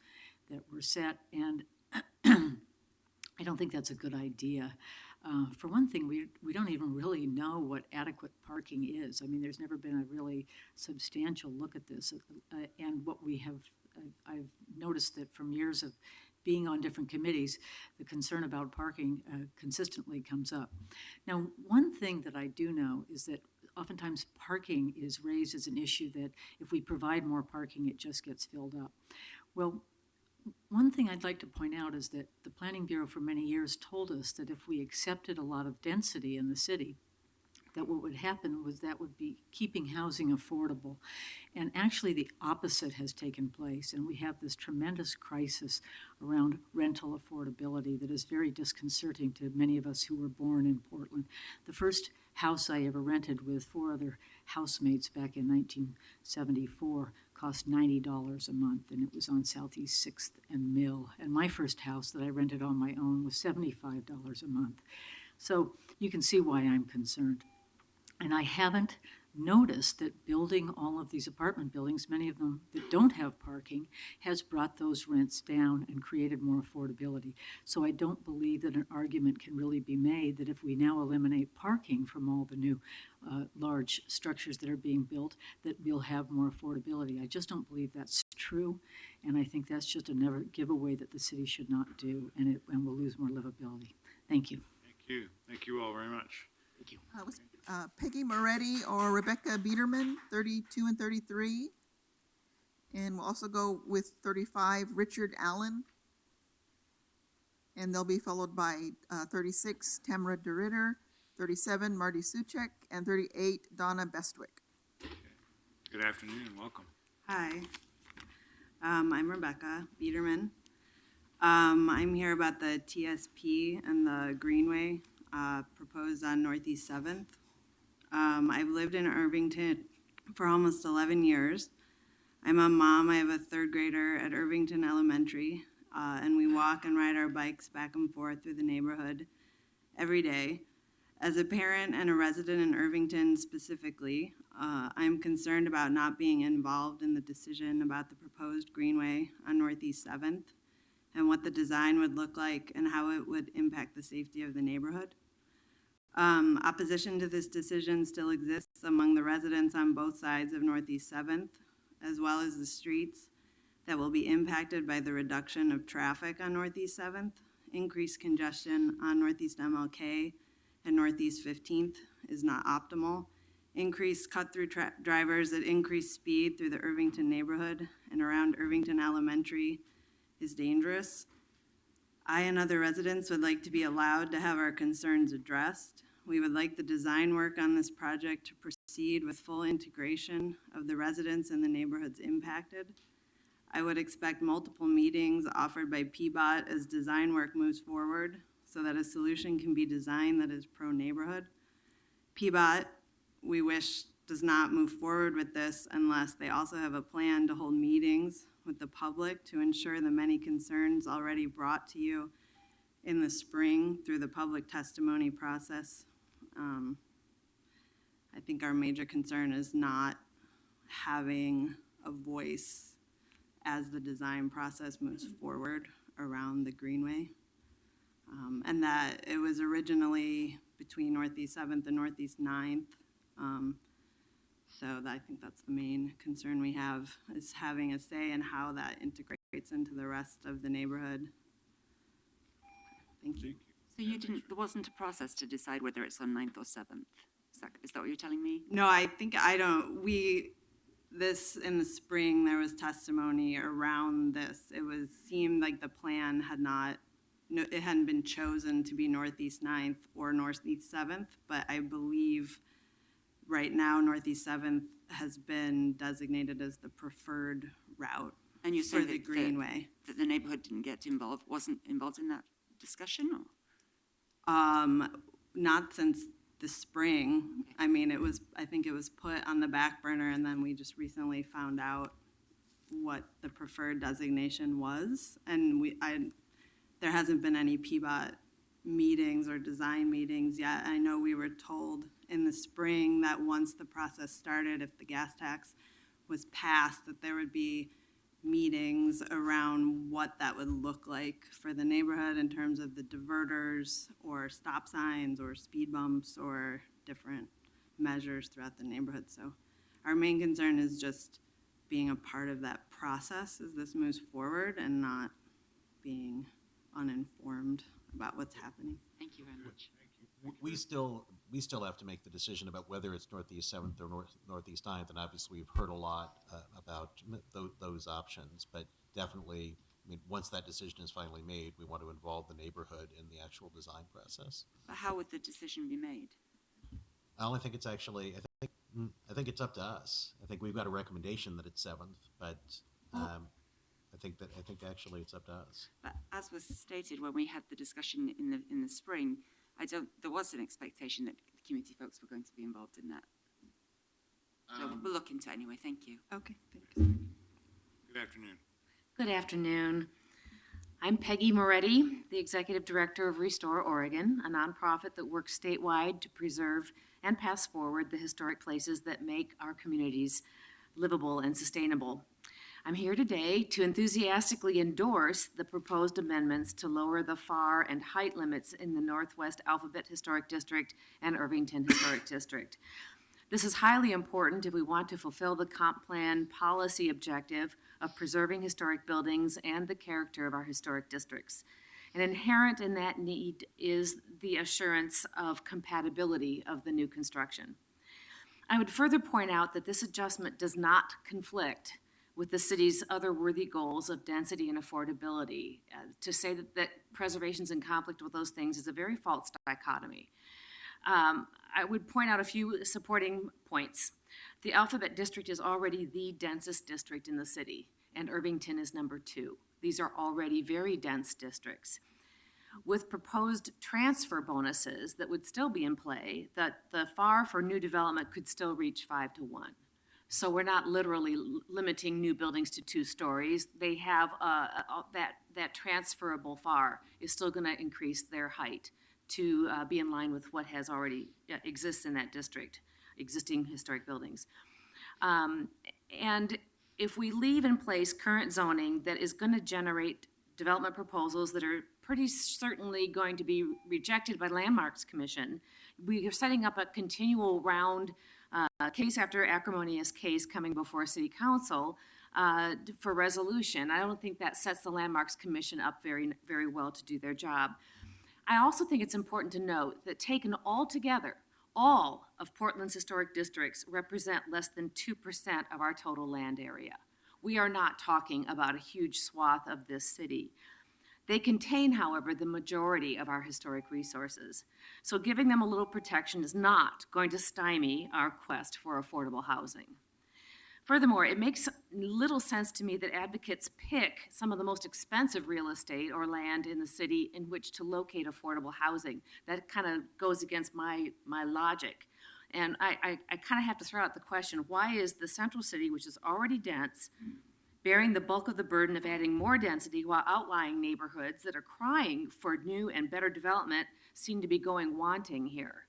that were set, and I don't think that's a good idea. For one thing, we don't even really know what adequate parking is. I mean, there's never been a really substantial look at this. And what I've noticed that from years of being on different committees, the concern about parking consistently comes up. Now, one thing that I do know is that oftentimes parking is raised as an issue that if we provide more parking, it just gets filled up. Well, one thing I'd like to point out is that the Planning Bureau for many years told us that if we accepted a lot of density in the city, that what would happen was that would be keeping housing affordable. And actually the opposite has taken place, and we have this tremendous crisis around rental affordability that is very disconcerting to many of us who were born in Portland. The first house I ever rented with 4 other housemates back in 1974 cost $90 a month, and it was on Southeast 6th and Mill. And my first house that I rented on my own was $75 a month. So you can see why I'm concerned. And I haven't noticed that building all of these apartment buildings, many of them that don't have parking, has brought those rents down and created more affordability. So I don't believe that an argument can really be made that if we now eliminate parking from all the new large structures that are being built, that we'll have more affordability. I just don't believe that's true, and I think that's just another giveaway that the city should not do, and we'll lose more livability. Thank you. Thank you. Thank you all very much. Thank you. Was Peggy Moretti or Rebecca Biederman, 32 and 33. And we'll also go with 35, Richard Allen. And they'll be followed by 36, Tamara DeRitter, 37, Marty Suchek, and 38, Donna Bestwick. Good afternoon. Welcome. Hi, I'm Rebecca Biederman. I'm here about the TSP and the Greenway proposed on Northeast 7th. I've lived in Irvington for almost 11 years. I'm a mom. I have a 3rd grader at Irvington Elementary, and we walk and ride our bikes back and forth through the neighborhood every day. As a parent and a resident in Irvington specifically, I'm concerned about not being involved in the decision about the proposed greenway on Northeast 7th and what the design would look like and how it would impact the safety of the neighborhood. Opposition to this decision still exists among the residents on both sides of Northeast 7th, as well as the streets that will be impacted by the reduction of traffic on Northeast 7th. Increased congestion on Northeast MLK and Northeast 15th is not optimal. Increased cut-through drivers at increased speed through the Irvington neighborhood and around Irvington Elementary is dangerous. I and other residents would like to be allowed to have our concerns addressed. We would like the design work on this project to proceed with full integration of the residents and the neighborhoods impacted. I would expect multiple meetings offered by PBOT as design work moves forward so that a solution can be designed that is pro-neighborhood. PBOT, we wish, does not move forward with this unless they also have a plan to hold meetings with the public to ensure the many concerns already brought to you in the spring through the public testimony process. I think our major concern is not having a voice as the design process moves forward around the greenway. And that it was originally between Northeast 7th and Northeast 9th. So I think that's the main concern we have, is having a say in how that integrates into the rest of the neighborhood. Thank you. So there wasn't a process to decide whether it's on 9th or 7th? Is that what you're telling me? No, this in the spring, there was testimony around this. Seemed like the plan it hadn't been chosen to be Northeast 9th or Northeast 7th, but I believe right now Northeast 7th has been designated as the preferred route And you're for saying the that greenway. that the neighborhood wasn't involved in that discussion? Or? Not since the spring. I mean, I think it was put on the back burner, and then we just recently found out what the preferred designation was. And there hasn't been any PBOT meetings or design meetings yet. I know we were told in the spring that once the process started, if the gas tax was passed, that there would be meetings around what that would look like for the neighborhood in terms of the diverters or stop signs or speed bumps or different measures throughout the neighborhood. So our main concern is just being a part of that process as this moves forward and not being uninformed about what's happening. Thank you very much. We still have to make the decision about whether it's Northeast 7th or Northeast 9th, and obviously we've heard a lot about those options, but definitely, I mean, once that decision is finally made, we want to involve the neighborhood in the actual design process. But how would the decision be made? I only think it's actually, I think it's up to us. I think we've got a recommendation that it's 7th, but I think actually it's up to us. But as was stated when we had the discussion in the spring, there was an expectation that the community folks were going to be involved in that. So we'll look into it anyway. Thank you. Okay, thanks. Good afternoon. Good afternoon. I'm Peggy Moretti, the Executive Director of Restore Oregon, a nonprofit that works statewide to preserve and pass forward the historic places that make our communities livable and sustainable. I'm here today to enthusiastically endorse the proposed amendments to lower the FAR and height limits in the Northwest Alphabet Historic District and Irvington Historic District. This is highly important if we want to fulfill the comp plan policy objective of preserving historic buildings and the character of our historic districts. And inherent in that need is the assurance of compatibility of the new construction. I would further point out that this adjustment does not conflict with the city's other worthy goals of density and affordability. To say that preservation is in conflict with those things is a very false dichotomy. I would point out a few supporting points. The Alphabet District is already the densest district in the city, and Irvington is number 2. These are already very dense districts. With proposed transfer bonuses that would still be in play, that the FAR for new development could still reach 5-to-1. So we're not literally limiting new buildings to 2 stories. They have that transferable FAR is still going to increase their height to be in line with what has already exists in that district, existing historic buildings. And if we leave in place current zoning that is going to generate development proposals that are pretty certainly going to be rejected by Landmarks Commission, we are setting up a continual round, case after acrimonious case coming before City Council for resolution. I don't think that sets the Landmarks Commission up very, very well to do their job. I also think it's important to note that taken all together, all of Portland's historic districts represent less than 2% of our total land area. We are not talking about a huge swath of this city. They contain, however, the majority of our historic resources. So giving them a little protection is not going to stymie our quest for affordable housing. Furthermore, it makes little sense to me that advocates pick some of the most expensive real estate or land in the city in which to locate affordable housing. That kind of goes against my logic. And I kind of have to throw out the question, why is the central city, which is already dense, bearing the bulk of the burden of adding more density while outlying neighborhoods that are crying for new and better development seem to be going wanting here?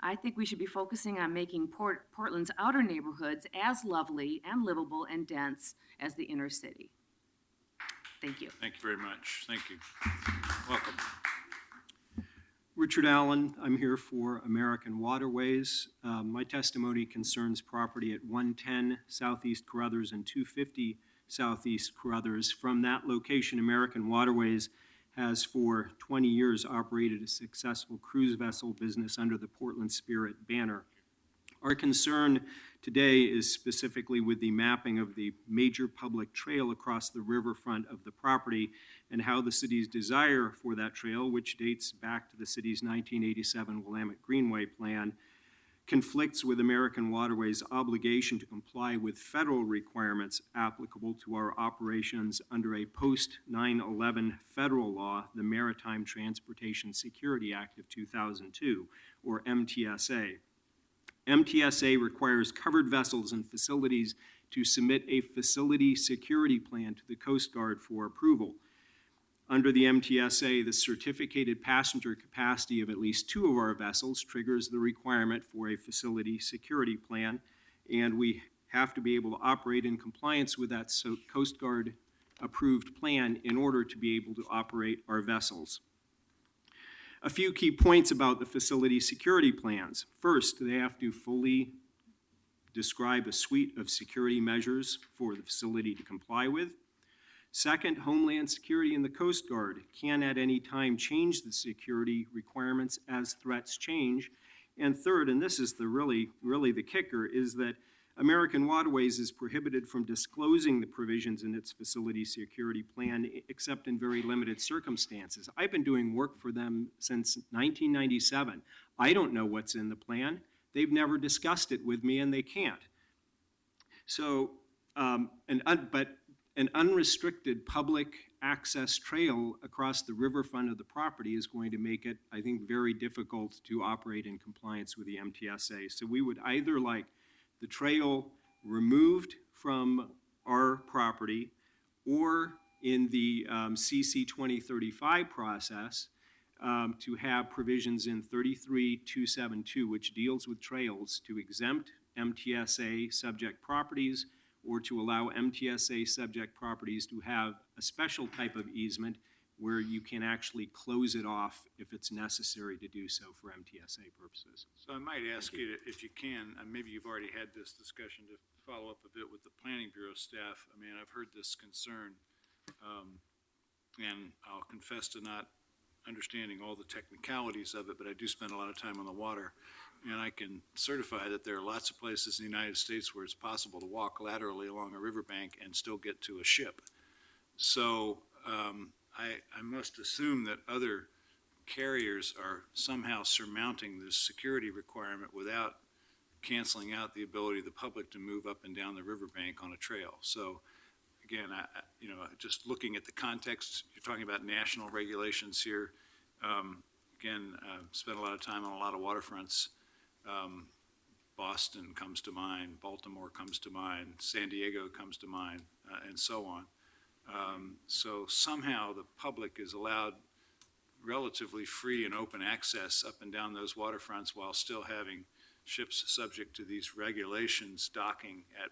I think we should be focusing on making Portland's outer neighborhoods as lovely and livable and dense as the inner city. Thank you. Thank you very much. Thank you. Welcome. Richard Allen, I'm here for American Waterways. My testimony concerns property at 110 Southeast Carruthers and 250 Southeast Carruthers. From that location, American Waterways has for 20 years operated a successful cruise vessel business under the Portland Spirit banner. Our concern today is specifically with the mapping of the major public trail across the riverfront of the property and how the city's desire for that trail, which dates back to the city's 1987 Willamette Greenway plan, conflicts with American Waterways' obligation to comply with federal requirements applicable to our operations under a post-9/11 federal law, the Maritime Transportation Security Act of 2002, or MTSA. MTSA requires covered vessels and facilities to submit a facility security plan to the Coast Guard for approval. Under the MTSA, the certificated passenger capacity of at least 2 of our vessels triggers the requirement for a facility security plan, and we have to be able to operate in compliance with that Coast Guard approved plan in order to be able to operate our vessels. A few key points about the facility security plans. First, they have to fully describe a suite of security measures for the facility to comply with. Second, Homeland Security and the Coast Guard can at any time change the security requirements as threats change. And third, and this is the really the kicker, is that American Waterways is prohibited from disclosing the provisions in its facility security plan except in very limited circumstances. I've been doing work for them since 1997. I don't know what's in the plan. They've never discussed it with me, and they can't. So, but an unrestricted public access trail across the riverfront of the property is going to make it, I think, very difficult to operate in compliance with the MTSA. So we would either like the trail removed from our property, or in the CC 2035 process, to have provisions in 33272, which deals with trails, to exempt MTSA subject properties, or to allow MTSA subject properties to have a special type of easement where you can actually close it off if it's necessary to do so for MTSA purposes. So I might ask you, to, if you can, and maybe you've already had this discussion, to follow up a bit with the Planning Bureau staff. I mean, I've heard this concern, and I'll confess to not understanding all the technicalities of it, but I do spend a lot of time on the water. And I can certify that there are lots of places in the United States where it's possible to walk laterally along a riverbank and still get to a ship. So I must assume that other carriers are somehow surmounting this security requirement without canceling out the ability of the public to move up and down the riverbank on a trail. So again, just looking at the context, you're talking about national regulations here. Again, spent a lot of time on a lot of waterfronts. Boston comes to mind, Baltimore comes to mind, San Diego comes to mind, and so on. So somehow the public is allowed relatively free and open access up and down those waterfronts while still having ships subject to these regulations docking at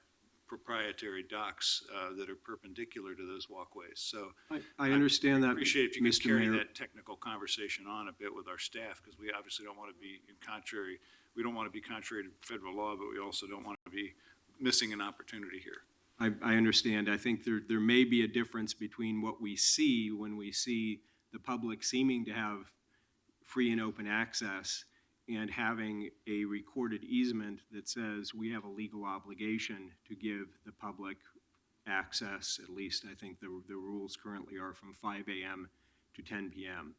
proprietary docks that are perpendicular to those walkways. So I understand that, appreciate if you could Mr. carry Mayor. that technical conversation on a bit with our staff, because we obviously don't want to be we don't want to be contrary to federal law, but we also don't want to be missing an opportunity here. I understand. I think there may be a difference between what we see when we see the public seeming to have free and open access and having a recorded easement that says we have a legal obligation to give the public access, at least I think the rules currently are from 5 a.m. to 10 p.m.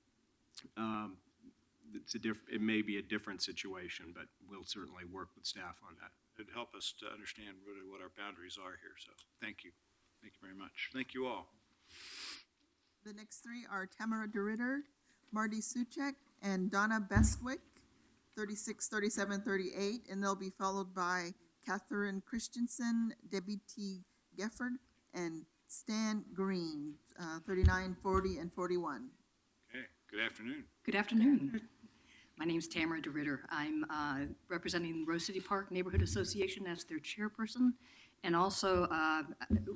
It may be a different situation, but we'll certainly work with staff on that. It'd help us to understand really what our boundaries are here, so thank you. Thank you very much. Thank you all. The next three are Tamara DeRitter, Marty Suchek, and Donna Bestwick, 36, 37, 38, and they'll be followed by Catherine Christensen, Debbie T. Gefford, and Stan Green, 39, 40, and 41. Okay, good afternoon. Good afternoon. My name's Tamara DeRitter. I'm representing Rose City Park Neighborhood Association as their chairperson, and also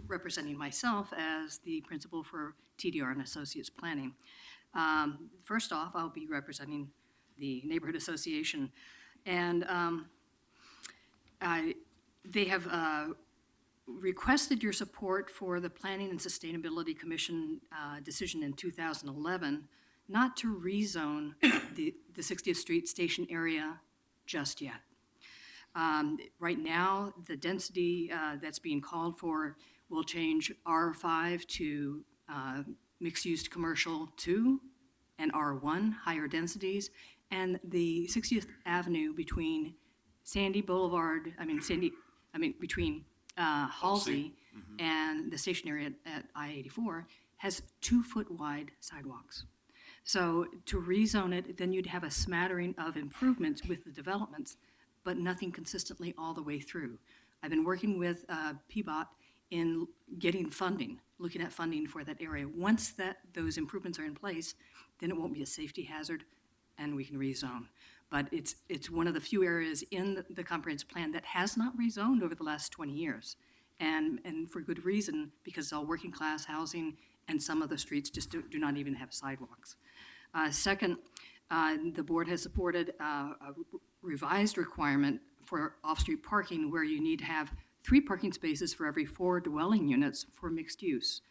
representing myself as the principal for TDR and Associates Planning. First off, I'll be representing the Neighborhood Association, and they have requested your support for the Planning and Sustainability Commission decision in 2011 not to rezone the 60th Street Station area just yet. Right now, the density that's being called for will change R5 to mixed-use commercial 2 and R1, higher densities, and the 60th Avenue between between Halsey and the station area at I-84 has 2-foot wide sidewalks. So to rezone it, then you'd have a smattering of improvements with the developments, but nothing consistently all the way through. I've been working with PBOT in getting funding, looking at funding for that area. Once those improvements are in place, then it won't be a safety hazard and we can rezone. But it's one of the few areas in the comprehensive plan that has not rezoned over the last 20 years. And for good reason, because it's all working class housing and some of the streets just do not even have sidewalks. Second, the board has supported a revised requirement for off-street parking where you need to have 3 parking spaces for every 4 dwelling units for mixed use.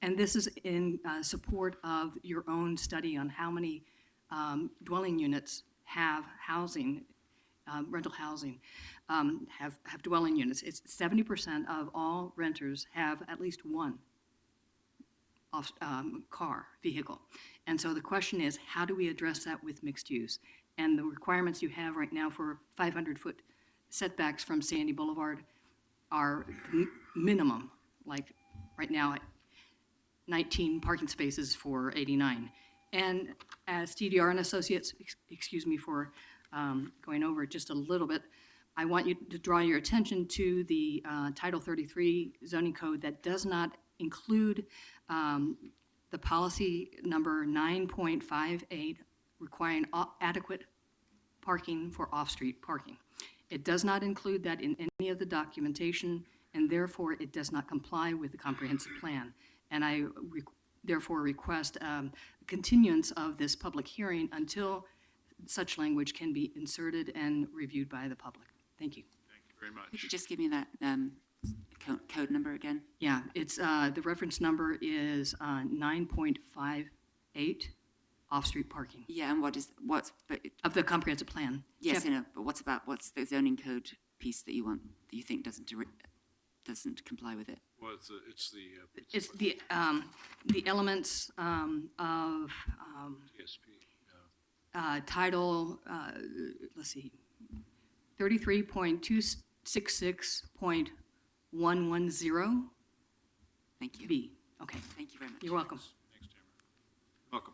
And this is in support of your own study on how many dwelling units have housing, rental housing, have dwelling units. It's 70% of all renters have at least one vehicle. And so the question is, how do we address that with mixed use? And the requirements you have right now for 500-foot setbacks from Sandy Boulevard are minimum, like right now, 19 parking spaces for 89. And as TDR and Associates, excuse me for going over it just a little bit, I want you to draw your attention to the Title 33 zoning code that does not include the policy number 9.58 requiring adequate parking for off-street parking. It does not include that in any of the documentation, and therefore it does not comply with the comprehensive plan. And I therefore request continuance of this public hearing until such language can be inserted and reviewed by the public. Thank you. Thank you very much. Could you just give me that code number again? Yeah, it's the reference number is 9.58 off-street parking Yeah, and what's of the comprehensive plan. yes, Jeff- I know, but what's the zoning code piece that you think doesn't comply with it? Well, it's It's the elements of TSP. title, let's see, 33.266.110. Thank you. B. Okay. Thank you very much. You're welcome. Thanks, Tamara. Welcome.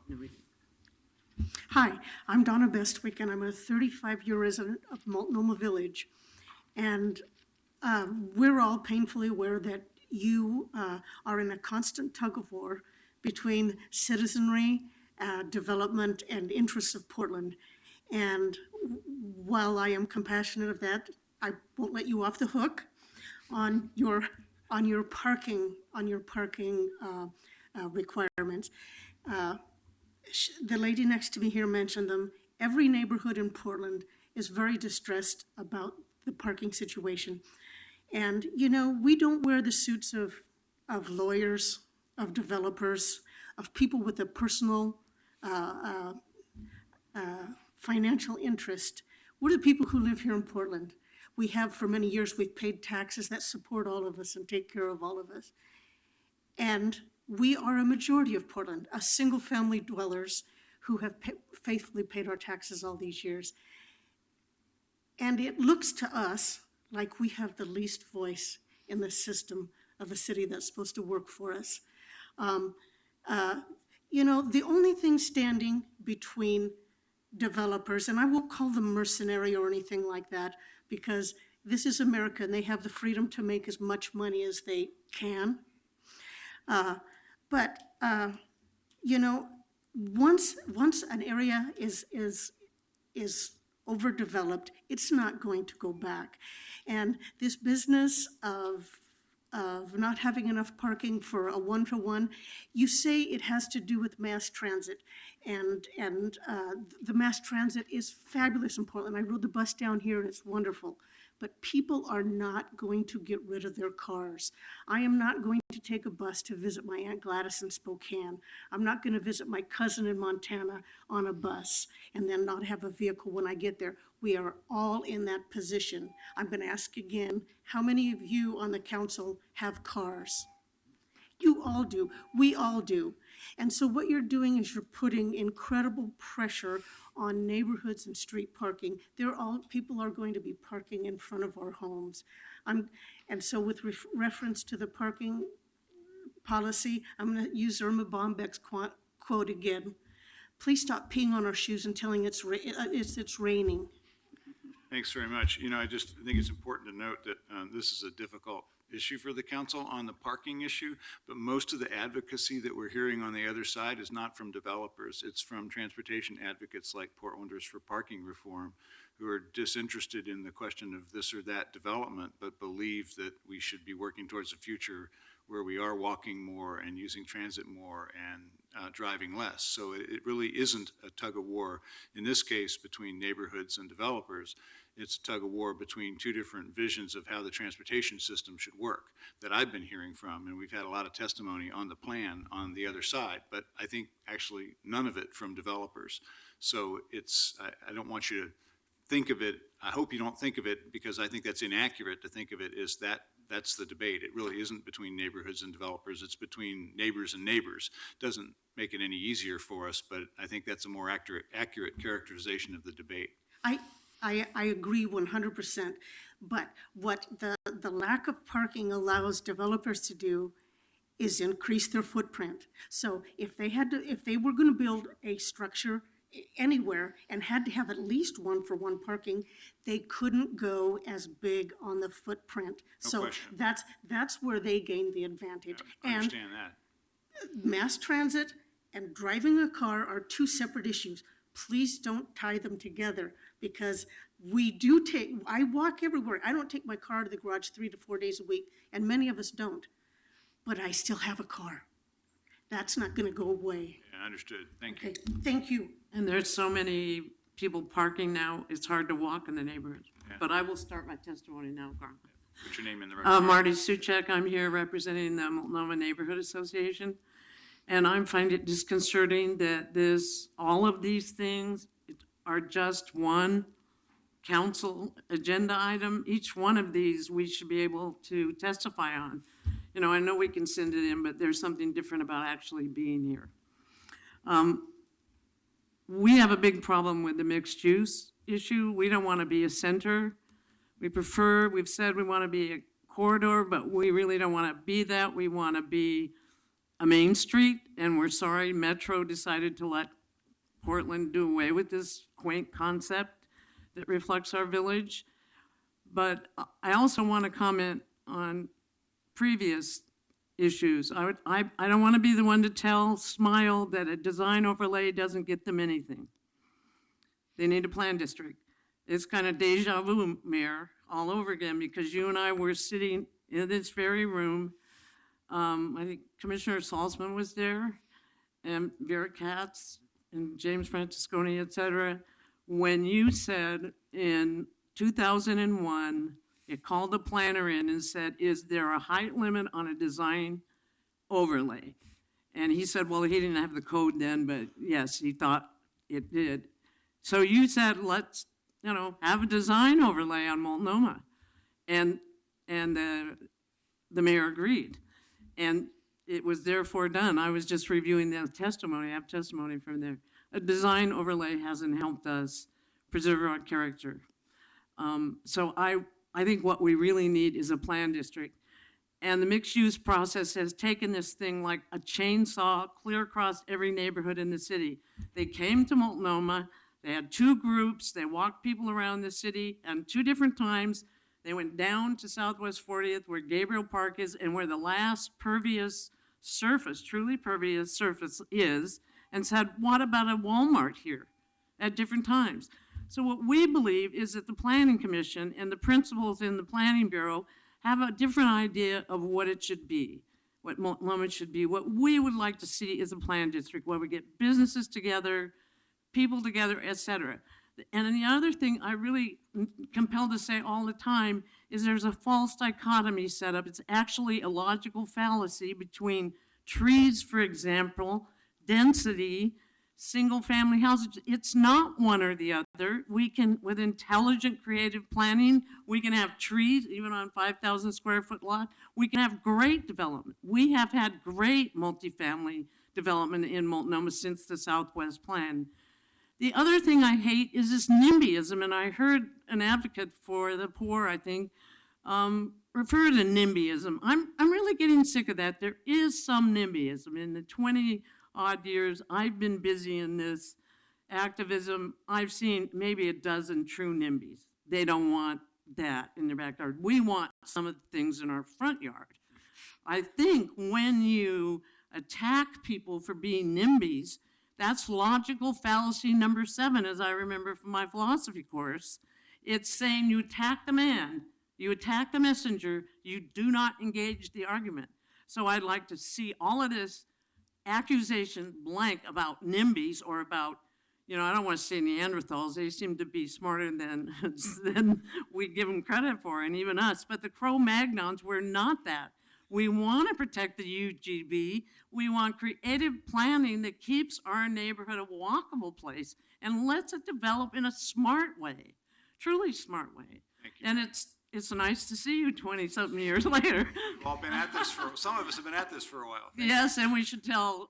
Hi, I'm Donna Bestwick, and I'm a 35-year resident of Multnomah Village. And we're all painfully aware that you are in a constant tug of war between citizenry development and interests of Portland. And while I am compassionate of that, I won't let you off the hook on your parking requirements. The lady next to me here mentioned them. Every neighborhood in Portland is very distressed about the parking situation. And, you know, we don't wear the suits of lawyers, of developers, of people with a personal financial interest. We're the people who live here in Portland. We have for many years, we've paid taxes that support all of us and take care of all of us. And we are a majority of Portland, a single-family dwellers who have faithfully paid our taxes all these years. And it looks to us like we have the least voice in the system of a city that's supposed to work for us. You know, the only thing standing between developers, and I won't call them mercenary or anything like that, because this is America and they have the freedom to make as much money as they can. But you know, once an area is overdeveloped, it's not going to go back. And this business of not having enough parking for a one-to-one, you say it has to do with mass transit. And the mass transit is fabulous in Portland. I rode the bus down here and it's wonderful. But people are not going to get rid of their cars. I am not going to take a bus to visit my Aunt Gladys in Spokane. I'm not going to visit my cousin in Montana on a bus and then not have a vehicle when I get there. We are all in that position. I'm going to ask again, how many of you on the council have cars? You all do. We all do. And so what you're doing is you're putting incredible pressure on neighborhoods and street parking. People are going to be parking in front of our homes. And so with reference to the parking policy, I'm going to use Irma Bombeck's quote again. Please stop peeing on our shoes and telling it's raining. Thanks very much. You know, I just think it's important to note that this is a difficult issue for the council on the parking issue, but most of the advocacy that we're hearing on the other side is not from developers. It's from transportation advocates like Portlanders for Parking Reform, who are disinterested in the question of this or that development, but believe that we should be working towards a future where we are walking more and using transit more and driving less. So it really isn't a tug of war, in this case, between neighborhoods and developers. It's a tug of war between two different visions of how the transportation system should work that I've been hearing from, and we've had a lot of testimony on the plan on the other side, but I think actually none of it from developers. So I don't want you to think of it, I hope you don't think of it, because I think that's inaccurate to think of it as that's the debate. It really isn't between neighborhoods and developers, it's between neighbors and neighbors. Doesn't make it any easier for us, but I think that's a more accurate characterization of the debate. I agree 100%, but what the lack of parking allows developers to do is increase their footprint. So if they were going to build a structure anywhere and had to have at least one-for-one parking, they couldn't go as big on the footprint. No so question. that's where they gain the advantage. I understand that. Mass transit and driving a car are two separate issues. Please don't tie them together, because I walk everywhere. I don't take my car to the garage 3 to 4 days a week, and many of us don't, but I still have a car. That's not going to go away. Yeah, understood. Thank you. Okay, thank you. And there's so many people parking now, it's hard to walk in the neighborhood. Yeah. But I will start my testimony now, Carl. Put your name in the record. Marty Suchek, I'm here representing the Multnomah Neighborhood Association. And I find it disconcerting that all of these things are just one council agenda item. Each one of these we should be able to testify on. You know, I know we can send it in, but there's something different about actually being here. We have a big problem with the mixed use issue. We don't want to be a center. We've said we want to be a corridor, but we really don't want to be that. We want to be a main street, and we're sorry Metro decided to let Portland do away with this quaint concept that reflects our village. But I also want to comment on previous issues. I don't want to be the one to tell Smile that a design overlay doesn't get them anything. They need a plan district. It's kind of deja vu, Mayor, all over again, because you and I were sitting in this very room. I think Commissioner Salzman was there, and Vera Katz, and James Francisconi, et cetera, when you said in 2001, you called the planner in and said, is there a height limit on a design overlay? And he said, well, he didn't have the code then, but yes, he thought it did. So you said, let's, have a design overlay on Multnomah. And the mayor agreed. And it was therefore done. I was just reviewing the testimony. I have testimony from there. A design overlay hasn't helped us preserve our character. So I think what we really need is a plan district. And the mixed-use process has taken this thing like a chainsaw clear across every neighborhood in the city. They came to Multnomah, they had two groups, they walked people around the city, and 2 different times, they went down to Southwest 40th where Gabriel Park is and where the last pervious surface, truly pervious surface is, and said, what about a Walmart here at different times? So what we believe is that the Planning Commission and the principals in the Planning Bureau have a different idea of what it should be, what Multnomah should be. What we would like to see is a plan district where we get businesses together, people together, et cetera. And then the other thing I really compelled to say all the time is there's a false dichotomy set up. It's actually a logical fallacy between trees, for example, density, single-family houses. It's not one or the other. We can, with intelligent creative planning, we can have trees even on 5,000 square foot lot. We can have great development. We have had great multifamily development in Multnomah since the Southwest Plan. The other thing I hate is this NIMBYism, and I heard an advocate for the poor, I think, refer to NIMBYism. I'm really getting sick of that. There is some NIMBYism. In the 20-odd years I've been busy in this activism, I've seen maybe a dozen true NIMBYs. They don't want that in their backyard. We want some of the things in our front yard. I think when you attack people for being NIMBYs, that's logical fallacy number 7, as I remember from my philosophy course. It's saying you attack the man, you attack the messenger, you do not engage the argument. So I'd like to see all of this accusation blank about NIMBYs or about, I don't want to say Neanderthals, they seem to be smarter than we give them credit for, and even us, but the Cro-Magnons were not that. We want to protect the UGB. We want creative planning that keeps our neighborhood a walkable place and lets it develop in a smart way, truly smart way. Thank you. And it's nice to see you 20-something years later. We've all been at this some of us have been at this for a while. Yes, and we should tell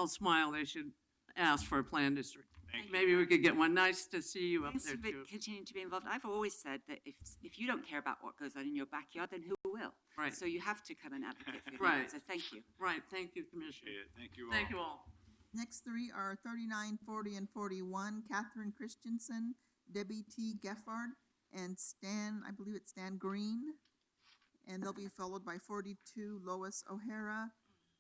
Smile they should ask for a plan district. Maybe we could get one. Nice to see you up Thanks there for too. continuing to be involved. I've always said that if you don't care about what goes on in your backyard, then who will? Right. So you have to come and advocate for your Right. neighbors. So thank you. Right, thank you, Commissioner. Thank you all. Thank you all. Next 3 are 39, 40, and 41, Catherine Christensen, Debbie T. Geffard, and Stan Green. And they'll be followed by 42, Lois O'Hara,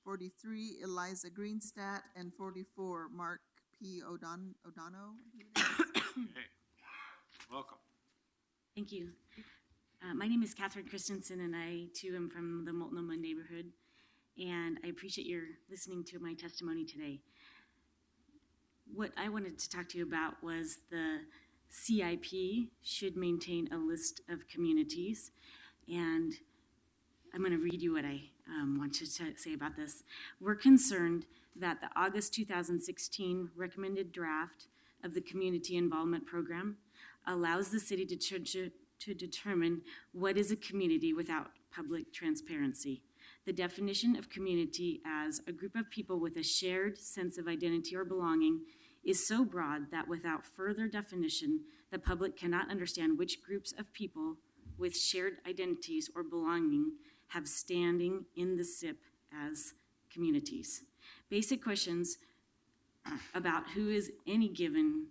43, Eliza Greenstadt, and 44, Mark P. O'Donoghue. Hey, welcome. Thank you. My name is Catherine Christensen, and I too am from the Multnomah neighborhood. And I appreciate your listening to my testimony today. What I wanted to talk to you about was the CIP should maintain a list of communities. And I'm going to read you what I want to say about this. We're concerned that the August 2016 recommended draft of the Community Involvement Program allows the city to determine what is a community without public transparency. The definition of community as a group of people with a shared sense of identity or belonging is so broad that without further definition, the public cannot understand which groups of people with shared identities or belonging have standing in the SIP as communities. Basic questions about who any given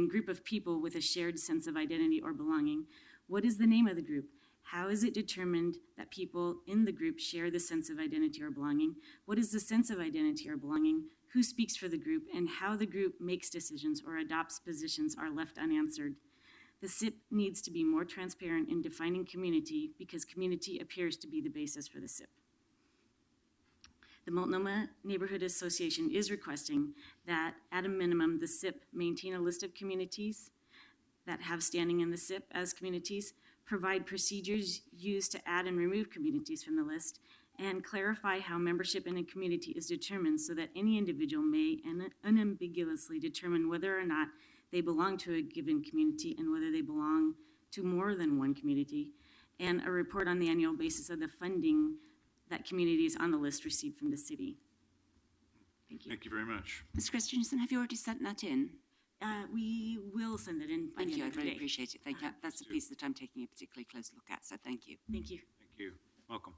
group of people with a shared sense of identity or belonging. What is the name of the group? How is it determined that people in the group share the sense of identity or belonging? What is the sense of identity or belonging? Who speaks for the group? And how the group makes decisions or adopts positions are left unanswered. The SIP needs to be more transparent in defining community because community appears to be the basis for the SIP. The Multnomah Neighborhood Association is requesting that, at a minimum, the SIP maintain a list of communities that have standing in the SIP as communities, provide procedures used to add and remove communities from the list, and clarify how membership in a community is determined so that any individual may unambiguously determine whether or not they belong to a given community and whether they belong to more than one community, and a report on the annual basis of the funding that communities on the list receive from the city. Thank you. Thank you very much. Ms. Christensen, have you already sent that in? We will send it in by the Thank end you, of I'd the really day. appreciate it. Thank you. That's a piece that I'm taking a particularly close look at, so thank you. Thank you. Thank you. Welcome.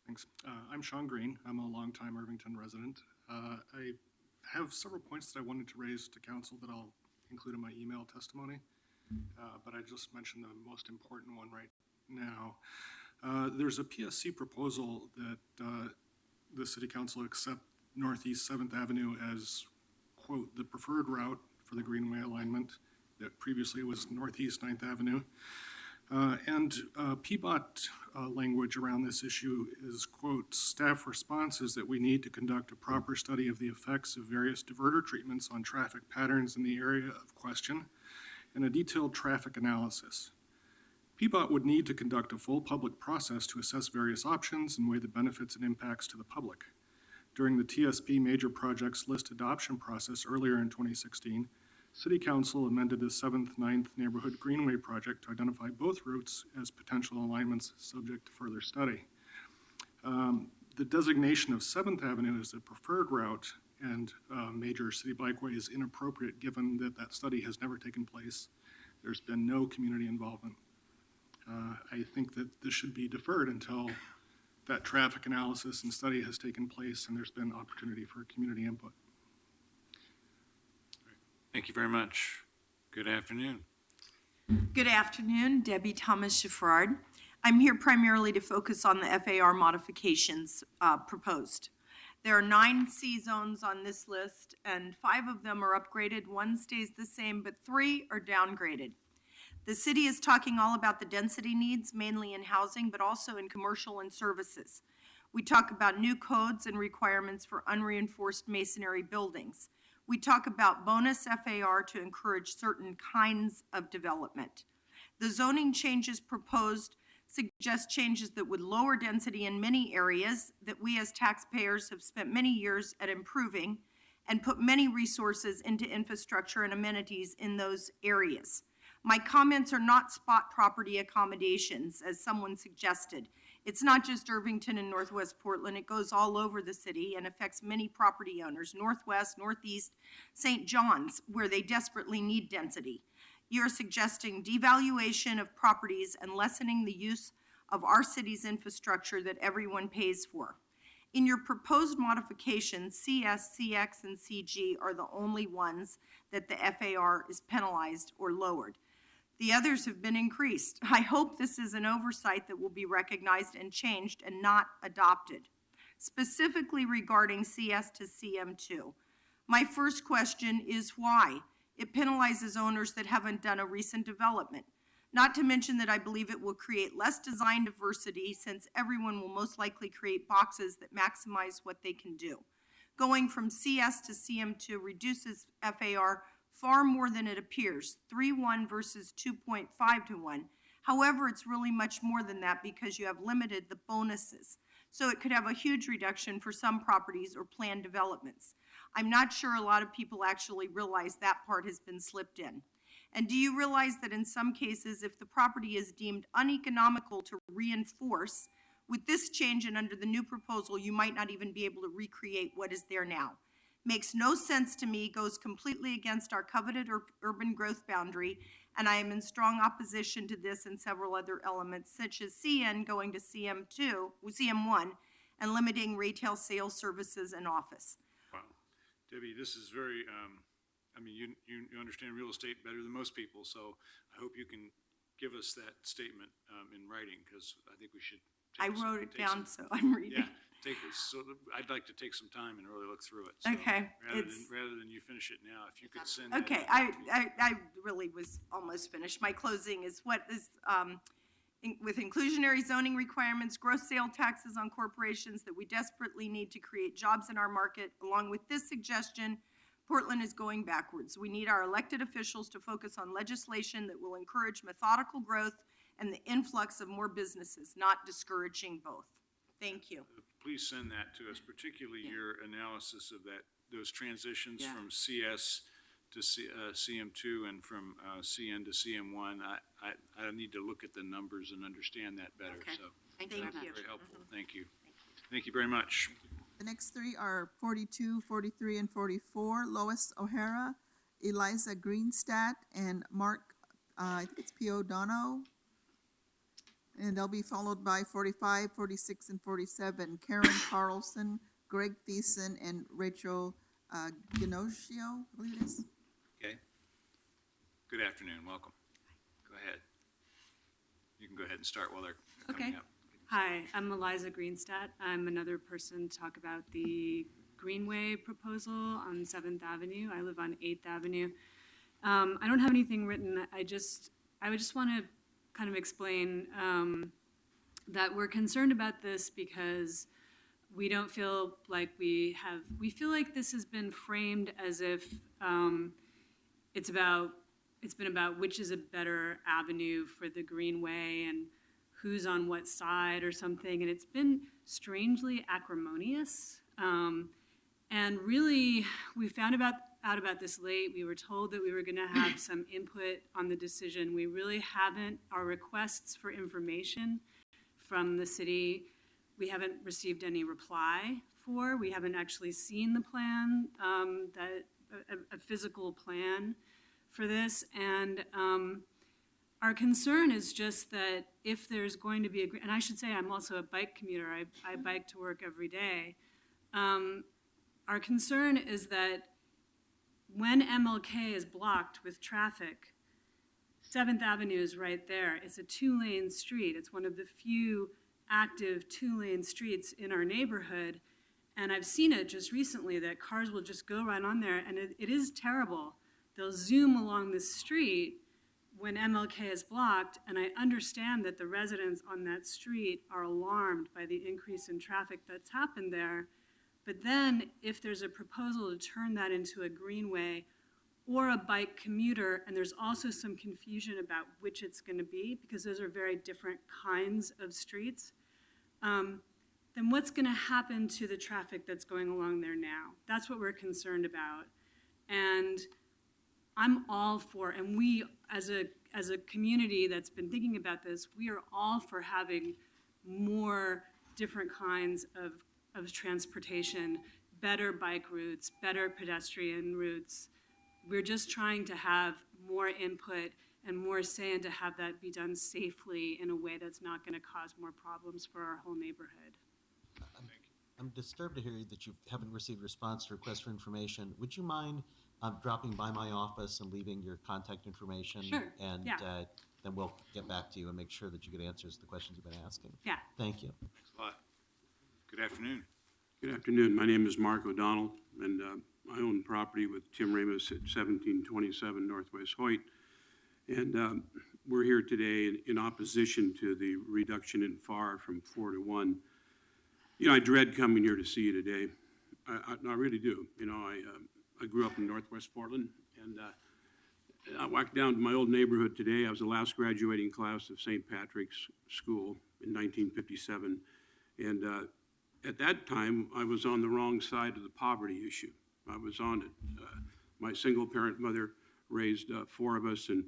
Thanks. I'm Sean Green. I'm a longtime Irvington resident. I have several points that I wanted to raise to council that I'll include in my email testimony, but I just mentioned the most important one right now. There's a PSC proposal that the City Council accept Northeast 7th Avenue as, quote, the preferred route for the Greenway alignment that previously was Northeast 9th Avenue. And PBOT language around this issue is, quote, staff response is that we need to conduct a proper study of the effects of various diverter treatments on traffic patterns in the area of question and a detailed traffic analysis. PBOT would need to conduct a full public process to assess various options and weigh the benefits and impacts to the public. During the TSP major projects list adoption process earlier in 2016, City Council amended the 7th, 9th Neighborhood Greenway project to identify both routes as potential alignments subject to further study. The designation of 7th Avenue as the preferred route and major city bikeway is inappropriate given that that study has never taken place. There's been no community involvement. I think that this should be deferred until that traffic analysis and study has taken place and there's been opportunity for community input. Thank you very much. Good afternoon. Good afternoon, Debbie Thomas Chiffrard. I'm here primarily to focus on the FAR modifications proposed. There are 9 C zones on this list, and 5 of them are upgraded. 1 stays the same, but 3 are downgraded. The city is talking all about the density needs, mainly in housing, but also in commercial and services. We talk about new codes and requirements for unreinforced masonry buildings. We talk about bonus FAR to encourage certain kinds of development. The zoning changes proposed suggest changes that would lower density in many areas that we as taxpayers have spent many years at improving and put many resources into infrastructure and amenities in those areas. My comments are not spot property accommodations, as someone suggested. It's not just Irvington and Northwest Portland. It goes all over the city and affects many property owners, Northwest, Northeast, St. John's, where they desperately need density. You're suggesting devaluation of properties and lessening the use of our city's infrastructure that everyone pays for. In your proposed modifications, CS, CX, and CG are the only ones that the FAR is penalized or lowered. The others have been increased. I hope this is an oversight that will be recognized and changed and not adopted. Specifically regarding CS to CM2, my first question is why? It penalizes owners that haven't done a recent development. Not to mention that I believe it will create less design diversity since everyone will most likely create boxes that maximize what they can do. Going from CS to CM2 reduces FAR far more than it appears, 3:1 versus 2.5-1. However, it's really much more than that because you have limited the bonuses. So it could have a huge reduction for some properties or planned developments. I'm not sure a lot of people actually realize that part has been slipped in. And do you realize that in some cases, if the property is deemed uneconomical to reinforce, with this change and under the new proposal, you might not even be able to recreate what is there now. Makes no sense to me, goes completely against our coveted urban growth boundary, and I am in strong opposition to this and several other elements, such as CN going to CM1, and limiting retail sales, services, and office. Wow. Debbie, this is very, I mean, you understand real estate better than most people, so I hope you can give us that statement in writing, because I think we should. I take some- wrote it take down, some- so I'm reading. Yeah, I'd like to take some time and really look through it. So Okay, Rather than you finish it now, if you could send that. Okay, I really was almost finished. My closing is what is, with inclusionary zoning requirements, gross sale taxes on corporations that we desperately need to create jobs in our market. Along with this suggestion, Portland is going backwards. We need our elected officials to focus on legislation that will encourage methodical growth and the influx of more businesses, not discouraging both. Thank you. Please send that to us, particularly your analysis of those transitions Yeah. from CS to CM2 and from CN to CM1. I need to look at the numbers and understand that better, Okay. so. Thank you very Very much. helpful, thank you. Thank you very much. The next three are 42, 43, and 44. Lois O'Hara, Eliza Greenstadt, and Mark, I think it's P. O'Donoghue. And they'll be followed by 45, 46, and 47. Karen Carlson, Greg Thiessen, and Rachel Ginocchio, I believe it is. Okay. Good afternoon, welcome. Go ahead. You can go ahead and start while they're coming Okay. up. Hi, I'm Eliza Greenstadt. I'm another person to talk about the Greenway proposal on 7th Avenue. I live on 8th Avenue. I don't have anything written. I would just want to kind of explain that we're concerned about this because we don't feel like we feel like this has been framed as if it's been about which is a better avenue for the Greenway and who's on what side or something, and it's been strangely acrimonious. And really, we found out about this late. We were told that we were going to have some input on the decision. We really haven't. Our requests for information from the city, we haven't received any reply for. We haven't actually seen the plan, a physical plan for this. And our concern is just that if there's going to be and I should say I'm also a bike commuter. I bike to work every day. Our concern is that when MLK is blocked with traffic, 7th Avenue is right there. It's a 2-lane street. It's one of the few active 2-lane streets in our neighborhood. And I've seen it just recently that cars will just go right on there, and it is terrible. They'll zoom along the street when MLK is blocked, and I understand that the residents on that street are alarmed by the increase in traffic that's happened there. But then if there's a proposal to turn that into a greenway or a bike commuter, and there's also some confusion about which it's going to be because those are very different kinds of streets, then what's going to happen to the traffic that's going along there now? That's what we're concerned about. And I'm all for, and we as a community that's been thinking about this, we are all for having more different kinds of transportation, better bike routes, better pedestrian routes. We're just trying to have more input and more say and to have that be done safely in a way that's not going to cause more problems for our whole neighborhood. I'm disturbed to hear that you haven't received a response to requests for information. Would you mind dropping by my office and leaving your contact information? Sure, And yeah. then we'll get back to you and make sure that you get answers to the questions you've been asking. Yeah. Thank you. Thanks a lot. Good afternoon. Good afternoon. My name is Mark O'Donnell, and I own property with Tim Ramos at 1727 Northwest Hoyt. And we're here today in opposition to the reduction in FAR from 4 to 1. You know, I dread coming here to see you today. I really do. You know, I grew up in Northwest Portland, and I walked down to my old neighborhood today. I was the last graduating class of St. Patrick's School in 1957. And at that time, I was on the wrong side of the poverty issue. I was on it. My single-parent mother raised 4 of us, and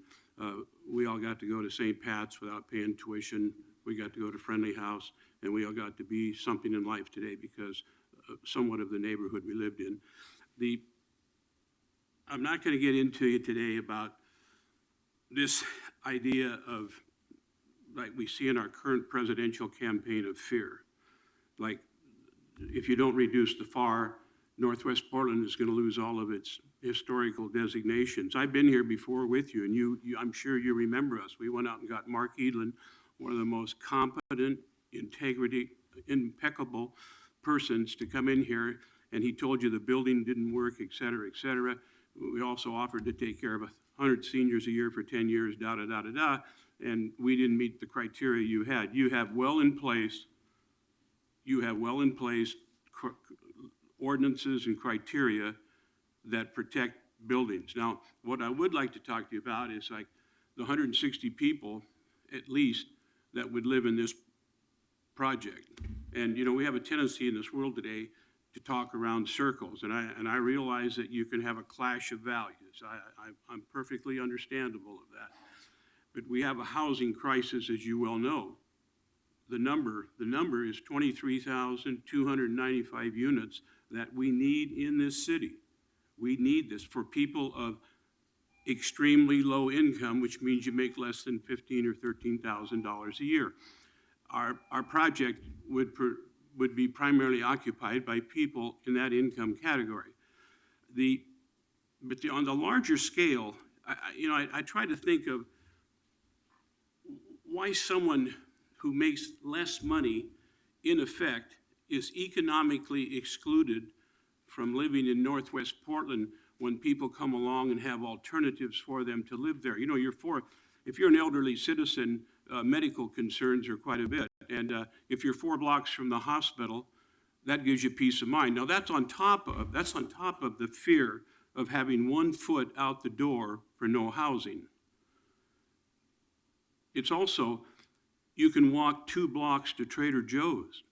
we all got to go to St. Pat's without paying tuition. We got to go to Friendly House, and we all got to be something in life today because somewhat of the neighborhood we lived in. I'm not going to get into you today about this idea of, like we see in our current presidential campaign, of fear. Like, if you don't reduce the FAR, Northwest Portland is going to lose all of its historical designations. I've been here before with you, and I'm sure you remember us. We went out and got Mark Edlin, one of the most competent, impeccable persons to come in here, and he told you the building didn't work, et cetera, et cetera. We also offered to take care of 100 seniors a year for 10 years, da-da-da-da-da, and we didn't meet the criteria you had. You have well in place ordinances and criteria that protect buildings. Now, what I would like to talk to you about is like the 160 people, at least, that would live in this project. And, you know, we have a tendency in this world today to talk around circles, and I realize that you can have a clash of values. I'm perfectly understandable of that. But we have a housing crisis, as you well know. The number is 23,295 units that we need in this city. We need this for people of extremely low income, which means you make less than $15,000 or $13,000 a year. Our project would be primarily occupied by people in that income category. On the larger scale, I try to think of why someone who makes less money, in effect, is economically excluded from living in Northwest Portland when people come along and have alternatives for them to live there. You know, if you're an elderly citizen, medical concerns are quite a bit. And if you're 4 blocks from the hospital, that gives you peace of mind. Now, that's on top of the fear of having 1 foot out the door for no housing. It's also, you can walk 2 blocks to Trader Joe's.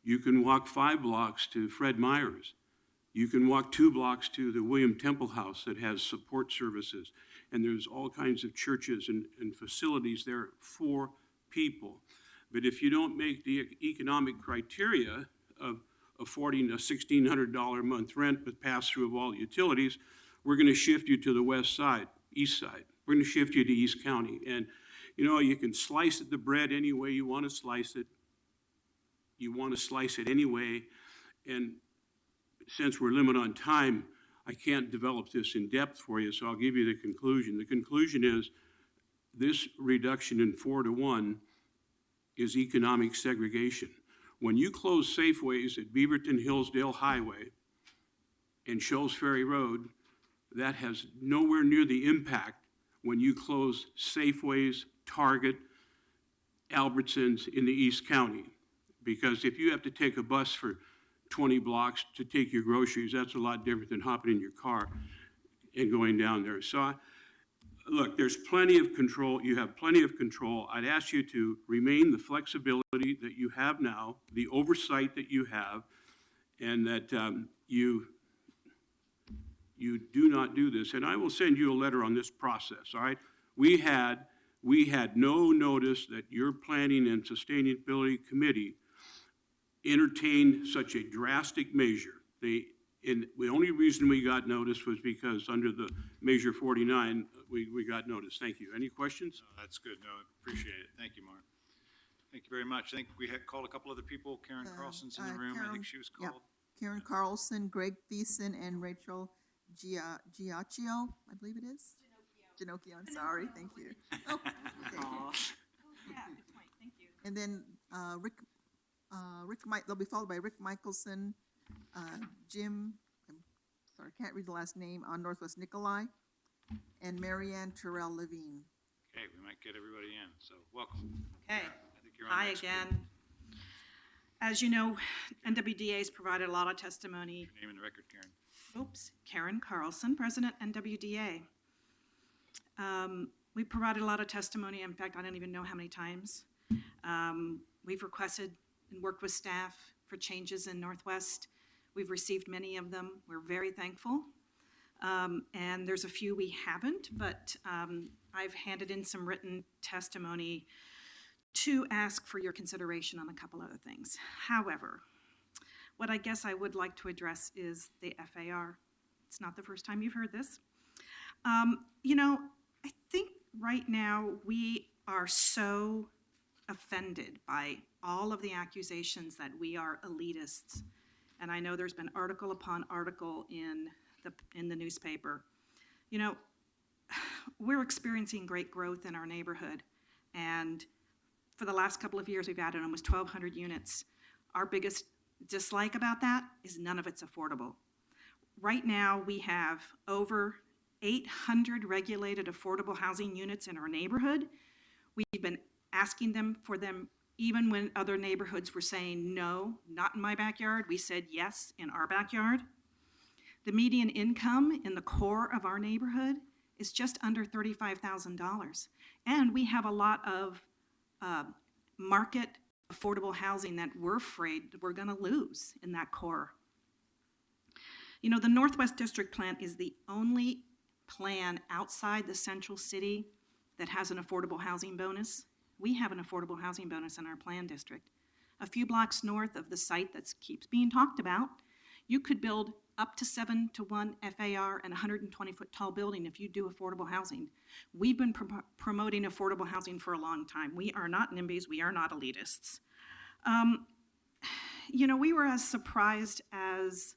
You can walk 5 blocks to Fred Meyer's. You can walk 2 blocks to the William Temple House that has support services. And there's all kinds of churches and facilities there for people. But if you don't make the economic criteria of affording a $1,600 a month rent with pass-through of all utilities, we're going to shift you to the west side, east side. We're going to shift you to East County. And, you know, you can slice the bread any way you want to slice it. You want to slice it anyway. And since we're limited on time, I can't develop this in depth for you, so I'll give you the conclusion. The conclusion is this reduction in 4-to-1 is economic segregation. When you close Safeways at Beaverton Hillsdale Highway and Shoals Ferry Road, that has nowhere near the impact when you close Safeways, Target, Albertsons in the East County. Because if you have to take a bus for 20 blocks to take your groceries, that's a lot different than hopping in your car and going down there. So, look, there's plenty of control. You have plenty of control. I'd ask you to remain the flexibility that you have now, the oversight that you have, and that you do not do this. And I will send you a letter on this process, all right? We had no notice that your Planning and Sustainability Committee entertained such a drastic measure. The only reason we got notice was because under the Measure 49, we got notice. Thank you. Any questions? That's good. No, I appreciate it. Thank you, Mark. Thank you very much. I think we had called a couple other people. Karen Carlson's in the room. I think she was called. Karen Carlson, Greg Thiessen, and Rachel Giacchio, I believe it is? Ginocchio, I'm sorry. Thank you. Oh, okay. And then they'll be followed by Rick Michelson, Jim, I'm sorry, can't read the last name, on Northwest Nikolai, and Marianne Terrell Levine. Okay, we might get everybody in, so welcome. Okay. I think you're on Hi next. again. As you know, NWDA's provided a lot of testimony. Your name and the record, Karen. Oops, Karen Carlson, President, NWDA. We provided a lot of testimony. In fact, I don't even know how many times. We've requested and worked with staff for changes in Northwest. We've received many of them. We're very thankful. And there's a few we haven't, but I've handed in some written testimony to ask for your consideration on a couple other things. However, what I guess I would like to address is the FAR. It's not the first time you've heard this. You know, I think right now we are so offended by all of the accusations that we are elitists. And I know there's been article upon article in in the newspaper. You know, we're experiencing great growth in our neighborhood, and for the last couple of years, we've added almost 1,200 units. Our biggest dislike about that is none of it's affordable. Right now, we have over 800 regulated affordable housing units in our neighborhood. We've been asking them for them even when other neighborhoods were saying, no, not in my backyard. We said yes in our backyard. The median income in the core of our neighborhood is just under $35,000. And we have a lot of market affordable housing that we're afraid we're going to lose in that core. You know, the Northwest District Plan is the only plan outside the central city that has an affordable housing bonus. We have an affordable housing bonus in our plan district. A few blocks north of the site that keeps being talked about, you could build up to 7-to-1 FAR and 120-foot tall building if you do affordable housing. We've been promoting affordable housing for a long time. We are not NIMBYs, we are not elitists. You know, we were as surprised as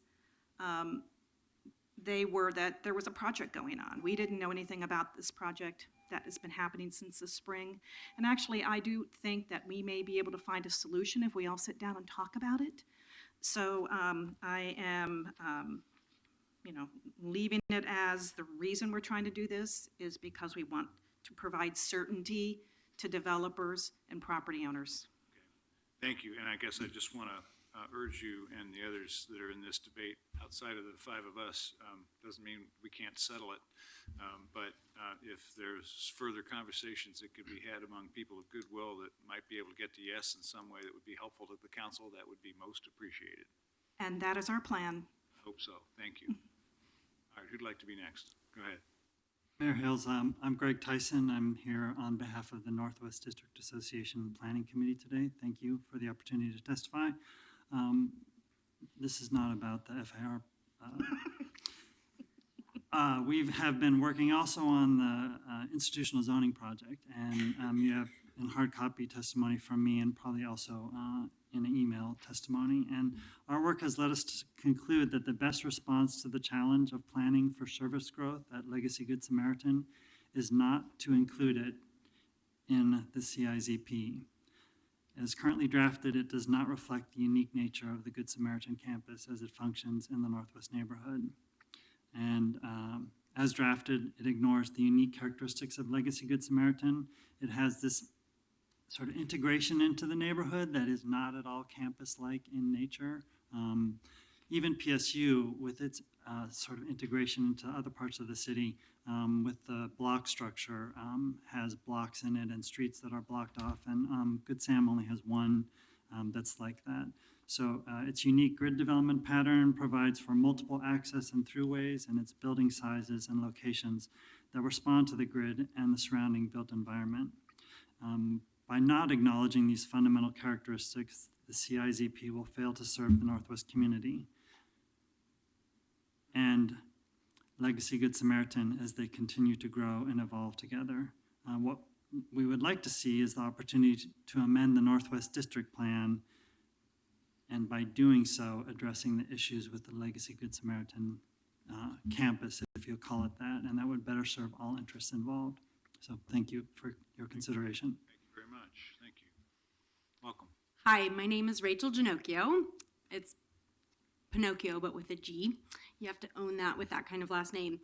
they were that there was a project going on. We didn't know anything about this project that has been happening since the spring. And actually, I do think that we may be able to find a solution if we all sit down and talk about it. So I am, you know, leaving it as the reason we're trying to do this is because we want to provide certainty to developers and property owners. Thank you, and I guess I just want to urge you and the others that are in this debate, outside of the five of us, doesn't mean we can't settle it. But if there's further conversations that could be had among people of goodwill that might be able to get to yes in some way that would be helpful to the council, that would be most appreciated. And that is our plan. Hope so. Thank you. All right, who'd like to be next? Go ahead. Mayor Hales, I'm Greg Tyson. I'm here on behalf of the Northwest District Association Planning Committee today. Thank you for the opportunity to testify. This is not about the FAR. We have been working also on the institutional zoning project, and you have in hard copy testimony from me and probably also in an email testimony. And our work has led us to conclude that the best response to the challenge of planning for service growth at Legacy Good Samaritan is not to include it in the CIZP. As currently drafted, it does not reflect the unique nature of the Good Samaritan campus as it functions in the Northwest neighborhood. And as drafted, it ignores the unique characteristics of Legacy Good Samaritan. It has this sort of integration into the neighborhood that is not at all campus-like in nature. Even PSU, with its sort of integration into other parts of the city, with the block structure, has blocks in it and streets that are blocked off, and Good Sam only has one that's like that. So its unique grid development pattern provides for multiple access and throughways, and its building sizes and locations that respond to the grid and the surrounding built environment. By not acknowledging these fundamental characteristics, the CIZP will fail to serve the Northwest community and Legacy Good Samaritan as they continue to grow and evolve together. What we would like to see is the opportunity to amend the Northwest District Plan, and by doing so, addressing the issues with the Legacy Good Samaritan campus, if you'll call it that, and that would better serve all interests involved. So thank you for your consideration. Thank you very much. Thank you. Welcome. Hi, my name is Rachel Ginocchio. It's Pinocchio, but with a G. You have to own that with that kind of last name.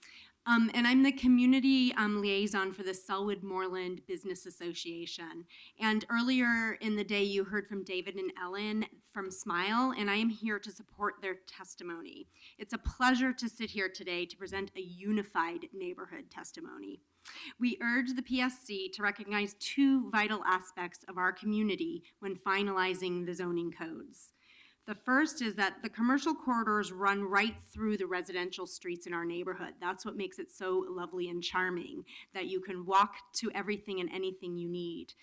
And I'm the community liaison for the Selwood Moreland Business Association. And earlier in the day, you heard from David and Ellen from Smile, and I am here to support their testimony. It's a pleasure to sit here today to present a unified neighborhood testimony. We urge the PSC to recognize two vital aspects of our community when finalizing the zoning codes. The first is that the commercial corridors run right through the residential streets in our neighborhood. That's what makes it so lovely and charming, that you can walk to everything and anything you need.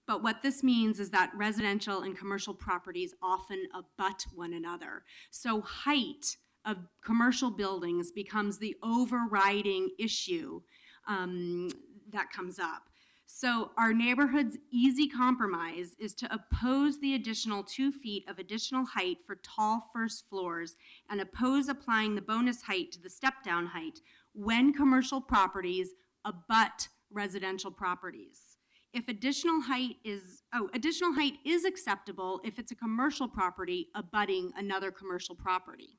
But what this means is that residential and commercial properties often abut one another. So height of commercial buildings becomes the overriding issue that comes up. So our neighborhood's easy compromise is to oppose the additional 2 feet of additional height for tall first floors and oppose applying the bonus height to the step-down height when commercial properties abut residential properties. If additional height is acceptable if it's a commercial property abutting another commercial property.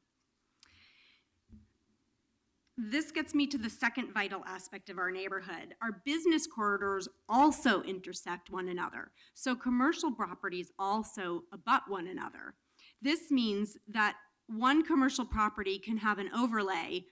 This gets me to the second vital aspect of our neighborhood. Our business corridors also intersect one another, so commercial properties also abut one another. This means that one commercial property can have an overlay,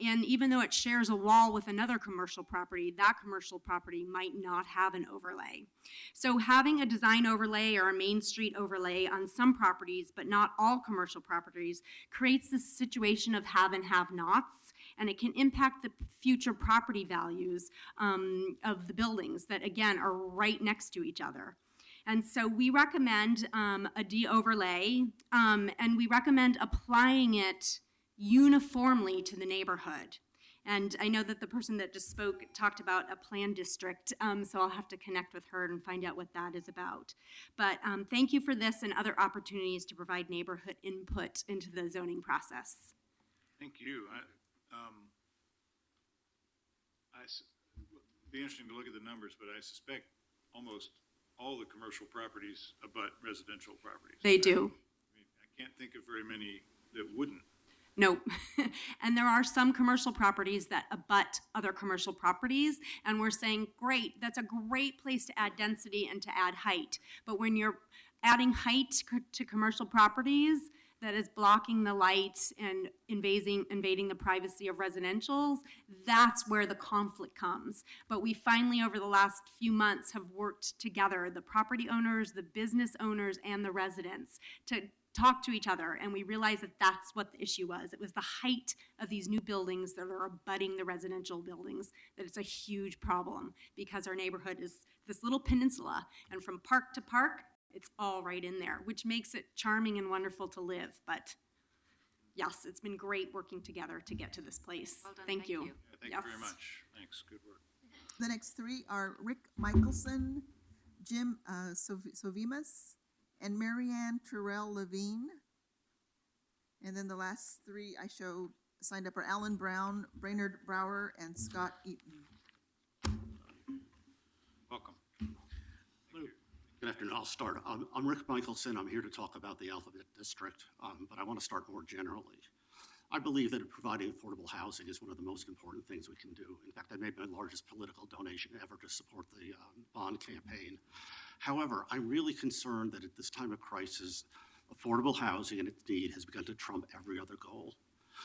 and even though it shares a wall with another commercial property, that commercial property might not have an overlay. So having a design overlay or a Main Street overlay on some properties, but not all commercial properties, creates this situation of have and have-nots, and it can impact the future property values of the buildings that, again, are right next to each other. And so we recommend a de-overlay, and we recommend applying it uniformly to the neighborhood. And I know that the person that just spoke talked about a plan district, so I'll have to connect with her and find out what that is about. But thank you for this and other opportunities to provide neighborhood input into the zoning process. Thank you. Be interesting to look at the numbers, but I suspect almost all the commercial properties abut residential properties. They do. I mean, I can't think of very many that wouldn't. No. And there are some commercial properties that abut other commercial properties, and we're saying, great, that's a great place to add density and to add height. But when you're adding height to commercial properties that is blocking the light and invading the privacy of residentials, that's where the conflict comes. But we finally, over the last few months, have worked together, the property owners, the business owners, and the residents, to talk to each other, and we realized that that's what the issue was. It was the height of these new buildings that are abutting the residential buildings, that it's a huge problem, because our neighborhood is this little peninsula, and from park to park, it's all right in there, which makes it charming and wonderful to live. But yes, it's been great working together to get to this place. Well done, Thank you. Yeah, thank you very much. Thanks, good work. The next three are Rick Michelson, Jim Sovimas, and Marianne Terrell Levine. And then the last three I show signed up are Alan Brown, Brainerd Brower, and Scott Eaton. Welcome. Good afternoon. I'll start. I'm Rick Michelson. I'm here to talk about the Alphabet District, but I want to start more generally. I believe that providing affordable housing is one of the most important things we can do. In fact, I made my largest political donation ever to support the bond campaign. However, I'm really concerned that at this time of crisis, affordable housing and its need has begun to trump every other goal.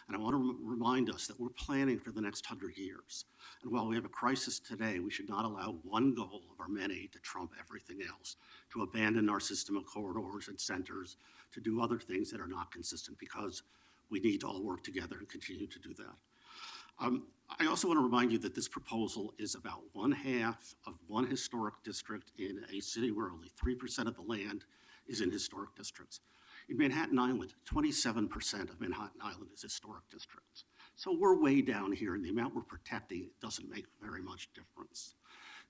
And I want to remind us that we're planning for the next 100 years. And while we have a crisis today, we should not allow one goal of our many to trump everything else, to abandon our system of corridors and centers, to do other things that are not consistent, because we need to all work together and continue to do that. I also want to remind you that this proposal is about 1/2 of one historic district in a city where only 3% of the land is in historic districts. In Manhattan Island, 27% of Manhattan Island is historic districts. So we're way down here, and the amount we're protecting doesn't make very much difference.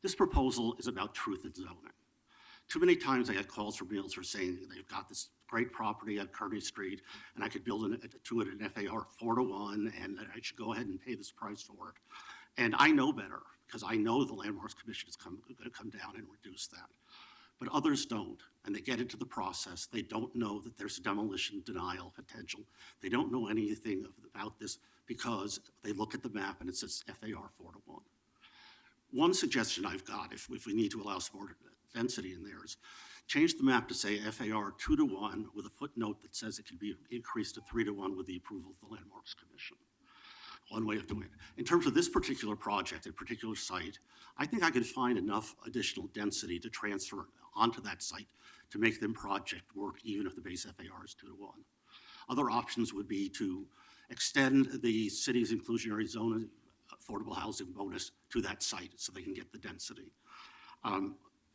This proposal is about truth in zoning. Too many times I get calls from realtors saying they've got this great property on Kearney Street, and I could build to it an FAR 4-to-1, and I should go ahead and pay this price for it. And I know better, because I know the Landmarks Commission is going to come down and reduce that. But others don't, and they get into the process. They don't know that there's demolition denial potential. They don't know anything about this because they look at the map and it says FAR 4-to-1. One suggestion I've got, if we need to allow some more density in there, is change the map to say FAR 2-to-1 with a footnote that says it can be increased to 3-to-1 with the approval of the Landmarks Commission. One way of doing it. In terms of this particular project, a particular site, I think I could find enough additional density to transfer onto that site to make the project work even if the base FAR is 2-to-1. Other options would be to extend the city's inclusionary zone affordable housing bonus to that site so they can get the density.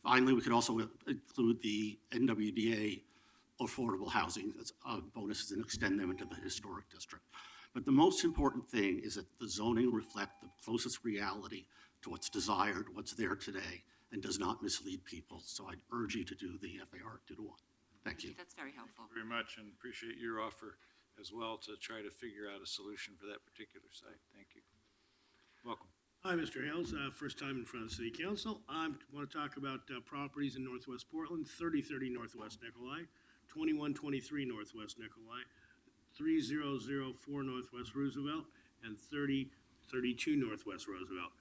Finally, we could also include the NWDA affordable housing bonuses and extend them into the historic district. But the most important thing is that the zoning reflect the closest reality to what's desired, what's there today, and does not mislead people. So I'd urge you to do the FAR 2-1. Thank you. That's very helpful. Very much, and appreciate your offer as well to try to figure out a solution for that particular site. Thank you. Welcome. Hi, Mr. Hales. First time in front of City Council. I want to talk about properties in Northwest Portland, 3030 Northwest Nicolai, 2123 Northwest Nicolai, 3004 Northwest Roosevelt, and 3032 Northwest Roosevelt.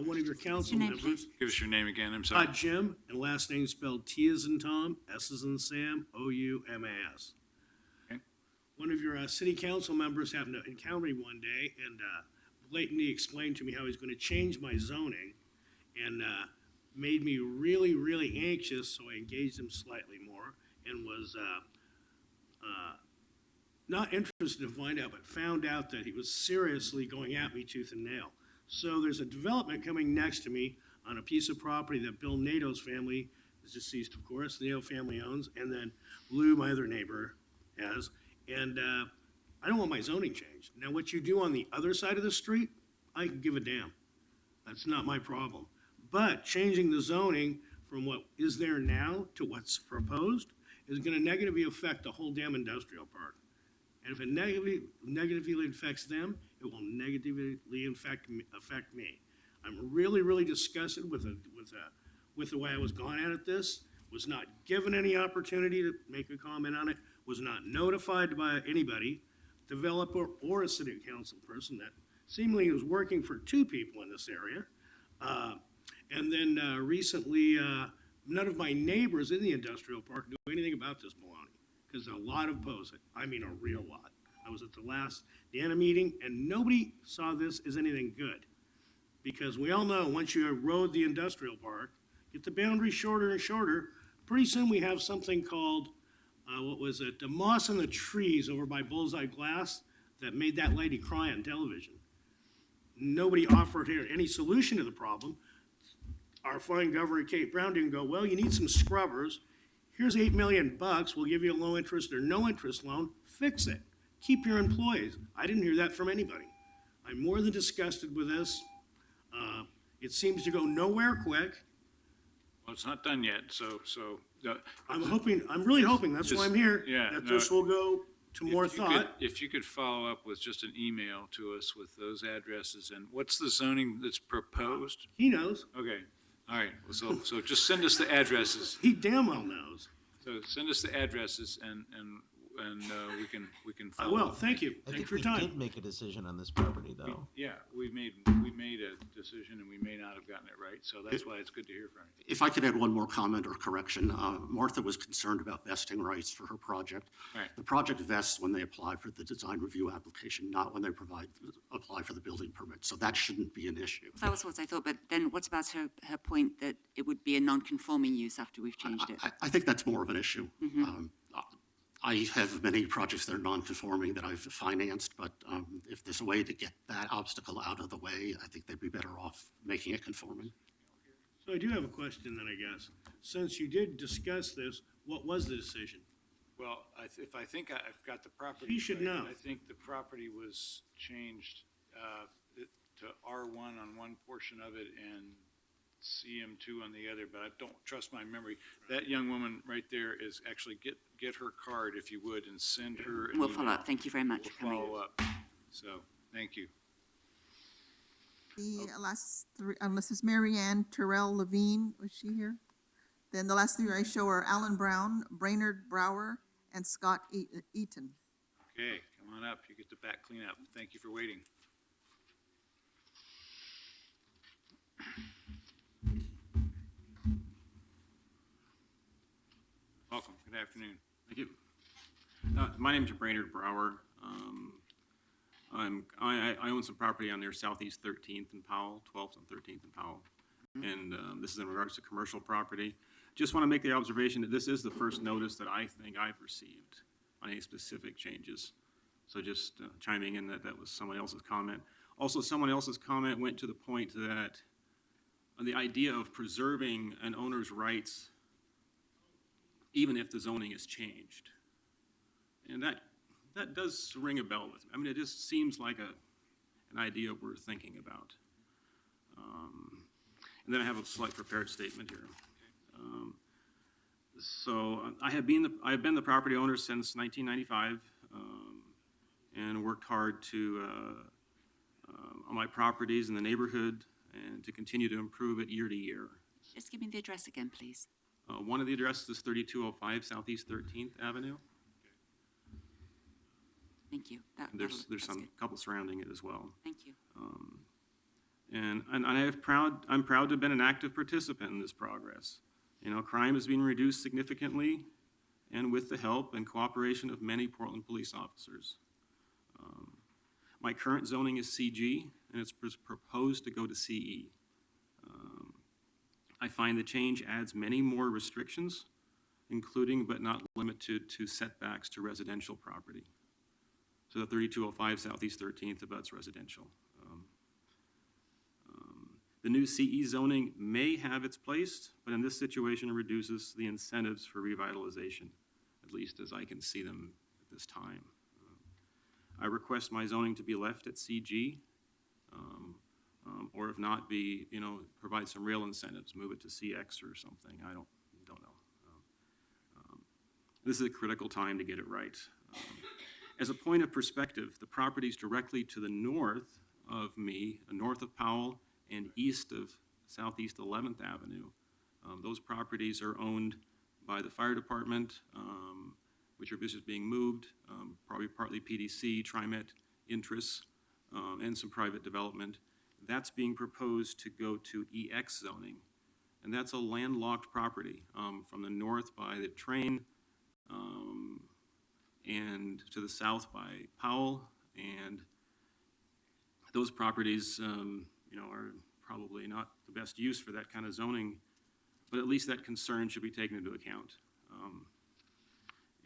One of your council name, members, Give us your name again, I'm sorry. Jim, and last name spelled T as in Tom, S as in Sam, O-U-M-A-S. Okay. One of your city council members happened to encounter me one day and blatantly explained to me how he's going to change my zoning and made me really, really anxious, so I engaged him slightly more and was not interested to find out, but found out that he was seriously going at me tooth and nail. So there's a development coming next to me on a piece of property that Bill Nato's family is deceased, of course, the Nato family owns, and then Lou, my other neighbor, has. And I don't want my zoning changed. Now, what you do on the other side of the street, I can give a damn. That's not my problem. But changing the zoning from what is there now to what's proposed is going to negatively affect the whole damn industrial park. And if it negatively affects them, it will negatively affect me. I'm really, really disgusted with the way I was gone at this. Was not given any opportunity to make a comment on it. Was not notified by anybody, developer or a city council person that seemingly was working for two people in this area. And then recently, none of my neighbors in the industrial park knew anything about this baloney because a lot oppose it. I mean, a real lot. I was at the last Deanna meeting, and nobody saw this as anything good. Because we all know once you erode the industrial park, get the boundary shorter and shorter, pretty soon we have something called, the moss in the trees over by Bullseye Glass that made that lady cry on television. Nobody offered here any solution to the problem. Our fine governor, Kate Brown, didn't go, well, you need some scrubbers. Here's $8 million. We'll give you a low interest or no interest loan. Fix it. Keep your employees. I didn't hear that from anybody. I'm more than disgusted with this. It seems to go nowhere quick. Well, it's not done yet, so. I'm really hoping, that's why I'm here, Yeah, that no, this will go to more if you could- thought. If you could follow up with just an email to us with those addresses, and what's the zoning that's proposed? He knows. Okay, all right, well, so just send us the addresses. He damn well knows. So send us the addresses and we can I follow will, up. thank you. I Thanks think for we your time. did make a decision on this property, though. Yeah, we made a decision and we may not have gotten it right, so that's why it's good to hear from you. If I could add one more comment or correction, Martha was concerned about vesting rights for her project. Right. The project vests when they apply for the design review application, not when they apply for the building permit. So that shouldn't be an issue. That was what I thought, but then what about her point that it would be a non-conforming use after we've changed it? I think that's more of an issue. Mm-hmm. I have many projects that are non-conforming that I've financed, but if there's a way to get that obstacle out of the way, I think they'd be better off making it conforming. So I do have a question then, I guess. Since you did discuss this, what was the decision? Well, if I think I've got the property. You should right, know. I think the property was changed to R1 on one portion of it and CM2 on the other, but I don't trust my memory. That young woman right there is actually, get her card if you would and send her an We'll follow email. up. Thank you very much for We'll coming. follow up. So, thank you. The last three, unless it's Mary Ann Terrell Levine, was she here? Then the last three I show are Alan Brown, Brainerd Brower, and Scott Eaton. Okay, come on up. You get the back cleanup. Thank you for waiting. Welcome. Good afternoon. Thank you. My name's Brainerd Brower. I own some property on near Southeast 13th and Powell, 12th and 13th and Powell. And this is in regards to commercial property. Just want to make the observation that this is the first notice that I think I've received on any specific changes. So just chiming in that was someone else's comment. Also, someone else's comment went to the point that the idea of preserving an owner's rights even if the zoning is changed. And that does ring a bell with me. I mean, it just seems like an idea worth thinking about. And then I have a slight prepared statement here. So I have been the property owner since 1995, and worked hard to on my properties in the neighborhood and to continue to improve it year to year. Just give me the address again, please. One of the addresses is 3205 Southeast 13th Avenue. Thank you. There's that's some good. couple surrounding it as well. Thank you. And I'm proud to have been an active participant in this progress. You know, crime has been reduced significantly, and with the help and cooperation of many Portland police officers. My current zoning is CG, and it's proposed to go to CE. I find the change adds many more restrictions, including but not limited to setbacks to residential property. So the 3205 Southeast 13th abuts residential. The new CE zoning may have its place, but in this situation, it reduces the incentives for revitalization, at least as I can see them at this time. I request my zoning to be left at CG, or if not, provide some real incentives, move it to CX or something. I don't know. This is a critical time to get it right. As a point of perspective, the properties directly to the north of me, north of Powell, and east of Southeast 11th Avenue. Those properties are owned by the fire department, which are businesses being moved, probably partly PDC, TriMet interests, and some private development. That's being proposed to go to EX zoning. And that's a landlocked property from the north by the train and to the south by Powell. And those properties are probably not the best use for that kind of zoning, but at least that concern should be taken into account.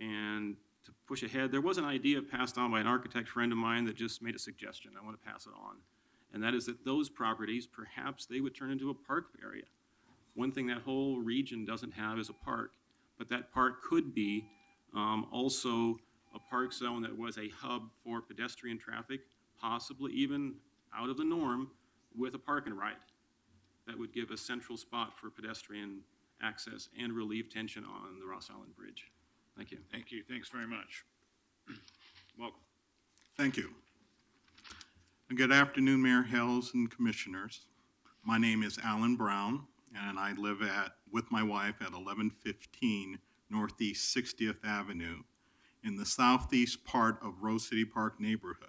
And to push ahead, there was an idea passed on by an architect friend of mine that just made a suggestion. I want to pass it on. And that is that those properties, perhaps they would turn into a park area. One thing that whole region doesn't have is a park, but that park could be also a park zone that was a hub for pedestrian traffic, possibly even out of the norm, with a park and ride that would give a central spot for pedestrian access and relieve tension on the Ross Island Bridge. Thank you. Thank you. Thanks very much. Welcome. Thank you. And good afternoon, Mayor Hales and Commissioners. My name is Alan Brown, and I live with my wife at 1115 Northeast 60th Avenue in the southeast part of Rose City Park neighborhood.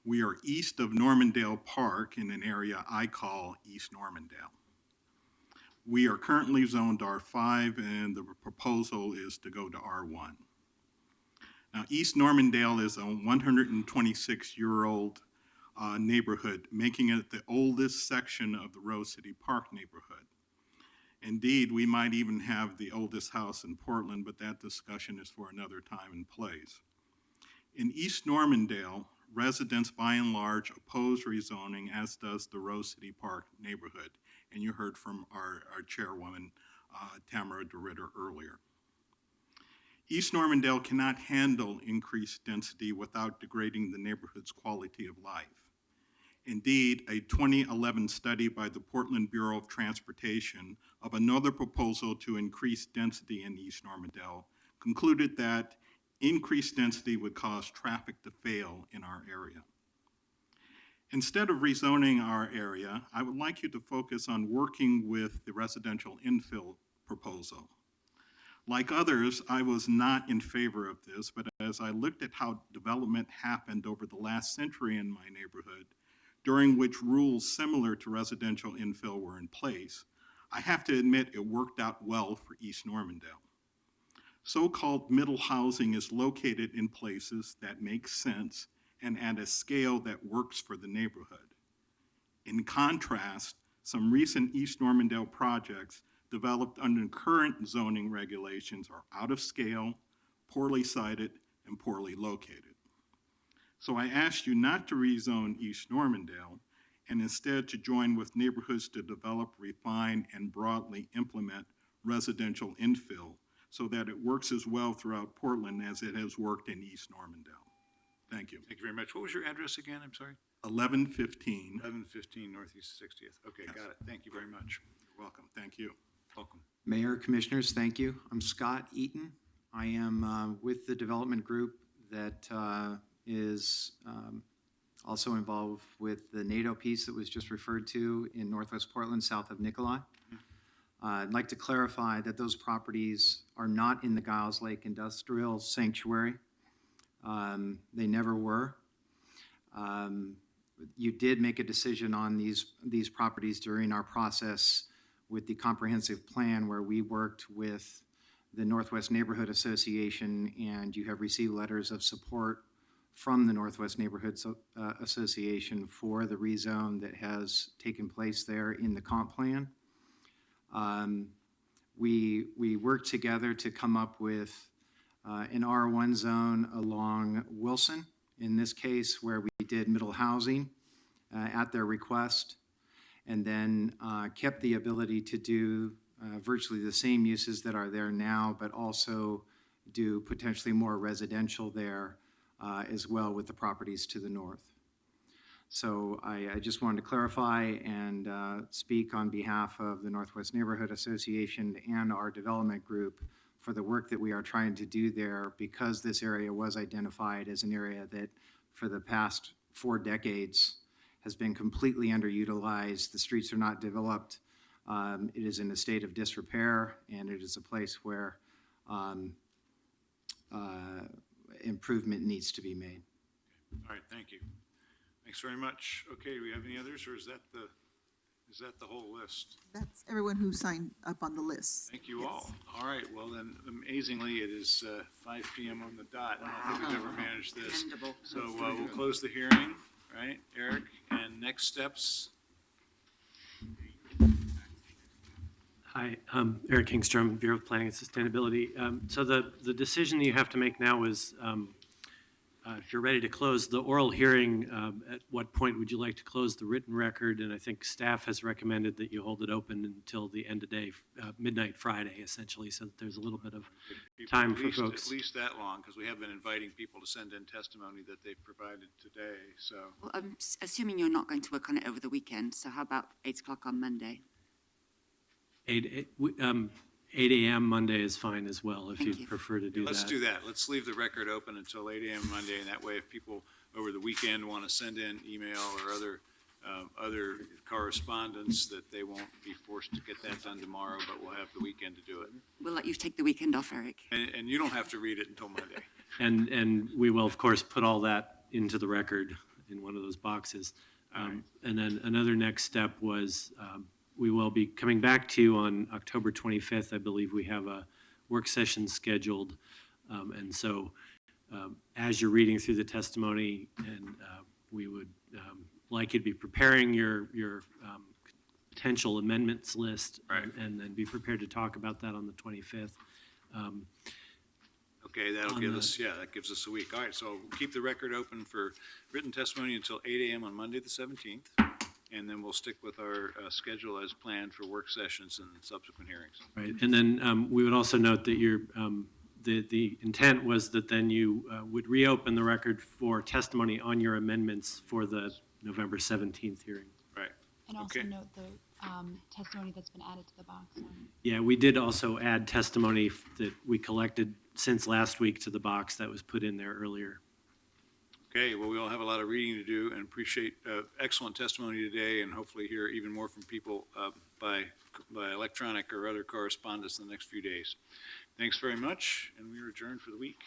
We are east of Normandale Park in an area I call East Normandale. We are currently zoned R5, and the proposal is to go to R1. Now, East Normandale is a 126-year-old neighborhood, making it the oldest section of the Rose City Park neighborhood. Indeed, we might even have the oldest house in Portland, but that discussion is for another time and place. In East Normandale, residents by and large oppose rezoning, as does the Rose City Park neighborhood. And you heard from our chairwoman, Tamara DeRitter, earlier. East Normandale cannot handle increased density without degrading the neighborhood's quality of life. Indeed, a 2011 study by the Portland Bureau of Transportation of another proposal to increase density in East Normandale concluded that increased density would cause traffic to fail in our area. Instead of rezoning our area, I would like you to focus on working with the residential infill proposal. Like others, I was not in favor of this, but as I looked at how development happened over the last century in my neighborhood, during which rules similar to residential infill were in place, I have to admit it worked out well for East Normandale. So-called middle housing is located in places that make sense and at a scale that works for the neighborhood. In contrast, some recent East Normandale projects developed under current zoning regulations are out of scale, poorly sited, and poorly located. So I asked you not to rezone East Normandale and instead to join with neighborhoods to develop, refine, and broadly implement residential infill so that it works as well throughout Portland as it has worked in East Normandale. Thank you. Thank you very much. What was your address again? I'm sorry. 1115. 1115 Northeast 60th. Okay, got it. Thank you very much. You're welcome. Thank you. Welcome. Mayor, Commissioners, thank you. I'm Scott Eaton. I am with the development group that is also involved with the NATO piece that was just referred to in Northwest Portland, south of Nikolai. I'd like to clarify that those properties are not in the Giles Lake Industrial Sanctuary. They never were. You did make a decision on these properties during our process with the comprehensive plan where we worked with the Northwest Neighborhood Association, and you have received letters of support from the Northwest Neighborhood Association for the rezone that has taken place there in the comp plan. We worked together to come up with an R1 zone along Wilson, in this case where we did middle housing at their request, and then kept the ability to do virtually the same uses that are there now, but also do potentially more residential there as well with the properties to the north. So I just wanted to clarify and speak on behalf of the Northwest Neighborhood Association and our development group for the work that we are trying to do there, because this area was identified as an area that for the past 4 decades has been completely underutilized. The streets are not developed. It is in a state of disrepair, and it is a place where improvement needs to be made. All right, thank you. Thanks very much. Okay, do we have any others, or is that the whole list? That's everyone who signed up on the list. Thank you all. All right, well then, amazingly, it is 5 p.m. on the dot. I don't think we've ever managed this. Commendable. So we'll close the hearing, right, Eric? And next steps? Hi, I'm Eric Kingstrom, Bureau of Planning and Sustainability. So the decision you have to make now is if you're ready to close the oral hearing, at what point would you like to close the written record? And I think staff has recommended that you hold it open until the end of day, midnight Friday, essentially, so that there's a little bit of time for folks. At least that long, because we have been inviting people to send in testimony that they've provided today, so. Well, I'm assuming you're not going to work on it over the weekend, so how about 8 o'clock on Monday? 8 a.m. Monday is fine as well, if Thank you'd you. prefer to do that. Let's do that. Let's leave the record open until 8 a.m. Monday, and that way if people over the weekend want to send in email or other correspondence, that they won't be forced to get that done tomorrow, but we'll have the weekend to do it. We'll let you take the weekend off, Eric. And you don't have to read it until Monday. And we will, of course, put all that into the record in one of those boxes. And then another next step was we will be coming back to you on October 25th. I believe we have a work session scheduled. And so as you're reading through the testimony, and we would like you to be preparing your potential amendments list, and then be prepared to talk about that on the 25th. Okay, that'll give us, that gives us a week. All right, so we'll keep the record open for written testimony until 8 a.m. on Monday, the 17th. And then we'll stick with our schedule as planned for work sessions and subsequent hearings. Right, and then we would also note that your the intent was that then you would reopen the record for testimony on your amendments for the November 17th hearing. Right. And also Okay. note the testimony that's been added to the box. Yeah, we did also add testimony that we collected since last week to the box that was put in there earlier. Okay, well, we all have a lot of reading to do, and appreciate excellent testimony today, and hopefully hear even more from people by electronic or other correspondence in the next few days. Thanks very much, and we are adjourned for the week.